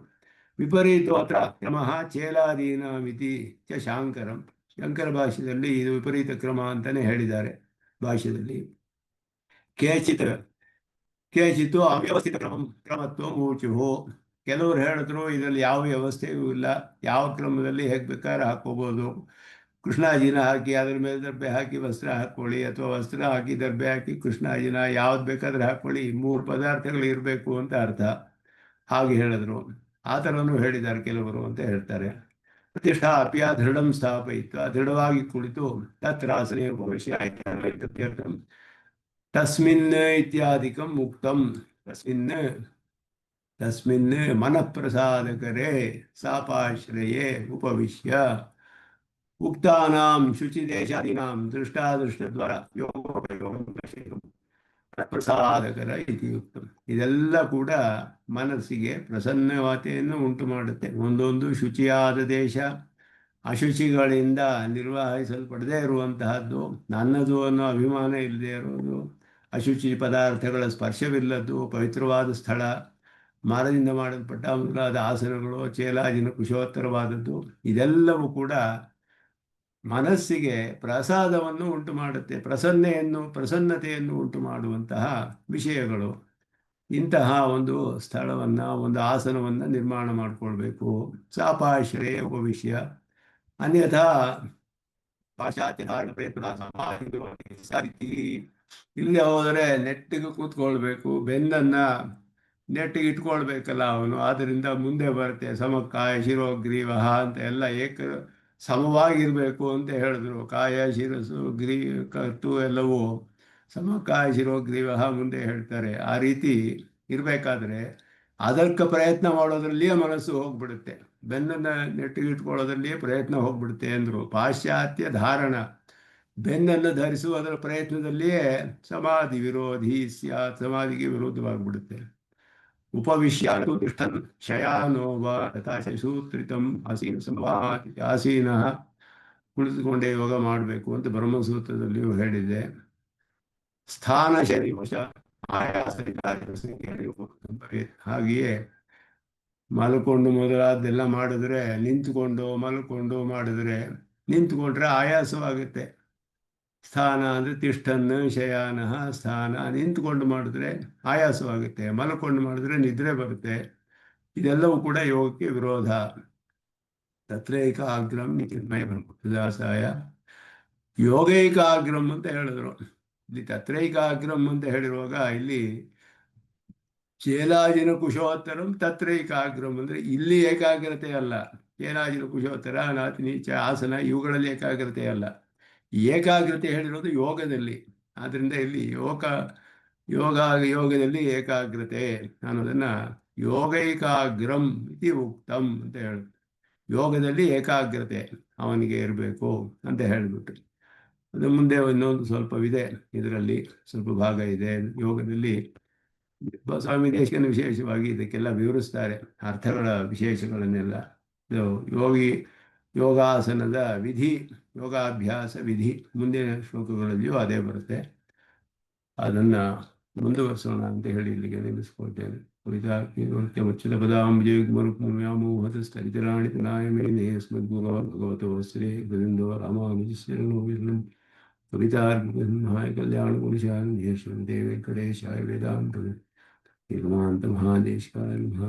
ವಿಪರೀತೋತ್ರ ಕ್ರಮಃ ಚೇಲಾದೀನ ಮಿತಿ ಚ ಶಾಂಕರಂ. ಶಂಕರ ಭಾಷ್ಯದಲ್ಲಿ ಇದು ವಿಪರೀತ ಕ್ರಮ ಅಂತಲೇ ಹೇಳಿದ್ದಾರೆ ಭಾಷ್ಯದಲ್ಲಿ. ಕೇಚಿತ್ತು ಅವ್ಯವಸ್ಥಿತ ಕ್ರಮತ್ವ ಮೂಚುಹು. ಕೆಲವರು ಹೇಳಿದ್ರು ಇದರಲ್ಲಿ ಯಾವ ವ್ಯವಸ್ಥೆಯೂ ಇಲ್ಲ, ಯಾವ ಕ್ರಮದಲ್ಲಿ ಹೇಗೆ ಬೇಕಾದ್ರೆ ಹಾಕ್ಕೋಬೋದು. ಕೃಷ್ಣಾಜಿನ ಹಾಕಿ ಅದರ ಮೇಲೆ ದರ್ಬೆ ಹಾಕಿ ವಸ್ತ್ರ ಹಾಕ್ಕೊಳ್ಳಿ, ಅಥವಾ ವಸ್ತ್ರ ಹಾಕಿ ದರ್ಬೆ ಹಾಕಿ ಕೃಷ್ಣಾಜಿನ ಯಾವ್ದು ಬೇಕಾದ್ರೆ ಹಾಕ್ಕೊಳ್ಳಿ, 3 ಪದಾರ್ಥಗಳು ಇರಬೇಕು ಅಂತ ಅರ್ಥ. ಹಾಗೆ ಹೇಳಿದ್ರು. ಆ ಥರನೂ ಹೇಳಿದ್ದಾರೆ ಕೆಲವರು ಅಂತ ಹೇಳ್ತಾರೆ. ಪ್ರತಿಷ್ಠಾಪ್ಯ ದೃಢಂ ಸ್ಥಾಪಯಿತ್ವ, ದೃಢವಾಗಿ ಕುಳಿತು ತತ್ರಾಸನೆ ಭವಿಷ್ಯ ಇತ್ಯರ್ಥಂ. ತಸ್ಮಿನ್ ಇತ್ಯಾದಿಕಂ ಉಕ್ತಂ. ತಸ್ಮಿನ್ ತಸ್ಮಿನ್ ಮನಃಪ್ರಸಾದಕರೇ ಸಾಪಾಶ್ರಯೇ ಉಪವಿಶ್ಯ ಉಕ್ತಾನಾಂ ಶುಚಿದೇಶಾದೀನಾಂ ದೃಷ್ಟಾದೃಷ್ಟದ್ವಾರ ಯೋಗೋಪಯೋಗಂ ದರ್ಶಯಿತು ಪ್ರಸಾದಕರ ಇತಿ ಉಕ್ತಂ. ಇದೆಲ್ಲ ಕೂಡ ಮನಸ್ಸಿಗೆ ಪ್ರಸನ್ನವತೆಯನ್ನು ಉಂಟು ಮಾಡುತ್ತೆ. ಒಂದೊಂದು ಶುಚಿಯಾದ ದೇಶ, ಅಶುಚಿಗಳಿಂದ ನಿರ್ವಹಿಸಲ್ಪಡದೇ ಇರುವಂತಹದ್ದು, ನನ್ನದು ಅನ್ನೋ ಅಭಿಮಾನ ಇಲ್ಲದೆ ಇರೋದು, ಅಶುಚಿ ಪದಾರ್ಥಗಳ ಸ್ಪರ್ಶವಿಲ್ಲದ್ದು, ಪವಿತ್ರವಾದ ಸ್ಥಳ, ಮರದಿಂದ ಮಾಡಲ್ಪಟ್ಟ ಮೊದಲಾದ ಆಸನಗಳು, ಚೇಲಾಜಿನ ಕುಶೋತ್ತರವಾದದ್ದು, ಇದೆಲ್ಲವೂ ಕೂಡ ಮನಸ್ಸಿಗೆ ಪ್ರಸಾದವನ್ನು ಉಂಟು ಮಾಡುತ್ತೆ, ಪ್ರಸನ್ನತೆಯನ್ನು ಉಂಟು ಮಾಡುವಂತಹ ವಿಷಯಗಳು. ಇಂತಹ ಒಂದು ಸ್ಥಳವನ್ನು, ಒಂದು ಆಸನವನ್ನು ನಿರ್ಮಾಣ ಮಾಡಿಕೊಳ್ಬೇಕು. ಸಾಪಾಶ್ರಯ ಉಪವಿಶ್ಯ, ಅನ್ಯಥಾ ಪಾಶ್ಚಾತ್ಯ ಪ್ರಯತ್ನ ಸಾರಿತಿ. ಇಲ್ಲದೆ ಹೋದರೆ ನೆಟ್ಟಿಗೆ ಕೂತ್ಕೊಳ್ಬೇಕು, ಬೆನ್ನನ್ನು ನೆಟ್ಟಿಗೆ ಇಟ್ಕೊಳ್ಬೇಕಲ್ಲ ಅವನು. ಆದ್ದರಿಂದ ಮುಂದೆ ಬರುತ್ತೆ ಸಮಕಾಯ ಶಿರೋಗ್ರೀವ ಅಂತ ಎಲ್ಲ ಸಮವಾಗಿರಬೇಕು ಅಂತ ಹೇಳಿದ್ರು. ಕಾಯ ಶಿರಸ್ಸು ಕತ್ತು ಎಲ್ಲವೂ ಸಮಕಾಯ ಶಿರೋಗ್ರೀವ ಮುಂದೆ ಹೇಳ್ತಾರೆ. ಆ ರೀತಿ ಇರಬೇಕಾದ್ರೆ ಅದಕ್ಕೆ ಪ್ರಯತ್ನ ಮಾಡೋದ್ರಲ್ಲಿಯೇ ಮನಸ್ಸು ಹೋಗ್ಬಿಡುತ್ತೆ, ಬೆನ್ನನ್ನು ನೆಟ್ಟಿಗೆ ಇಟ್ಕೊಳ್ಳೋದ್ರಲ್ಲಿಯೇ ಪ್ರಯತ್ನ ಹೋಗ್ಬಿಡುತ್ತೆ ಅಂದರು. ಪಾಶ್ಚಾತ್ಯ ಧಾರಣ, ಬೆನ್ನನ್ನು ಧರಿಸುವುದರ ಪ್ರಯತ್ನದಲ್ಲಿಯೇ ಸಮಾಧಿ ವಿರೋಧಿ ಸ್ಯಾತ್, ಸಮಾಧಿಗೆ ವಿರೋಧವಾಗಿಬಿಡುತ್ತೆ. ಉಪವಿಶ್ಯ ತಿಷ್ಠನ್ ಶಯಾನೋ ವಾ ತಥಾ ಶೂತ್ರಿತಂ ಆಸೀನ ಸಂಭಾತಿ. ಆಸೀನ, ಕುಳಿತುಕೊಂಡೇ ಯೋಗ ಮಾಡಬೇಕು ಅಂತ ಬ್ರಹ್ಮಸೂತ್ರದಲ್ಲಿಯೂ ಹೇಳಿದೆ. ಸ್ಥಾನ ಶರೀವಶ ಆಯಾಸ ಹಾಗೆಯೇ ಮಲ್ಕೊಂಡು ಮೊದಲಾದ್ದೆಲ್ಲ ಮಾಡಿದ್ರೆ, ನಿಂತುಕೊಂಡು ಮಲ್ಕೊಂಡು ಮಾಡಿದ್ರೆ, ನಿಂತುಕೊಂಡ್ರೆ ಆಯಾಸವಾಗುತ್ತೆ. ಸ್ಥಾನ ಅಂದರೆ ತಿಷ್ಠನ್ ಶಯಾನ, ಸ್ಥಾನ. ನಿಂತುಕೊಂಡು ಮಾಡಿದ್ರೆ ಆಯಾಸವಾಗುತ್ತೆ, ಮಲ್ಕೊಂಡು ಮಾಡಿದ್ರೆ ನಿದ್ರೆ ಬರುತ್ತೆ. ಇದೆಲ್ಲವೂ ಕೂಡ ಯೋಗಕ್ಕೆ ವಿರೋಧ. ತತ್ರೈಕಾಗ್ರಂ ನಿಚಿನ್ಮಯ ಬ್ರಹ್ಮದಾಸಾಯ ಯೋಗೈಕಾಗ್ರಂ ಅಂತ ಹೇಳಿದ್ರು. ಇಲ್ಲಿ ತತ್ರೈಕಾಗ್ರಂ ಅಂತ ಹೇಳಿರುವಾಗ ಇಲ್ಲಿ ಚೇಲಾಜಿನ ಕುಶೋತ್ತರಂ ತತ್ರೈಕಾಗ್ರಂ ಅಂದರೆ ಇಲ್ಲಿ ಏಕಾಗ್ರತೆ ಅಲ್ಲ. ಚೇಲಾಜಿನ ಕುಶೋತ್ತರ, ನಾತಿ ನೀಚ, ಆಸನ ಇವುಗಳಲ್ಲಿ ಏಕಾಗ್ರತೆ ಅಲ್ಲ. ಏಕಾಗ್ರತೆ ಹೇಳಿರೋದು ಯೋಗದಲ್ಲಿ. ಆದ್ದರಿಂದ ಇಲ್ಲಿ ಯೋಗದಲ್ಲಿ ಏಕಾಗ್ರತೆ ಅನ್ನೋದನ್ನು ಯೋಗೈಕಾಗ್ರಂ ಇತಿ ಉಕ್ತಂ ಅಂತ ಹೇಳಿ, ಯೋಗದಲ್ಲಿ ಏಕಾಗ್ರತೆ ಅವನಿಗೆ ಇರಬೇಕು ಅಂತ ಹೇಳಿಬಿಟ್ಟು, ಅದು ಮುಂದೆ ಇನ್ನೊಂದು ಸ್ವಲ್ಪವಿದೆ, ಇದರಲ್ಲಿ ಸ್ವಲ್ಪ ಭಾಗ ಇದೆ ಯೋಗದಲ್ಲಿ. ಸ್ವಾಮಿ ದೇಶಿಕನ ವಿಶೇಷವಾಗಿ ಇದಕ್ಕೆಲ್ಲ ವಿವರಿಸ್ತಾರೆ, ಅರ್ಥಗಳ ವಿಶೇಷಗಳನ್ನೆಲ್ಲ. ಯೋಗಾಸನದ ವಿಧಿ, ಯೋಗಾಭ್ಯಾಸ ವಿಧಿ ಮುಂದಿನ ಶ್ಲೋಕಗಳಲ್ಲಿಯೂ ಅದೇ ಬರುತ್ತೆ. ಅದನ್ನು ಮುಂದುವರಿಸೋಣ ಅಂತ ಹೇಳಿ ಇಲ್ಲಿಗೆ ನಿಲ್ಲಿಸ್ಕೊಳ್ತೇನೆ. ಮುಚ್ಚಿದ ಪದಾಂಬುಜಯುಗ್ಮರುಕ್ಮ್ಯಾಮೋಹತಸ್ಥರಿತರಾಣಿ ತನಾಯ ಮೇನೆ ಸ್ಮದ್ಗುರು ಭಗವತೋ ಶ್ರೀ ಗೋವಿಂದೋ ರಾಮಾನುಜಸ್ಯರಣೋ ಕವಿತಾರ್ಕಿಕಸಿಂಹಾಯ ಕಲ್ಯಾಣ ಗುಣಶಾಲಿನೇ ಶ್ರೀಮತೆ ವೆಂಕಟೇಶಾಯ ವೇದಾಂತ ನಿರ್ಮಾಂತ ಮಹಾದೇಶಾಯ ನಮಃ.